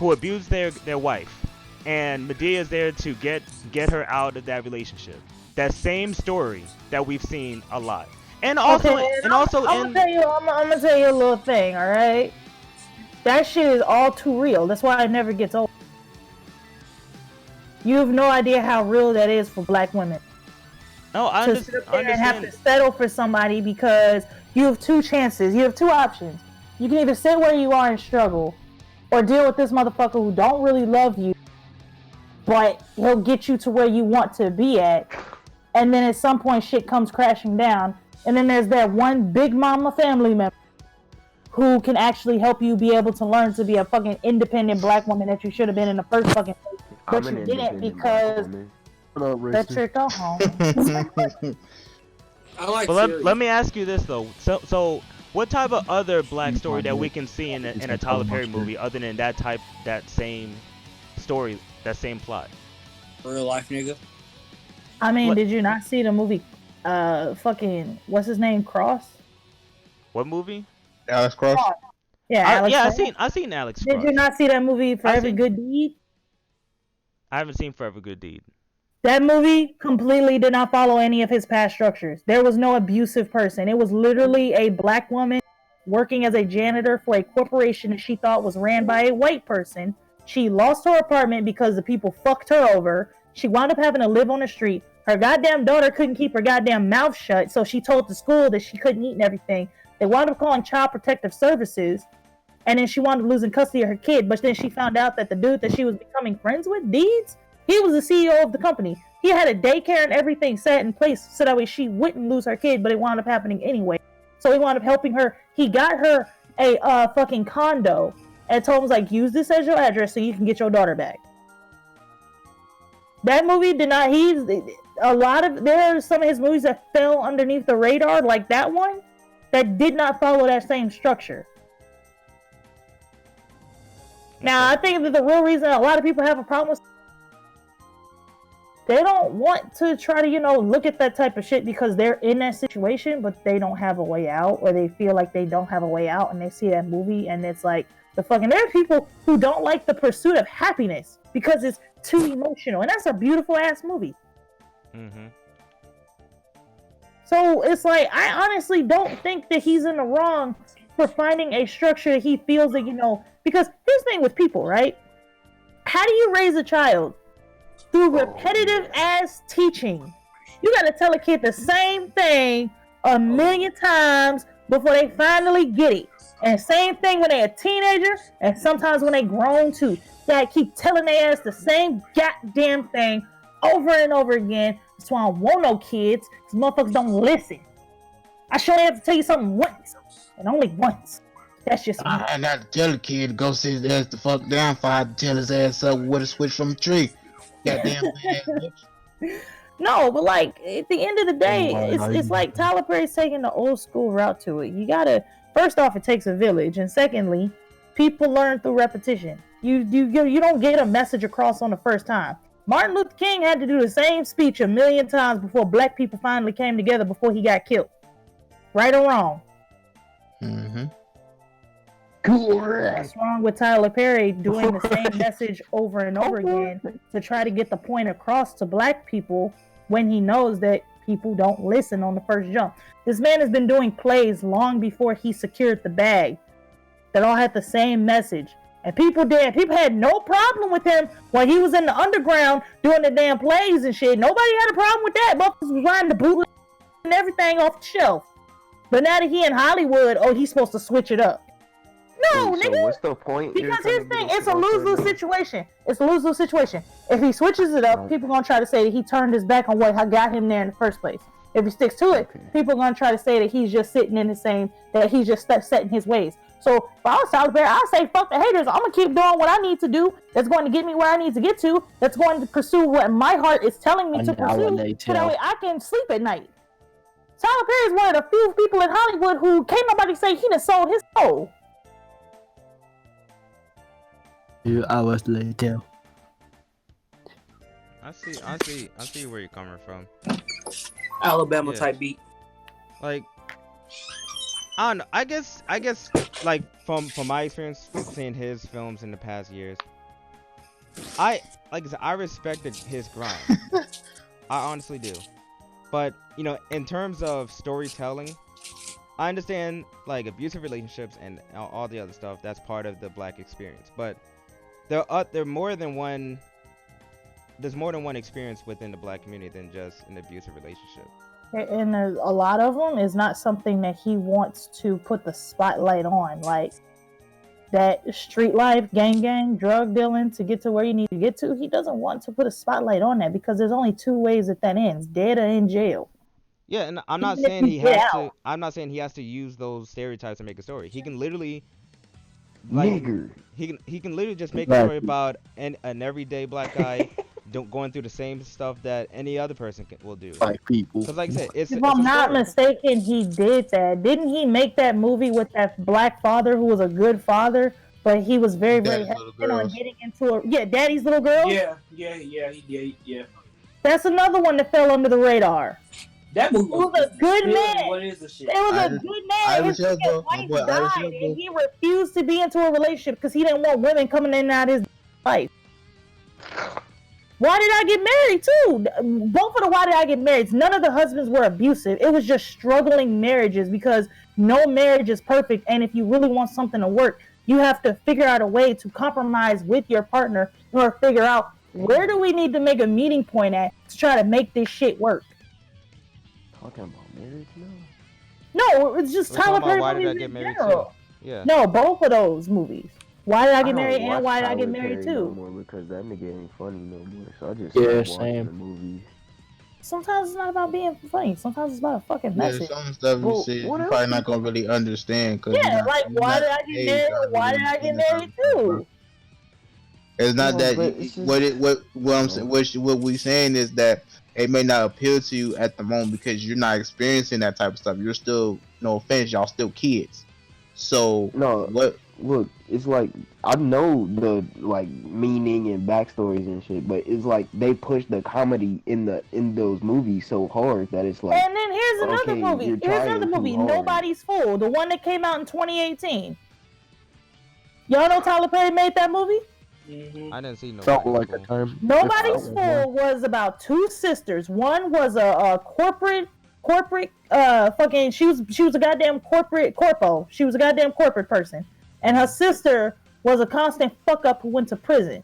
abused their wife, and Medea's there to get her out of that relationship. That same story that we've seen a lot. And also, okay, and also, I'm gonna tell you a little thing, all right? That shit is all too real. That's why it never gets old. You have no idea how real that is for black women. No, I understand. And have to settle for somebody because you have two chances. You have two options. You can either sit where you are and struggle, or deal with this motherfucker who don't really love you, but he'll get you to where you want to be at. And then at some point, shit comes crashing down. And then there's that one big mama family member who can actually help you be able to learn to be a fucking independent black woman that you should have been in the first fucking place. But you didn't because that's your go home. Let me ask you this though. So what type of other black story that we can see in a Tyler Perry movie other than that same story, that same plot? Real life nigga. I mean, did you not see the movie? Fucking what's his name? Cross. What movie? Alex Cross. Yeah, Alex Cross. I seen Alex Cross. Did you not see that movie For Every Good Deed? I haven't seen Forever Good Deed. That movie completely did not follow any of his past structures. There was no abusive person. It was literally a black woman working as a janitor for a corporation that she thought was ran by a white person. She lost her apartment because the people fucked her over. She wound up having to live on the street. Her goddamn daughter couldn't keep her goddamn mouth shut, so she told the school that she couldn't eat and everything. They wound up calling Child Protective Services, and then she wound up losing custody of her kid. But then she found out that the dude that she was becoming friends with, Deeds, he was the CEO of the company. He had a daycare and everything set in place so that way she wouldn't lose her kid, but it wound up happening anyway. So he wound up helping her. He got her a fucking condo and told him, like, use this as your address so you can get your daughter back. That movie did not, there are some of his movies that fell underneath the radar, like that one, that did not follow that same structure. Now, I think that the real reason a lot of people have a problem with, they don't want to try to, look at that type of shit because they're in that situation, but they don't have a way out, or they feel like they don't have a way out, and they see that movie, and it's like, there are people who don't like The Pursuit of Happiness because it's too emotional, and that's a beautiful ass movie. Mm-hmm. So it's like, I honestly don't think that he's in the wrong for finding a structure that he feels that, because here's the thing with people, right? How do you raise a child? Through repetitive ass teaching. You gotta tell a kid the same thing a million times before they finally get it. And same thing when they're a teenager, and sometimes when they grown too. You gotta keep telling their ass the same goddamn thing over and over again. That's why I don't want no kids, because motherfuckers don't listen. I sure have to tell you something once, and only once. That's just me. I not tell the kid to go sit his ass the fuck down if I had to tell his ass up with a switch from a tree. Goddamn bitch. No, but like at the end of the day, it's like Tyler Perry's taking the old school route to it. You gotta, first off, it takes a village, and secondly, people learn through repetition. You don't get a message across on the first time. Martin Luther King had to do the same speech a million times before black people finally came together before he got killed. Right or wrong? Mm-hmm. What's wrong with Tyler Perry doing the same message over and over again to try to get the point across to black people when he knows that people don't listen on the first jump? This man has been doing plays long before he secured the bag that all had the same message. And people had no problem with him when he was in the underground doing the damn plays and shit. Nobody had a problem with that. Motherfuckers was riding the bootleg and everything off the shelf. But now that he in Hollywood, he's supposed to switch it up. No, so nigga. what's the point? Because here's the thing, it's a lose-lose situation. It's a lose-lose situation. If he switches it up, people gonna try to say that he turned his back on what got him there in the first place. If he sticks to it, people gonna try to say that he's just sitting in the same, that he's just set in his ways. So if I was Tyler Perry, I'd say fuck the haters. I'm gonna keep doing what I need to do. That's going to get me where I need to get to. That's going to pursue what my heart is telling me to pursue. So that way I can sleep at night. Tyler Perry is one of the few people in Hollywood who can't nobody say he done sold his soul. Yeah, I was late too. I see where you're coming from. Alabama type beat. Like, I don't know. I guess, like from my experience seeing his films in the past years, I said, I respected his grind. I honestly do. But you know, in terms of storytelling, I understand like abusive relationships and all the other stuff. That's part of the black experience. But there more than one. There's more than one experience within the black community than just an abusive relationship. And a lot of them is not something that he wants to put the spotlight on, like that street life, gang, drug dealing to get to where you need to get to. He doesn't want to put a spotlight on that because there's only two ways that ends: dead or in jail. Yeah, and I'm not saying he has to. I'm not saying he has to use those stereotypes to make a story. He can literally, like, he can literally just make a story about an everyday black guy going through the same stuff that any other person will do. Like people. Because, like I said, if I'm not mistaken, he did that. Didn't he make that movie with that black father who was a good father, but he was very hesitant on getting into Daddy's Little Girl? Yeah, he did, yeah. That's another one that fell under the radar. That movie was a good man. What is the shit? It was a good man. His wife died, and he refused to be into a relationship because he didn't want women coming in and out of his life. Why did I get married too? Both of the Why Did I Get Married? None of the husbands were abusive. It was just struggling marriages because no marriage is perfect. And if you really want something to work, you have to figure out a way to compromise with your partner or figure out where do we need to make a meeting point at to try to make this shit work. Talking about marriage now? No, it's just Tyler Perry Why Did I movies Get in Married general. Too? Yeah. No, both of those movies. Why Did I Get Married and Why Did I Get Married Too? No more because that nigga ain't funny no more. So I just stopped watching the movies. Sometimes it's not about being funny. Sometimes it's about a fucking message. Some stuff you see, you're probably not gonna really understand. Cause like Why Did I Get Married? Why Did I Get Married Too? It's not that what we saying is that it may not appeal to you at the moment because you're not experiencing that type of stuff. You're still, no offense, y'all still kids. So Look, it's like I know the like meaning and backstories and shit, but it's like they push the comedy in those movies so hard that it's like. And then here's another movie. Nobody's Fool, the one that came out in 2018. Y'all know Tyler Perry made that movie? I didn't see Nobody's Fool. Nobody's Fool was about two sisters. One was a corporate fucking. She was a goddamn corpo. She was a goddamn corporate person. And her sister was a constant fuck up who went to prison.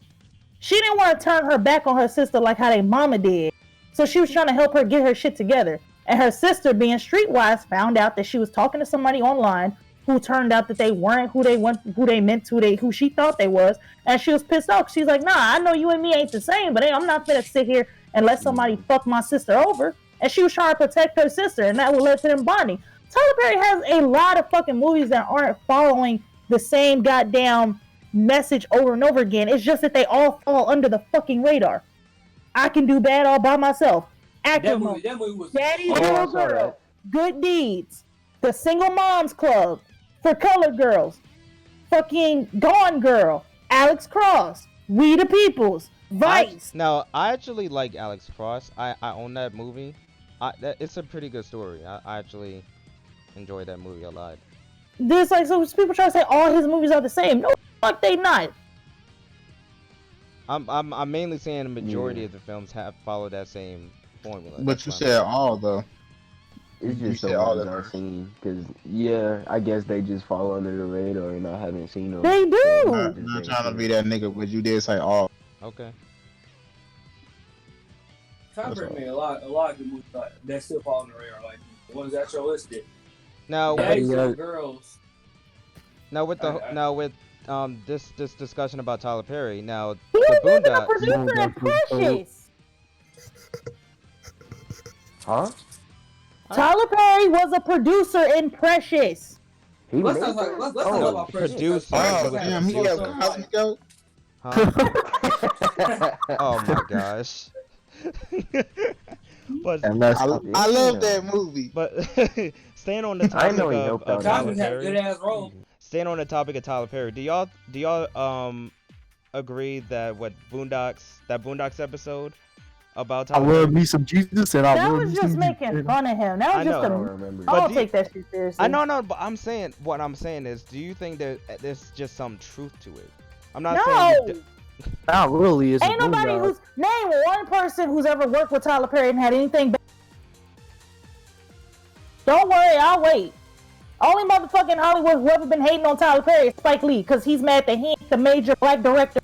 She didn't want to turn her back on her sister like how they mama did. So she was trying to help her get her shit together. And her sister, being streetwise, found out that she was talking to somebody online who turned out that they weren't who who she thought they was. And she was pissed off. She's like, nah, I know you and me ain't the same, but I'm not gonna sit here and let somebody fuck my sister over. And she was trying to protect her sister, and that would lead to them bonding. Tyler Perry has a lot of fucking movies that aren't following the same goddamn message over and over again. It's just that they all fall under the fucking radar. I Can Do Bad All By Myself. That movie was Daddy's Little Girl. Good Deeds. The Single Moms Club. For Colored Girls. Fucking Gone Girl. Alex Cross. We the Peoples. Vice. Now, I actually like Alex Cross. I own that movie. It's a pretty good story. I actually enjoy that movie a lot. There's like so people try to say all his movies are the same. No, fuck, they not. I'm mainly saying the majority of the films have followed that same formula. But you said all though. It's You just the said all ones of I've them. seen. Cause yeah, I guess they just fall under the radar, and I haven't seen them. They do. So I I'm just not ain't trying to seen be 'em. that nigga, but you did say all. Okay. Tyler That's Perry all. made a lot of good movies that still fall on the radar, like the ones that show listed. Now, Daddy's yeah. Little Girls. now with the I- now with this discussion about Tyler Perry. Now He the was even a Boondocks. producer in Precious. Huh? Tyler Perry was a producer in Precious. He Let's made not talk. that? Let's talk Oh, about Precious. Producer. Precious Oh was had a damn, he so got much Cosmic Goat. Huh? Oh my gosh. but And that's I love that movie. but staying on the I know topic he of helped out. Tyler Cosmic had a good Perry. ass role. Staying on the topic of Tyler Perry. Do y'all agree that Boondocks episode about I Tyler love Perry? me some Jesus and I That love was me just some making Jesus. fun of him. That I was just know. I don't a. remember. I But don't do you- take that shit seriously. I know, but what I'm saying is, do you think that there's just some truth to it? I'm not saying you No, Not really. It's ain't a nobody Boondocks. who's name one person who's ever worked with Tyler Perry and had anything. Don't worry, I'll wait. Only motherfucking Hollywood who ever been hating on Tyler Perry is Spike Lee, because he's mad that he ain't the major black director.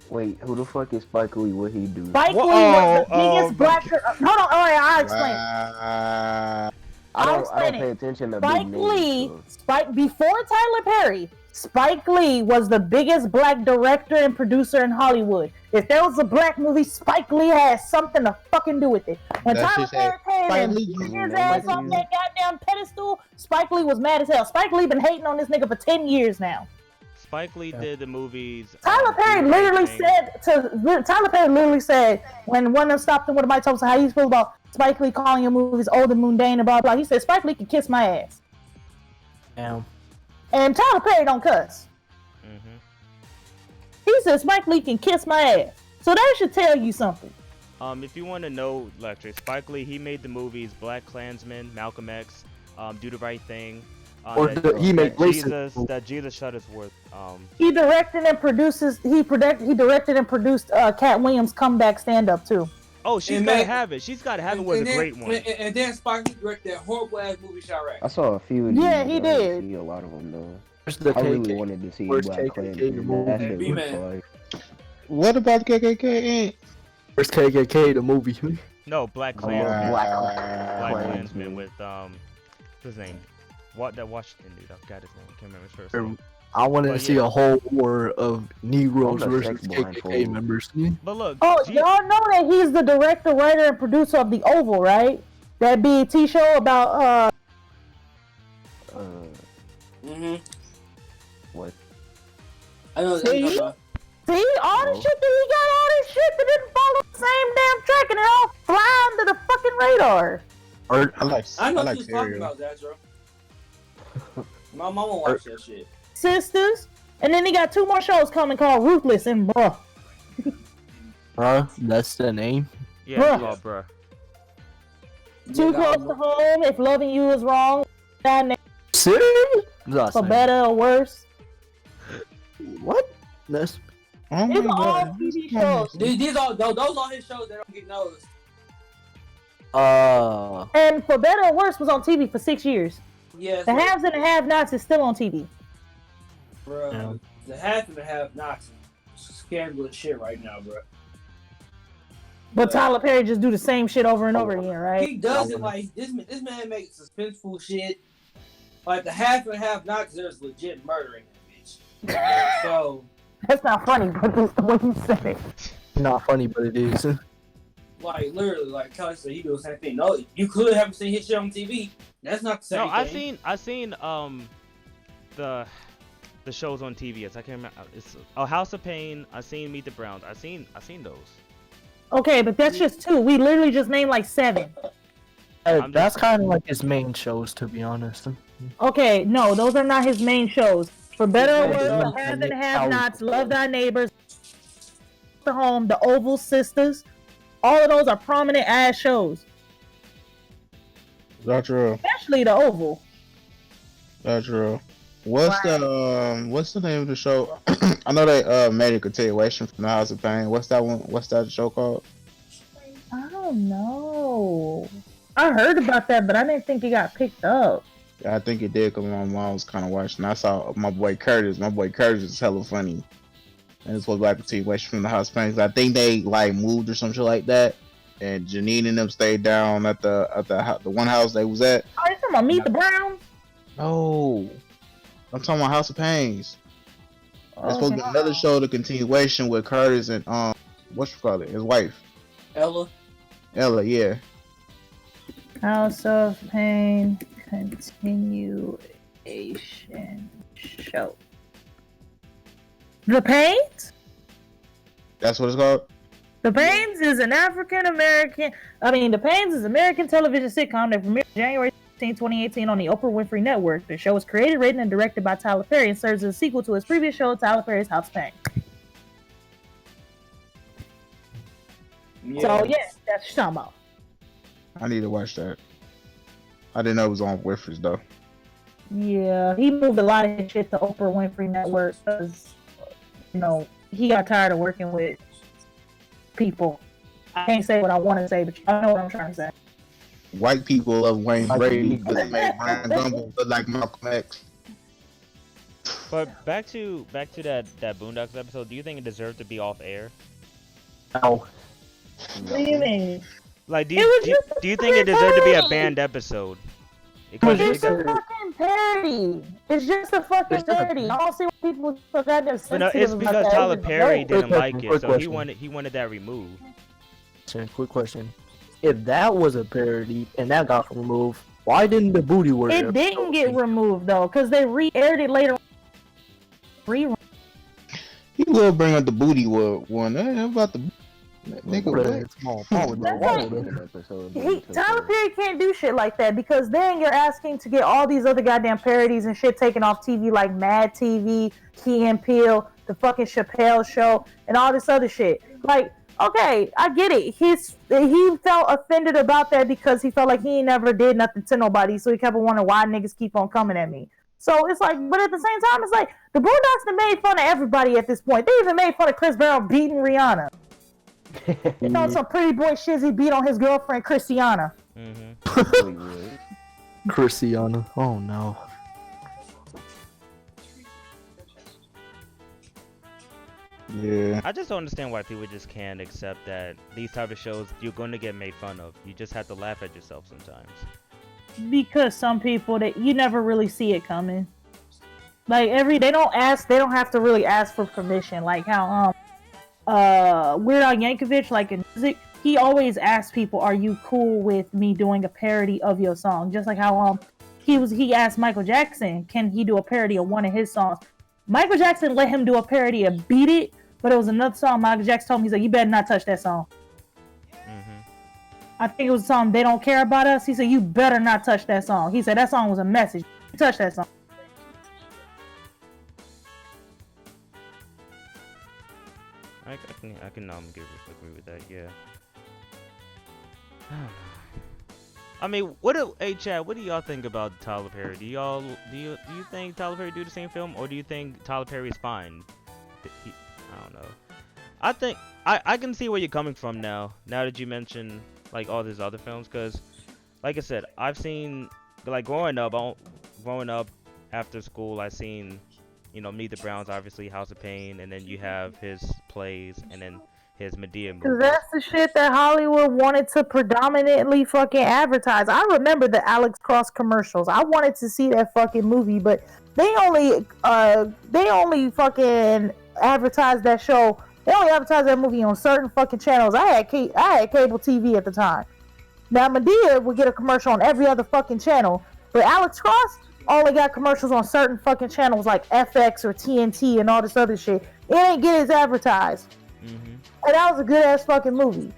Wait, who the fuck is Spike Lee? What he do? Spike Whoa, Lee was the oh, biggest black. Hold on, alright, I'll explain. Wow. I don't explain pay it. attention to Spike big Lee, names. So. Spike before Tyler Perry, Spike Lee was the biggest black director and producer in Hollywood. If there was a black movie, Spike Lee has something to fucking do with it. When That Tyler shit said, Perry came Spike and Lee, beat you his know ass what off you- that goddamn pedestal, Spike Lee was mad as hell. Spike Lee been hating on this nigga for 10 years now. Spike Lee did the movies. Tyler Perry Do the Right literally Thing. Tyler Perry literally said when one of them stopped him with a mic told him how you feel about Spike Lee calling your movies old and mundane and blah blah. He said Spike Lee can kiss my ass. Damn. And Tyler Perry don't cuss. Mhm. He said Spike Lee can kiss my ass. So that should tell you something. If you want to know, Lectric, Spike Lee, he made the movies Black Klansman, Malcolm X, Do the Right Thing. Or he made racist Jesus, movies. that Jesus Shuttlesworth. He directed and directed and produced Cat Williams' comeback stand-up too. Oh, she's And gotta man- have it. She's gotta have it. Was a then, great one. And then Spike Lee directed that horrible ass movie Chirac. I saw a few of these. Yeah, he but I didn't did. see a lot of them though. Where's the I really KK? wanted to see Where's Black KKK Klansman. the movie? That shit was B-Man. fire. what about KKK? Where's KKK the movie? No, Black Oh, Klansman. Black Black Klansman. Klansman with what's his name? What that Washington dude? I forgot his name. I can't remember his first name. I wanted But to see yeah. a whole war of Negroes I'm a versus sex KKK blindfold. members. But look, Oh, y'all know that he's the director, writer, and producer of The Oval, right? That BET show about Mm-hmm. What? I know. See? I know. See, all the Oh. shit that he got, all this shit that didn't follow the same damn track, and it all fly under the fucking radar. Or I like I know like what you was talking cereal. about, Zachary. My mama watched that shit. Sisters, and then he got 2 more shows coming called Ruthless and Bruh. that's the name. yeah, Bruh. it's called bruh. Too close to home. If loving you is wrong, that Serious? That's for not- better or worse. What? That's Oh my These are all god. TV shows. These are those are his shows that don't get noticed. And for better or worse was on TV for 6 years. Yes. The haves and the have-nots is still on TV. Bro, Yeah. the half and the have nots scandalous shit right now, bro. But Tyler Perry just do the same shit over and over again, right? He does it like this man makes suspenseful shit. Like the half and half nots, there's legit murder in that bitch. So That's not funny, but that's the way you said it. not funny, but it is. like literally, like Kelly said, he do the same thing. No, you could haven't seen his shit on TV. That's not the same No, thing. I seen the shows on TV. I can't remember. It's House of Pain. I seen Meet the Browns. I seen those. Okay, but that's just 2. We literally just named like 7. I'm That's just- kind of like his main shows, to be honest. Okay, no, those are not his main shows. For better or Yeah, worse, yeah. the have and have-nots, Love Thy Neighbors, The Home, The Oval Sisters, all of those are prominent ass shows. That's real. Especially The Oval. That's real. What's the name of the show? I know they made a continuation from the House of Pain. What's that one? What's that show called? I don't know. I heard about that, but I didn't think it got picked up. Yeah, I think it did because my mom was kind of watching. I saw my boy Curtis. My boy Curtis is hella funny. And this was like a continuation from the House of Pain. I think they like moved or some shit like that. And Janine and them stayed down at the one house they was at. Oh, you talking about Meet the Browns? No, I'm talking about House of Pains. There's supposed to be Okay. another show, the continuation with Curtis and whatchamacallit, his wife Ella. Ella. Yeah, House of Pain continuation show. The Pains? that's what it's called. The Pains is an The Pains is an American television sitcom that premiered January 16, 2018 on the Oprah Winfrey Network. The show was created, written, and directed by Tyler Perry and serves as a sequel to his previous show, Tyler Perry's House of Pain. Yeah. So, yeah, that's what you're talking about. I need to watch that. I didn't know it was on Winfrey's though. Yeah, he moved a lot of his shit to Oprah Winfrey Network because, he got tired of working with people. I can't say what I want to say, but I know what I'm trying to say. White people love Wayne Brady because they made Brian Gumble look like Malcolm X. But back to that Boondocks episode. Do you think it deserved to be off air? No. What do you mean? Like, do It was you just a do you think it deserved to be a parody. banned episode? It's just a fucking parody. It's just a fucking It's just a- parody. I don't see what people so goddamn But no, sensitive it's about because that. Tyler It was Perry dope. didn't like Quick it, so he question. wanted that removed. Quick question. If that was a parody and that got removed, why didn't the booty word? It didn't get removed though, because they re-aired it later. Rerun. He will bring up the booty one. How about the nigga? What? Small part with That's the like- Tyler Perry can't do shit like that because then you're asking to get all these other goddamn parodies and shit taken off TV like Mad TV, Key and Peele, the fucking Chappelle Show, and all this other shit. Like, okay, I get it. He felt offended about that because he felt like he ain't never did nothing to nobody, so he kept wondering why niggas keep on coming at me. So it's like, but at the same time, it's like the Boondocks have made fun of everybody at this point. They even made fun of Chris Brown beating Rihanna. Some pretty boy shizzy beat on his girlfriend Christiana. Christiana. Oh no. Yeah. I just don't understand why people just can't accept that these type of shows you're going to get made fun of. You just have to laugh at yourself sometimes. Because some people that you never really see it coming. Like they don't have to really ask for permission. Like how Weird Al Yankovic, like in music, he always asks people, "Are you cool with me doing a parody of your song?" Just like how he asked Michael Jackson, "Can he do a parody of one of his songs?" Michael Jackson let him do a parody of "Beat It," but it was another song. Michael Jackson told him, he's like, "You better not touch that song." I think it was a song, "They Don't Care About Us." He said, "You better not touch that song." He said that song was a message. Touch that song. I can agree with that. Yeah. I mean, hey Chad, what do y'all think about Tyler Perry? Do you think Tyler Perry do the same film, or do you think Tyler Perry is fine? I don't know. I think I can see where you're coming from now that you mention like all these other films, because like I said, I've seen like growing up after school, I seen Meet the Browns, obviously House of Pain, and then you have his plays, and then his Medea movie. Cause that's the shit that Hollywood wanted to predominantly fucking advertise. I remember the Alex Cross commercials. I wanted to see that fucking movie, but they only fucking advertised that show. They only advertised that movie on certain fucking channels. I had cable TV at the time. Now Medea would get a commercial on every other fucking channel, but Alex Cross only got commercials on certain fucking channels like FX or TNT and all this other shit. It ain't get his advertised. And that was a good ass fucking movie.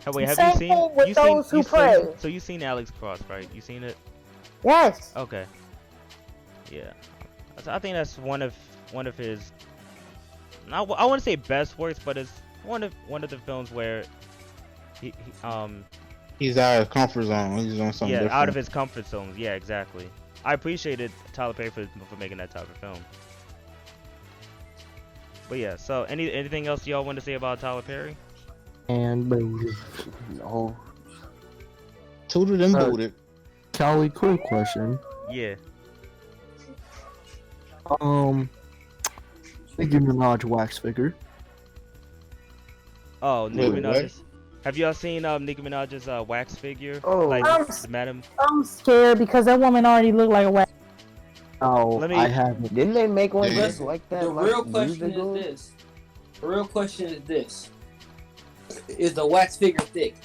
Oh, wait, have Same you seen? thing with Those Who Pray. So you seen Alex Cross, right? You seen it? Yes. Okay. Yeah. I think that's one of his. I want to say best works, but it's one of the films where he's out of his comfort zone. He's on something different. Out of his comfort zones. Yeah, exactly. I appreciated Tyler Perry for making that type of film. But yeah, so anything else y'all want to say about Tyler Perry? And No. Suited and booted. Callie, cool question. Yeah. Nicki Minaj wax figure. Oh, Nicki Wait, Minaj's. Have y'all seen Nicki Minaj's wax figure? Oh. Like I'm, the madam. I'm scared because that woman already looked like a wax. Oh, Let me- I haven't. Didn't they make one Yeah. just like that? The like, real years question ago? is this. The real question is this. Is the wax figure thick?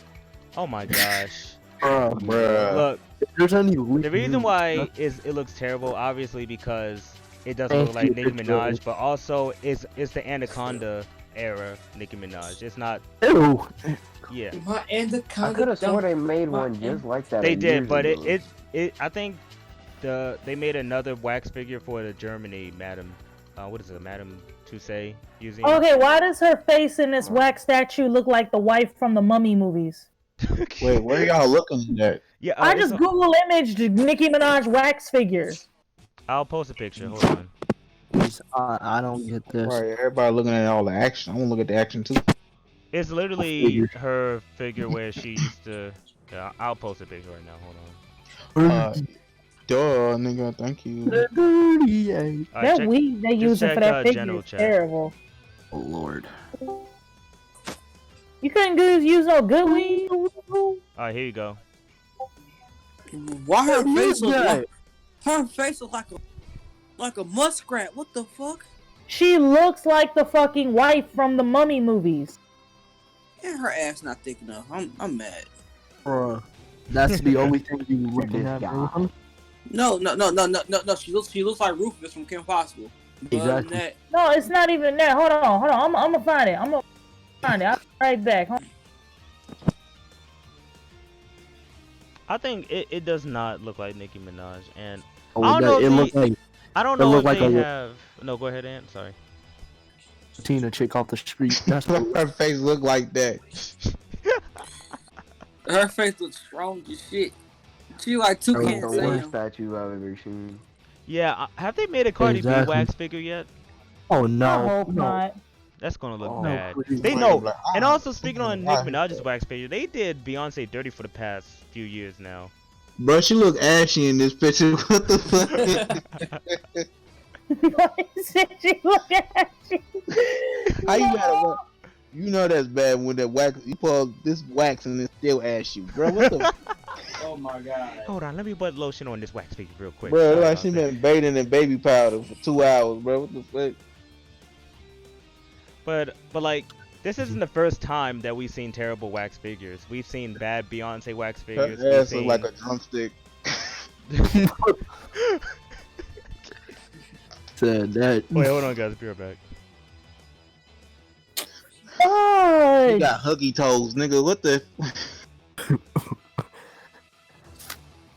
Oh my gosh. Bruh. Look, If there's any the reason why it looks terrible, obviously because it doesn't look like Nicki Minaj, but also it's the Anaconda era Nicki Minaj. It's not. Ew. Yeah. My I anaconda. could have sworn they made my one just like that. They did, years but ago. it I think they made another wax figure for the Germany Madam. What is it, Madam Tussauds Museum? Okay, why does her face in this wax statue look like the wife from the Mummy movies? Wait, where y'all looking at? Yeah, I just Google imaged Nicki Minaj wax figure. I'll post a picture. Hold on. I don't get this. Right, everybody looking at all the action. I want to look at the action too. It's literally her figure where she used to. Yeah, I'll post a picture right now. Hold on. Duh, nigga, thank you. The 38. All right, That check- weed they just using check, for that figure general is chat. terrible. Oh Lord. You couldn't use no good weed. All right, here you go. Why her face look that? like her face look like a muskrat? What the fuck? She looks like the fucking wife from the Mummy movies. Yeah, her ass not thick enough. I'm mad. Bruh. That's the only thing you looking This at, guy. man. No. She looks like Rufus from Kim Possible. But other than Exactly. that, No, it's not even that. Hold on. I'm gonna find it. I'll be right back. I think it does not look like Nicki Minaj, and Oh, I don't know it if looked like I don't It know if looked like they a- have. No, go ahead, Ant. Sorry. Tina chick off the street. That's what Her face look like that. her face looks strong as shit. She like That's Toucan the worst Sam. statue I've ever seen. Yeah, have they made a Cardi B Exactly. wax figure yet? Oh I no. hope no. not. That's gonna look Oh, bad. please. They Like, know. like, And ah, also speaking on Nicki I hate Minaj's that. wax figure, they did Beyonce dirty for the past few years now. Bro, she look ashy in this picture. What the fuck? She look at you. How you gotta work? You know that's bad when that wax. You pull this wax and it still ashy, bro. What the? Oh my god. Hold on, let me put lotion on this wax figure real quick. Bro, Sorry like about she that. been bathing in baby powder for 2 hours, bro. What the fuck? But like, this isn't the first time that we've seen terrible wax figures. We've seen bad Beyonce wax Her figures. We've ass seen... look like a drumstick. Said that. Wait, hold on, guys. Be right back. You God. got huggy toes, nigga. What the?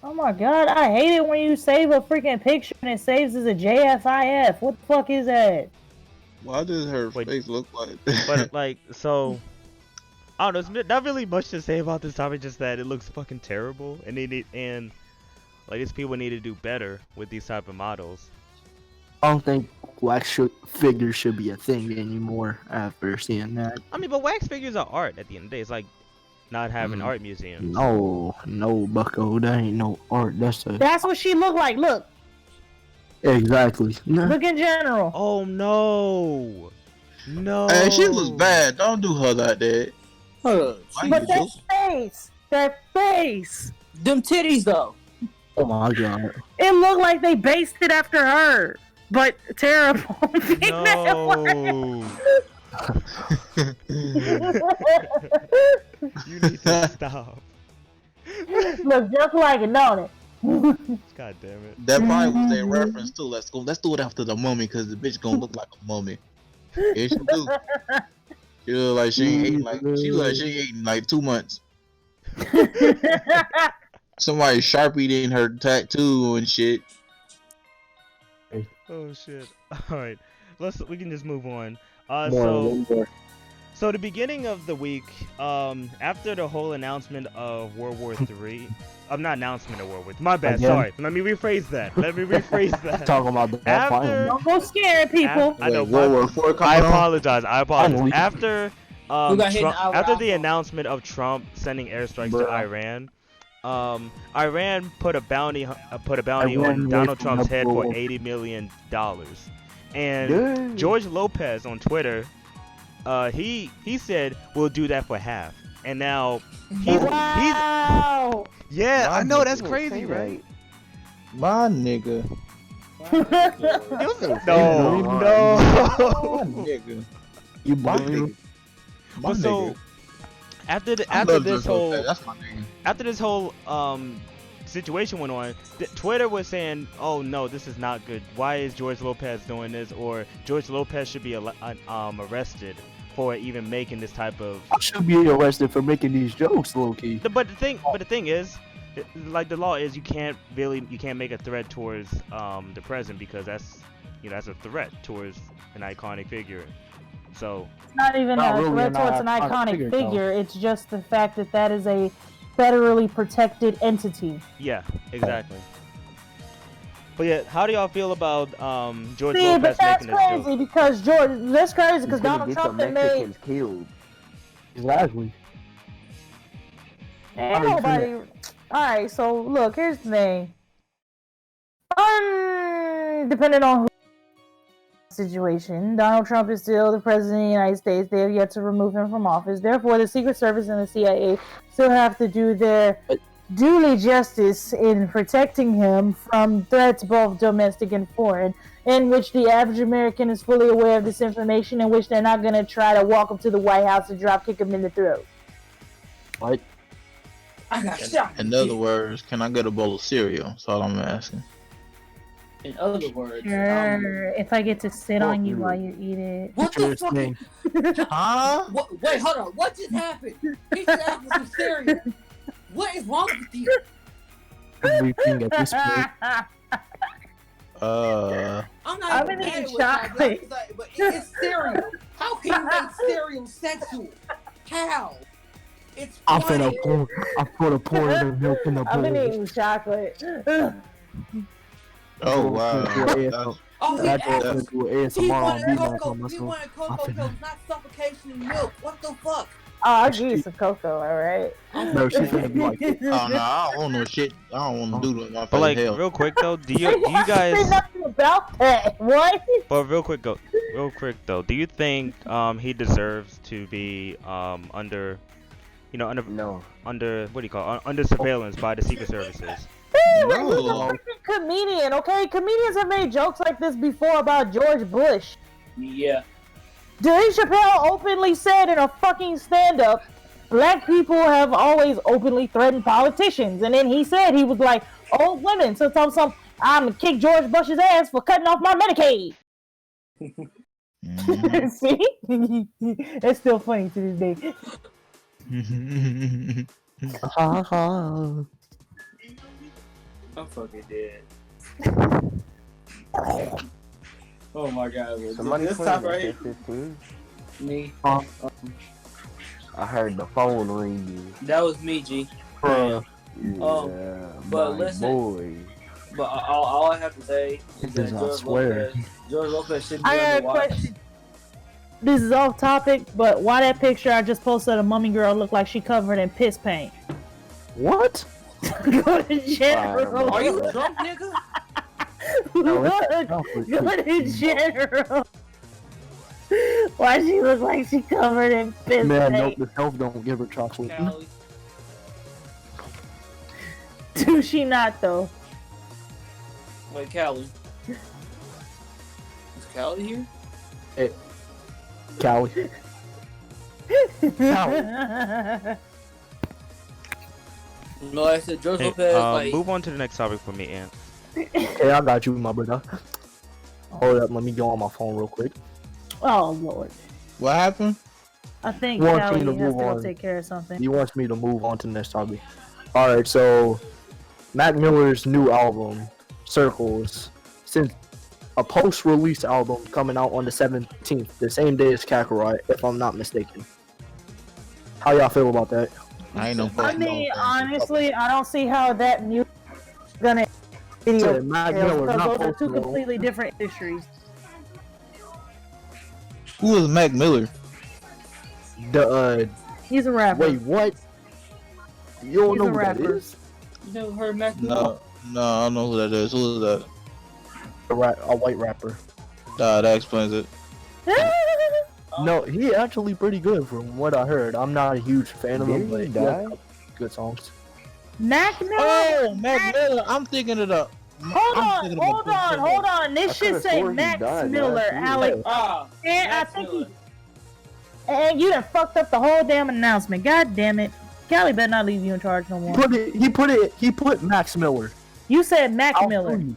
Oh my god, I hate it when you save a freaking picture and it saves as a JFIF. What the fuck is that? Why does her Wait. face look like? But like, so I don't know. There's not really much to say about this topic. Just that it looks fucking terrible, and like these people need to do better with these type of models. I don't think wax figures should be a thing anymore after seeing that. I mean, but wax figures are art at the end of the day. It's like not having art museums. No, Bucko. That ain't no art. That's a That's what she looked like. Look, exactly. Nah. look in general. Oh no, no. Hey, she looks bad. Don't do her like that. Hold up. Why But you that just- face, Them titties though. Oh my god. it looked like they based it after her. But terrible. No. You need to stop. Look just like it, don't it? God damn it. That probably was their reference too. Let's do it after the mummy, cause the bitch gonna look like a mummy. Yeah, she do. She look like she ain't eating like 2 months. Somebody sharpied in her tattoo and shit. Oh shit. All right. We can just move on. More. So the beginning of the week, after the whole announcement of World War III, not announcement of World War. My bad. Again? Sorry. Let me rephrase that. Talking about the After- final. Don't go scaring people. I know. World War IV I coming on. apologize. Finally. After Who got hit in Trump, the eye with after the iPhone? announcement of Trump sending airstrikes to Bruh. Iran, Iran put a bounty Iran on Donald raising Trump's up head for gold. $80 million. And Dang. George Lopez on Twitter, he said we'll do that for half. And now he's Wow. yeah, My I know nigga that's Don't crazy, say right? My nigga. No, My no. nigga. You My believe? nigga. My But so nigga. after I after love this George whole Lopez. That's my nigga. after this whole situation went on, Twitter was saying, "Oh no, this is not good. Why is George Lopez doing this?" Or George Lopez should be arrested for even making this type of. I should be arrested for making these jokes, low key. But the thing is, like the law is, you can't make a threat towards the president because that's a threat towards an iconic figure. So It's not even Not a really threat an towards an iconic iconic figure, though. figure. It's just the fact that that is a federally protected entity. yeah, exactly. But yeah, how do y'all feel about George See, Lopez but that's making this joke? crazy because that's crazy He's because gonna Donald get Trump the had made. Mexicans killed. Exactly. Ain't 100%. nobody. All right, so look, here's the thing. Depending on who situation, Donald Trump is still the president of the United States. They have yet to remove him from office. Therefore, the Secret Service and the CIA still have to do their duly justice in protecting him from threats both domestic and foreign, in which the average American is fully aware of this information, in which they're not going to try to walk up to the White House and drop kick him in the throat. Right? I got shot. In other words, can I get a bowl of cereal? That's all I'm asking. In other words, Sure, if I get to sit Fuck on you you. while you eat it. what the fuck? Interesting. Huh? What, wait, hold on. What just happened? He said for some cereal. What is wrong with you? Everything at this point. I'm not I'm even gonna mad eat with chocolate. y'all, but it's cereal. How can you make cereal sexual? How? It's I'm funny. finna pour the milk in the bowl. I've been eating chocolate. Oh wow. Oh, he That's asked. gonna do an He ASMR wanted on cocoa. me, He man. wanted cocoa pills, not suffocation in milk. What the fuck? Oh, I'll give you some cocoa, alright? No, she's gonna be like, Oh no, I don't want no shit. I don't want to do that. My But like, hell. real quick though, do you Say guys? nothing about that. What? But real quick though, do you think he deserves to be under, No. under what do you call it? Under surveillance by the Secret Services? He's a No. freaking comedian, okay? Comedians have made jokes like this before about George Bush. Yeah. Dave Chappelle openly said in a fucking stand-up, black people have always openly threatened politicians. And then he said, he was like, old women, so I'm gonna kick George Bush's ass for cutting off my Medicaid. Mhm. See? It's still funny to this day. ha ha. I'm fucking dead. Oh my god. Somebody This playing top the right here. 15? Me. I heard the phone ringing. That was me, G. Bruh. Yeah, but my listen. boy. But all I have to say is that I swear. George Lopez should be I got a under watch. question. This is off topic, but why that picture I just posted of Mummy Girl look like she covered in piss paint? What? Go to general. Are you drunk, nigga? Go to general. Why she look like she covered in piss Man, nope, paint? the self don't give her chocolate. Callie. Do she not though? Wait, Callie. Is Callie here? Callie. No, I said George Hey, Lopez. Like, move on to the next topic for me, Ant. Hey, I got you, my brother. Hold up, let me go on my phone real quick. Oh lord. What happened? I think Want me Callie to has to move go on? take care of something. He wants me to move on to the next topic. Alright, so Mac Miller's new album, Circles, since a post-release album coming out on the 17th, the same day as Kakarot, if I'm not mistaken. How y'all feel about that? I ain't no I fucking mean, no honestly, I don't see how that music is gonna video Yeah, Mac Miller, because not those are two post-roll. completely different industries. Who is Mac Miller? The He's a rapper. wait, what? You don't He's know a who that rapper. is? You never heard Mac Miller? No, I don't know who that is. Who is that? A white rapper. Nah, that explains it. No, he actually pretty good from what I heard. I'm not a huge fan of him, but Didn't he he has die? good songs. Mac Miller. Oh, Mac Miller. I'm thinking of the. Hold on. This I shit could've say swore he Max died Miller, last year. Alex. Ah, And I Max think Miller. and you done fucked up the whole damn announcement. God damn it. Callie better not leave you in charge no more. He put Max Miller. You said Mac I'll Miller. show you.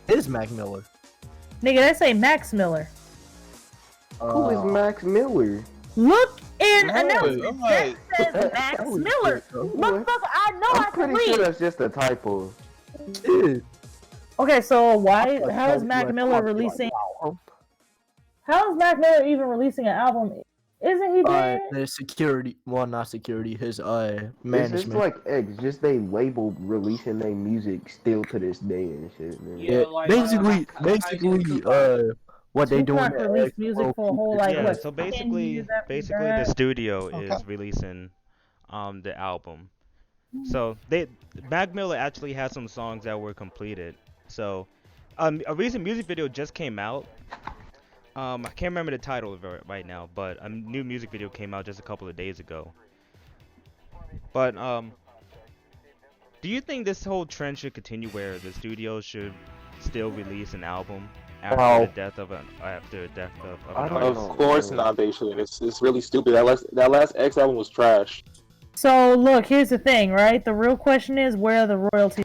It is Mac Miller. Nigga, that say Max Miller. Who is Max Miller? Look in Right, announcement. right. That says Max That was Miller. good, bro. Motherfucker, I know I'm I can pretty sure read. that's just a typo. It is. Okay, so why? I How is thought Mac you Miller were releasing? like, How is Mac Miller even releasing an album? Isn't he dead? the security, well, not security, his It's management. like X, just they label releasing their music still to this day and shit, man. Yeah, like, basically, how you do Tupac? what they doing? Tupac released music for a whole like Yeah, what? so 10 basically, years after he the died? studio Okay. is releasing the album. So Mac Miller actually has some songs that were completed. So a recent music video just came out. I can't remember the title of it right now, but a new music video came out just a couple of days ago. But do you think this whole trend should continue where the studio should still release an album after Wow. the death of an I an don't artist? Of course not. They should. It's really stupid. That last X album was trash. So look, here's the thing, right? The real question is where are the royalties?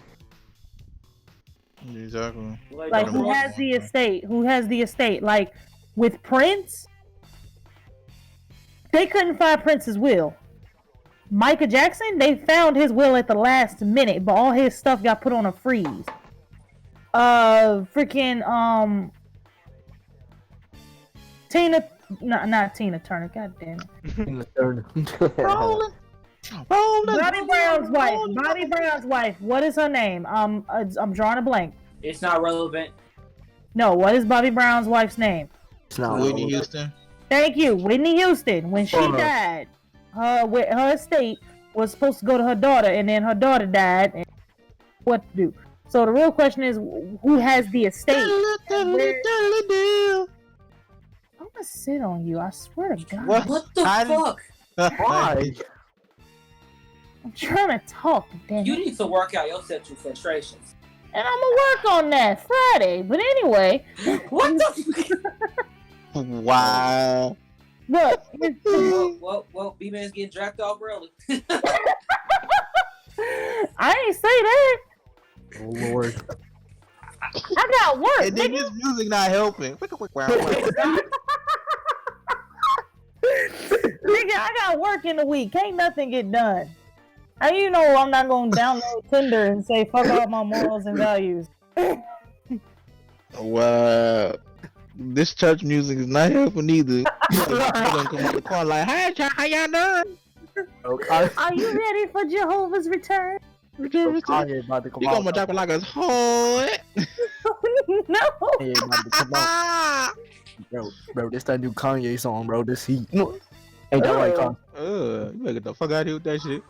Exactly. Like who Royalties. has the estate? Who has the estate? Like with Prince, they couldn't find Prince's will. Michael Jackson, they found his will at the last minute, but all his stuff got put on a freeze. Not Tina Turner, god damn it. In the third. Bobby Brown's wife, what is her name? I'm drawing a blank. It's not relevant. No, what is Bobby Brown's wife's name? It's not Whitney Houston. Thank you, Whitney Houston. When she Uh-huh. died, her estate was supposed to go to her daughter, and then her daughter died. And what to do? So the real question is, who has the estate? I'm gonna sit on you. I swear to God. What the I didn't- fuck? Why? I'm trying to talk. Damn You it. need to work out your sexual frustrations. And I'm gonna work on that Friday. But anyway, What the fuck? Wow. look. Well, B-Man's getting dragged off early. I ain't say that. Oh Lord. I got work. And then nigga. this music not helping. Nigga, I got work in the week. Can't nothing get done. How you know I'm not gonna download Tinder and say fuck all my morals and values? Wow. This church music is not helping either. Gonna come out the car like, "Hi, how y'all doing?" Are you ready for Jehovah's return? Kanye about to come You out. gonna drop it like a hard. No. Kanye about to come out. Bro, this that new Kanye song, bro. This heat. Ain't that right, Kanye? You better get the fuck out of here with that shit.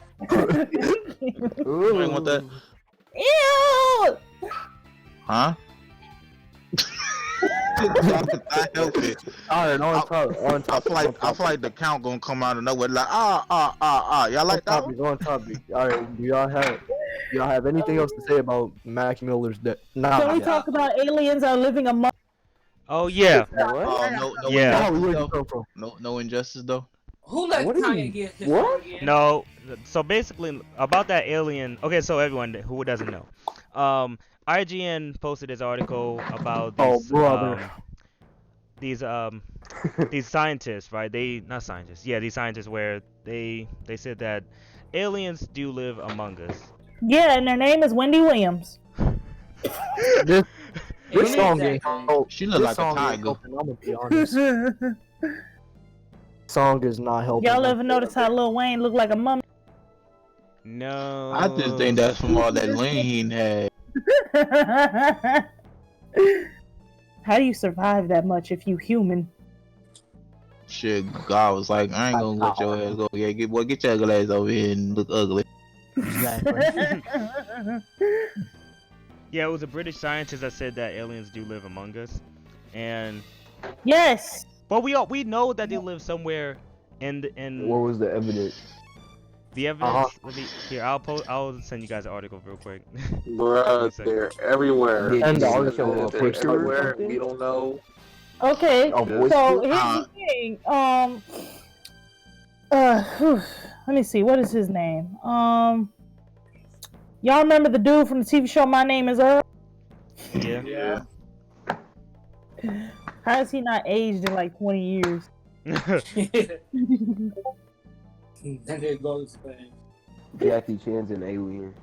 Ooh. You ain't want that, Ew. huh? I help it. Alright, on I feel like the count gonna come out of nowhere like y'all like that one? on topic. Alright, do y'all have anything else to say about Mac Miller's death? Can we talk about aliens are living among? Oh yeah. What? No Yeah. Where injustice you come from? though. No injustice though. Who let What are Kanye you- get his what? song again? No, so basically about that alien. Okay, so everyone who doesn't know, IGN posted this article about Oh, these, brother. these scientists, right? Not scientists. Yeah, these scientists where they said that aliens do live among us. Yeah, and their name is Wendy Williams. This Exactly. song ain't help. She look This like a song ain't tiger. helping, I'm gonna be honest. Song is not helping. Y'all ever notice how Lil Wayne look like a mummy? No. I just think that's from all that lean he had. How do you survive that much if you human? Shit, God was like, I ain't gonna let your ass go. Yeah, get your ugly ass over here and look ugly. Exactly. Yeah, it was a British scientist that said that aliens do live among us, and Yes. but we know that they live somewhere in What was the evidence? the evidence. Let me here. I'll send you guys an article real quick. Bruh, they're everywhere. Did And they all show a They're picture or everywhere. something? We don't know. Okay. A voice So clip? here's the thing. Whew, let me see. What is his name? Y'all remember the dude from the TV show My Name Is Earl? Yeah. Yeah. How is he not aged in like 20 years? That nigga goes thing. Jackie Chan's an alien.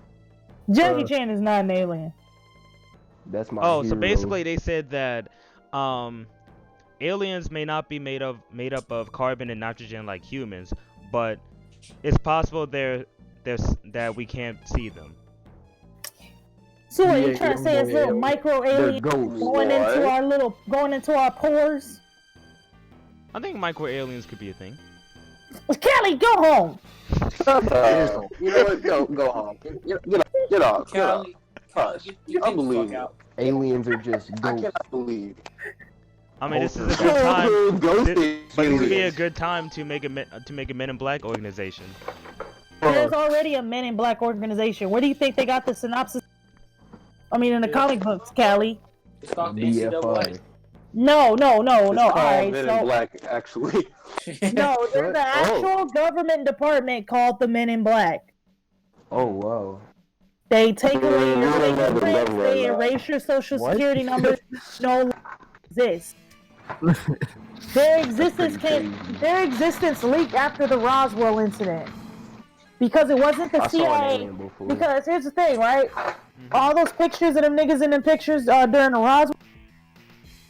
Jackie Chan is not an alien. That's my Oh, so hero. basically they said that aliens may not be made up of carbon and nitrogen like humans, but it's possible that we can't see them. So what Yeah, you trying to say yeah, is little micro They're aliens ghosts. going into our pores? I think micro aliens could be a thing. Kelly, go home. You know what? Go home. Get off. Callie, Hush. get the fuck Unbelievable. out. Aliens are just I ghosts. cannot believe. I mean, this is a good time. Ghosted. But this would be a good time to make a Men in Black organization. There's already a Men in Black organization. Where do you think they got the synopsis? I mean, in the comic books, Callie. It's called the BFI. NCAA. No. It's All called right, Men so in Black, actually. no, there's an actual government department called the Men in Black. Oh wow. They take away your Yeah, fingerprints, yeah, they yeah. erase your social What? security number. No longer exist. Their existence pretty their existence leaked after the Roswell incident because it wasn't the I saw an CIA. alien before. Because here's the thing, right? All those pictures of them niggas in them pictures during the Roswell,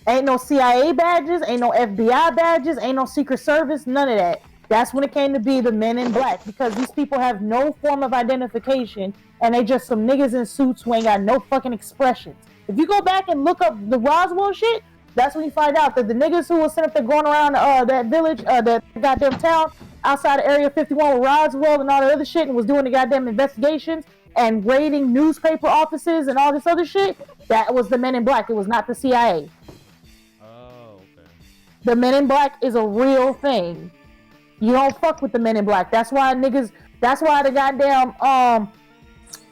ain't no CIA badges, ain't no FBI badges, ain't no Secret Service, none of that. That's when it came to be the Men in Black, because these people have no form of identification and they just some niggas in suits who ain't got no fucking expressions. If you go back and look up the Roswell shit, that's when you find out that the niggas who was sent up there going around that village, that goddamn town outside of Area 51 with Roswell and all that other shit and was doing the goddamn investigations and raiding newspaper offices and all this other shit, that was the Men in Black. It was not the CIA. Oh, okay. The Men in Black is a real thing. You don't fuck with the Men in Black. That's why the goddamn,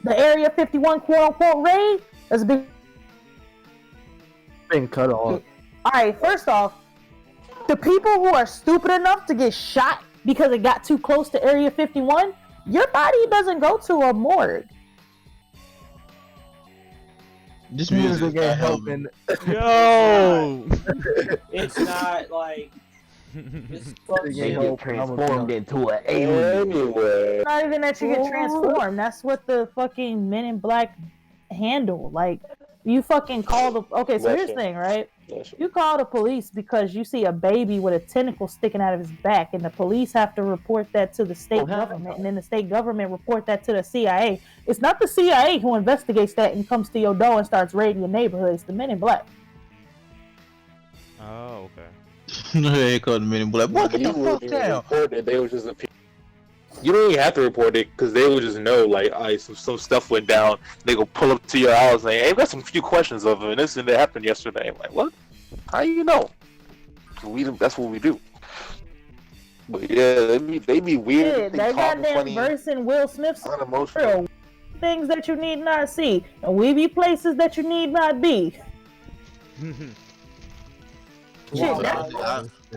the Area 51 quote unquote raid is a big. Been cut off. Alright, first off, the people who are stupid enough to get shot because it got too close to Area 51, your body doesn't go to a morgue. This music Music is ain't helping. helping. Yo. It's not like this fucking They Yeah. get transformed into an alien. Anyway. Not even that you get transformed. That's what the fucking Men in Black handle. Like, you fucking call the... Okay, so here's the thing, right? You call the police because you see a baby with a tentacle sticking out of his back, and the police have to report that to the state government, and then the state government report that to the CIA. It's not the CIA who investigates that and comes to your door and starts raiding your neighborhood. It's the Men in Black. Oh, okay. They called the Men in Black. Boy, get the You fuck wouldn't even down. report it. They would just appear. You don't even have to report it because they would just know, like, all right, some stuff went down. They go pull up to your house and, hey, we got some few questions of it, and this and that happened yesterday. I'm like, what? How you know? That's what we do. But yeah, they be weird. Yeah, that goddamn verse in Will Smith's unemotional. things that you need not see, and we be places that you need not be. Shit,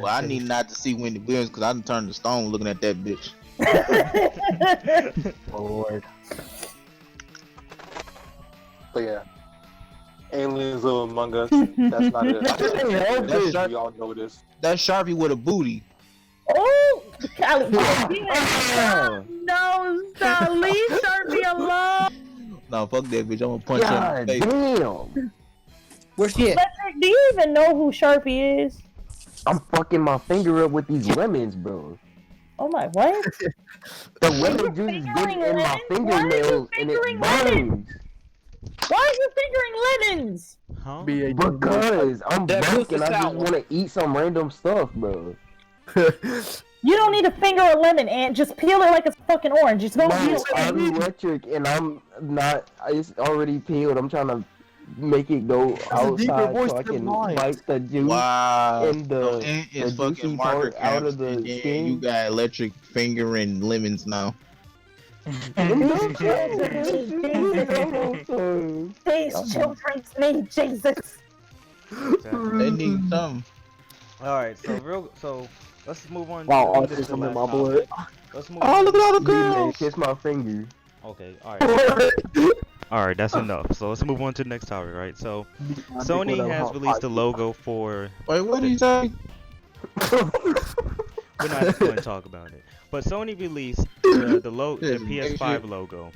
I need not to see Wendy Williams because I done turned to stone looking at that bitch. Oh, Lord. But yeah, aliens live among us. That's not it. We all know this. That Sharpie with a booty. Oh, Callie, no, stop, leave Sharpie alone. No, fuck that bitch. I'm gonna punch her in the face. Damn! Where's she at? Patrick, do you even know who Sharpie is? I'm fucking my finger up with these lemons, bro. Oh my, what? The lemon juice is getting in my fingernails and it burns. Why are you fingering lemons? Huh? Because I'm That broke and I milk is just sour. want to eat some random stuff, bro. You don't need to finger a lemon and just peel it like it's fucking orange. It's gonna No, be I'm electric and I'm not. It's already peeled. I'm trying to make it go a deeper outside voice so I than can mine. wipe the juice Wow. and So the it's juicy fucking marker part out caps, of the and then skin. you got electric fingering lemons now. These children's need Jesus. They need some. All right, so let's move on. Wow, to this autism in last my blood. topic. Let's move Oh, on. look at all the Man, girls. kiss my finger. Okay, all right. All right, that's enough. So let's move on to the next topic, right? So Sony has released a logo for. Wait, what did you say? We're not going to talk about it, but Sony released the PS5 logo,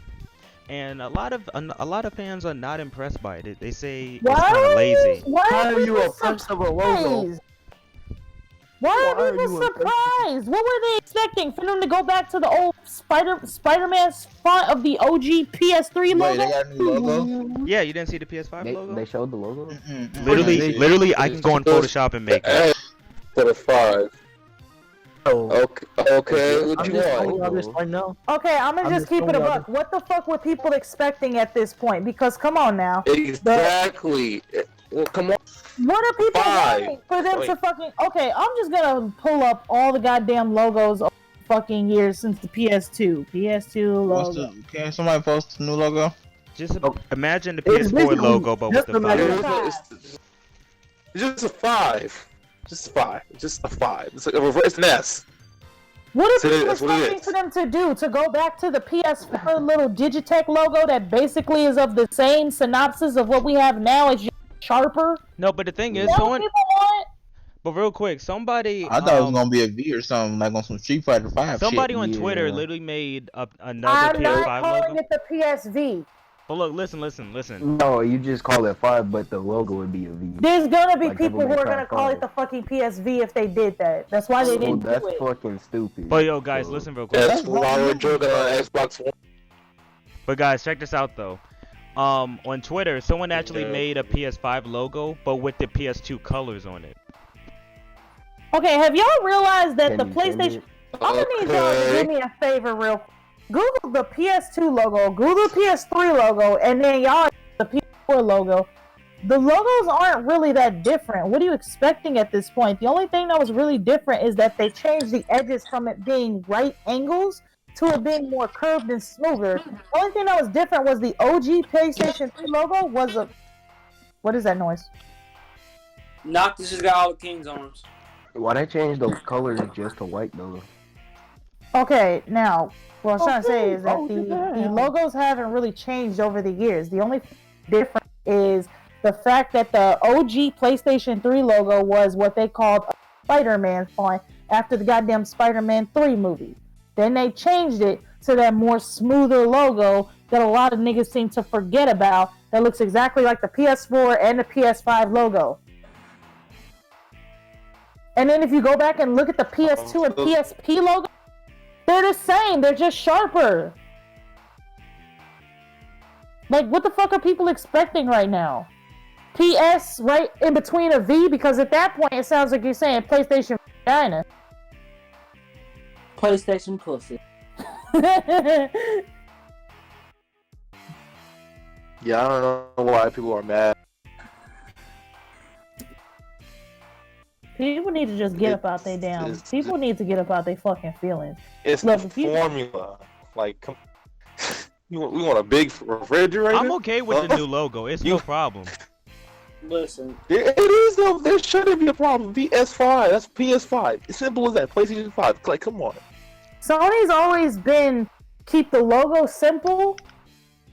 and a lot of fans are not impressed by it. They say it's kind of lazy. Why How are are you people oppressed of a logo? surprised? Why are people surprised? What were they expecting? For them to go back to the old Spider-Man font of the OG PS3 logo? Wait, they got a new logo? Yeah, you didn't see the PS5 logo? They showed the logo. Literally, I can go on Photoshop and make it. For the 5. Oh, Okay, what I'm you just want? telling y'all this right now. Okay, I'm gonna I'm just just keep it a throwing out buck. What the fuck were people expecting at this point? Because come on now. Exactly. Well, come on. What are people 5. wanting for them to Wait. fucking... Okay, I'm just gonna pull up all the goddamn logos of fucking years since the PS2. PS2 logo. Can somebody post the new logo? Just imagine the It's PS4 basically logo, but with just the imagine- 5. It's just a 5. Just a 5. Just a 5. It's like a reverse S. What are So people that's what it expecting is. for them to do? To go back to the PS4 little Digitech logo that basically is of the same synopsis of what we have now, it's just sharper? No, but the thing is, Is that what someone. people want? But real quick, somebody. I thought it was gonna be a V or something, like on some Street Fighter 5 Somebody shit. on Twitter Yeah. literally made another I'm not PS5 calling logo. it the PSV. But look, listen. No, you just call it 5, but the logo would be a V. There's gonna be Like people who Devil May are Cry gonna call it 5. the fucking PSV if they did that. That's why they Well, didn't that's do it. fucking stupid. But yo, guys, So- listen real quick. Yeah, that's why we're joking on Xbox One. But guys, check this out though. On Twitter, someone actually Yeah. made a PS5 logo, but with the PS2 colors on it. Okay, have y'all realized that Can the you send PlayStation... it? I'm gonna need y'all to do me a favor real quick. Google the PS2 logo, Google the PS3 logo, and then y'all the PS4 logo. The logos aren't really that different. What are you expecting at this point? The only thing that was really different is that they changed the edges from it being right angles to it being more curved and smoother. The only thing that was different was the OG PlayStation 3 logo was a... What is that noise? Noctis just got all the King's arms. Why they change the colors just to white though? Okay, now, what I was trying to say is that Oh, the damn. logos haven't really changed over the years. The only difference is the fact that the OG PlayStation 3 logo was what they called a Spider-Man font after the goddamn Spider-Man 3 movie. Then they changed it to that more smoother logo that a lot of niggas seem to forget about that looks exactly like the PS4 and the PS5 logo. And then if you go back and look at the PS2 and PSP logo, they're the same. They're just sharper. Like, what the fuck are people expecting right now? PS right in between a V? Because at that point, it sounds like you're saying PlayStation vagina. PlayStation pussy. Yeah, I don't know why people are mad. People need to just get up out their damn. It's- People need to get up out their fucking feelings. It's Look, the if you- formula. Like, come. We want a big refrigerator? I'm okay with the new logo. It's no problem. Listen, It is though. There shouldn't be a problem. PS5. That's PS5. It's simple as that. PlayStation 5. Like, come on. Sony's always been keep the logo simple,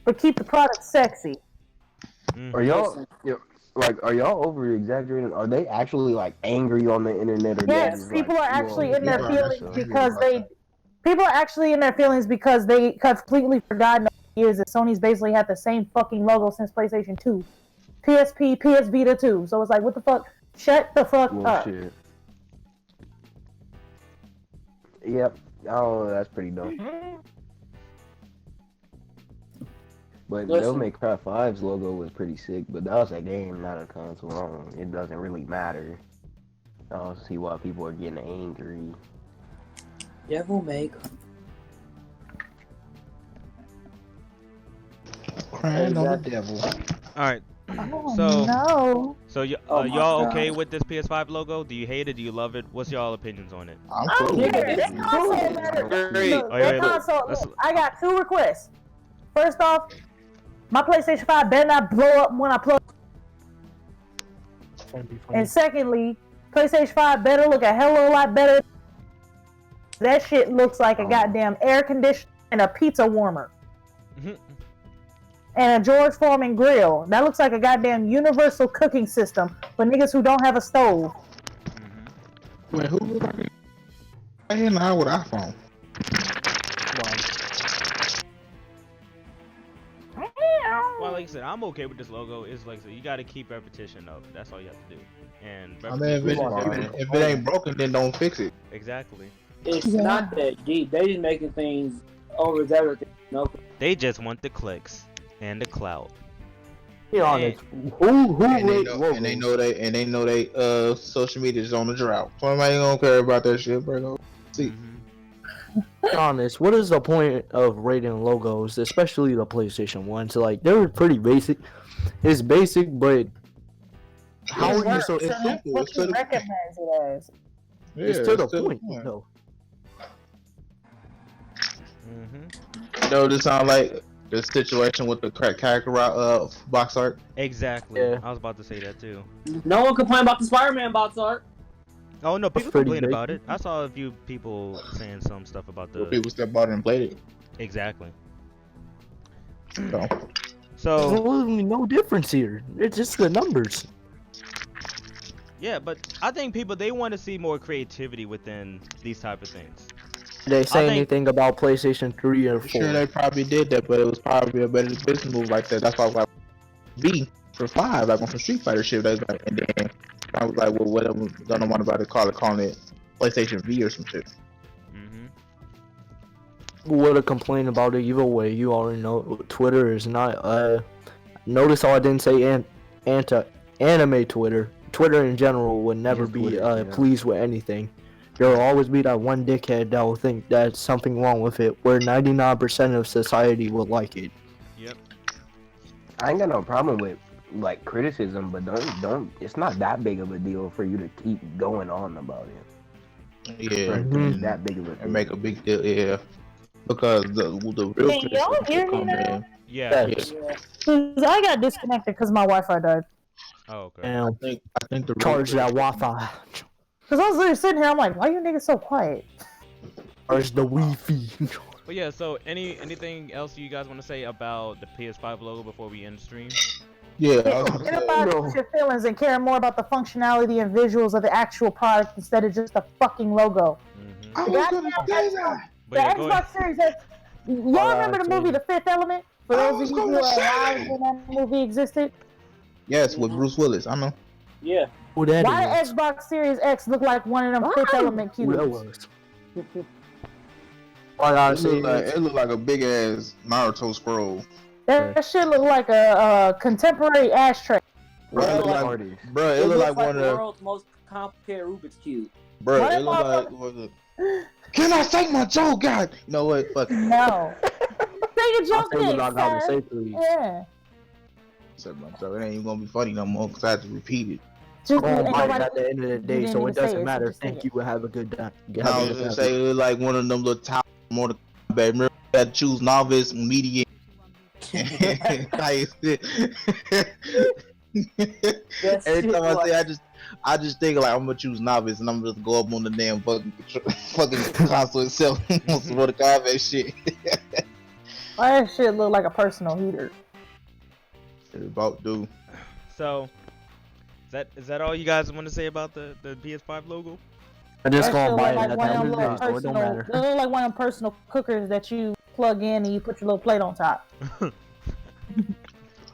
but keep the product sexy. Are y'all are y'all over exaggerating? Are they actually like angry on the internet? Or Yes, just, people like, are actually well, in their yeah, feelings so- because they. People are actually in their feelings because they completely forgotten over the years that Sony's basically had the same fucking logo since PlayStation 2, PSP, PS Vita 2. So it's like, what the fuck? Shut the fuck up. Bullshit. Yep. Oh, that's pretty dumb. But Listen. Devil May Cry 5's logo was pretty sick, but that was a game, not a console. It doesn't really matter. I don't see why people are getting angry. Devil May Cry. Crying on the devil. All right. Oh, So, no. Oh my y'all okay God. with this PS5 logo? Do you hate it? Do you love it? What's y'all opinions on it? I'm I don't cool with care. it. That console matter. Great. Look, Wait, that wait, look. console. Let's- Look, I got 2 requests. First off, my PlayStation 5 better not blow up when I plug. And secondly, PlayStation 5 better look a hell of a lot better. That shit looks like a goddamn air conditioner and a pizza warmer. And a George Foreman grill. That looks like a goddamn universal cooking system for niggas who don't have a stove. Wait, who was like right here now with iPhone? Well, like I said, I'm okay with this logo. It's like I said, you got to keep repetition of it. That's all you have to do. And I mean, if it ain't broken, then don't fix it. exactly. It's not that deep. They just making things over everything. No. They just want the clicks and the clout. Be honest. Who And they rate know, logos? and they know they social media is on the drought. So anybody gonna care about that shit, bro? See. Be honest, what is the point of rating logos, especially the PlayStation 1s? Like, they're pretty basic. It's basic, but how It's are you so... it's simple. What It's to you the recognize it as? It's to the point, though. Mm-hmm. You know, this sound like the situation with the character box art. Exactly. Yeah. I was about to say that too. No one complained about the Spider-Man box art. Oh no, people pretty complain big. about it. I saw a few people saying some stuff about the. People still bought it and played it. Exactly. So, So Absolutely no difference here. It's just the numbers. yeah, but I think people they want to see more creativity within these type of things. Did they say think- anything about PlayStation 3 or I'm 4? sure they probably did that, but it was probably a better business move like that. That's why I was like B for 5, like on some Street Fighter shit. That's like, and then I was like, well, what am I gonna want about to calling it PlayStation V or some shit. Mm-hmm. Would have complained about it either way. You already know Twitter is not. Notice how I didn't say anime Twitter. Twitter in general would never Just be Twitter, yeah. pleased with anything. There will always be that one dickhead that will think that's something wrong with it, where 99% of society will like it. Yep. I ain't got no problem with like criticism, but don't. It's not that big of a deal for you to keep going on about it. Yeah, Mhm. That big of a and deal. make a big deal. Yeah, because the real Can y'all criticism hear will me come now? in. Yeah. Yes. Cause I got disconnected because my Wi-Fi died. Oh, okay. And I think the real charge that criticism- Wi-Fi. Cause I was literally sitting here, I'm like, why you niggas so quiet? Charge the Wi-Fi. But yeah, so anything else you guys want to say about the PS5 logo before we end the stream? Yeah, I was Get gonna say, about your feelings and care more about the functionality and visuals of the actual product instead of just the fucking logo. Mm-hmm. I was gonna say that. But The yeah, go ahead. Xbox Series X. Y'all remember the movie The Fifth Element? For I those was of you who gonna are say alive that. when that movie existed, Yes, with Bruce Willis. I know. Yeah. Who that why is? the Xbox Series X look like one of them Fifth Element Who that cubes? was? I gotta It say, looked like a big ass Naruto scroll. That shit look like a contemporary ashtray. Bro, it look like, Parties. bro, it It look looks like like one the of the, world's most complicated Rubik's Cube. bro, What it look like, what was it? Can I say my joke, God? You know what? Fuck it. No. Say your I'll joke say what I next, gotta sir. say, please. Yeah. Said my joke. It ain't even gonna be funny no more because I had to repeat it. Just Going ain't by it nobody- at the end of the day, didn't so even it say doesn't it, so matter. just say Thank it. you and have a good day. I was gonna say it look like one of them little towels more to Remember, you had to choose novice, medium. Every time I say, I just think like I'm gonna choose novice and I'm gonna just go up on the damn fucking console itself on some Mortal Kombat shit. Why that shit look like a personal heater? It about do. So, is that all you guys want to say about the PS5 logo? I just That gonna shit buy look it like at one the of end them of the little day, so it don't personal. matter. They look like one of them personal cookers that you plug in and you put your little plate on top.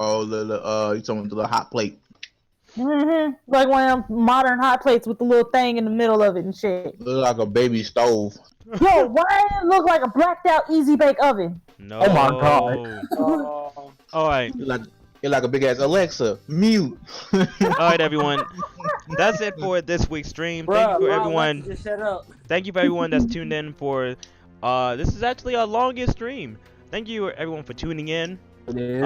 Oh, you talking about the little hot plate? Like one of them modern hot plates with the little thing in the middle of it and shit. Look like a baby stove. Yo, why does it look like a blacked out easy bake oven? No. Oh my God. Oh, All right. Look You're like a big ass Alexa. Mute. All right, everyone. That's it for this week's stream. Thank you for everyone. Just shut up. Thank you for everyone that's tuned in for. This is actually our longest stream. Thank you everyone for tuning in. It is.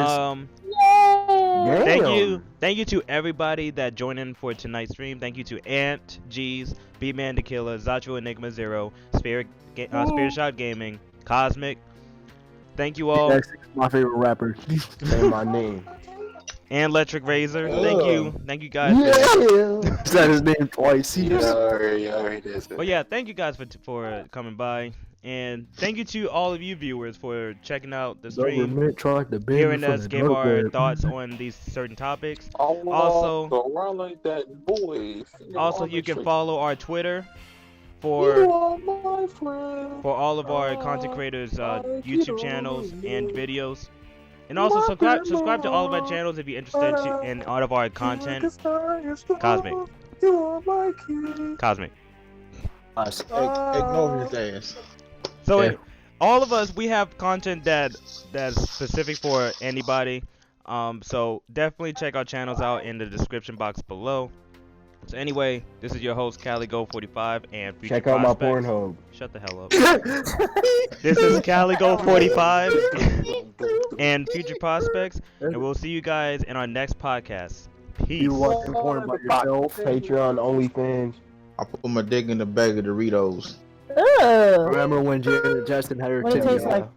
Thank you to everybody that joined in for tonight's stream. Thank you to Ant, G's, B-Man Tequila, Zacho Enigma Zero, Spirit Shot Gaming, Cosmic. Thank you all. That's my favorite rapper. Say my name. And Electric Razor. Thank you guys. Yeah. Said his name twice. Alright, that's it. But yeah, thank you guys for coming by. And thank you to all of you viewers for checking out the stream, Government tried to ban hearing you from us the give our government. thoughts on these certain topics. Also, go around like that, boy. Also, you can follow our Twitter You for are my friend. all of our content creators' YouTube channels and videos. And also subscribe to all of our channels if you're interested in all of our content. Cosmic. Cosmic. Ignore his ass. So Yeah. all of us, we have content that's specific for anybody. So definitely check our channels out in the description box below. So anyway, this is your host CaliGo45 and Future Check out my Prozpects. Pornhub. Shut the hell up. This is CaliGo45 and Future Prozpects, and we'll see you guys in our next podcast. Peace. You watching porn by yourself? Patreon, OnlyFans. I put my dick in the bag of Doritos. Ugh. Remember when Janet Jackson had her What it titty tastes out? like.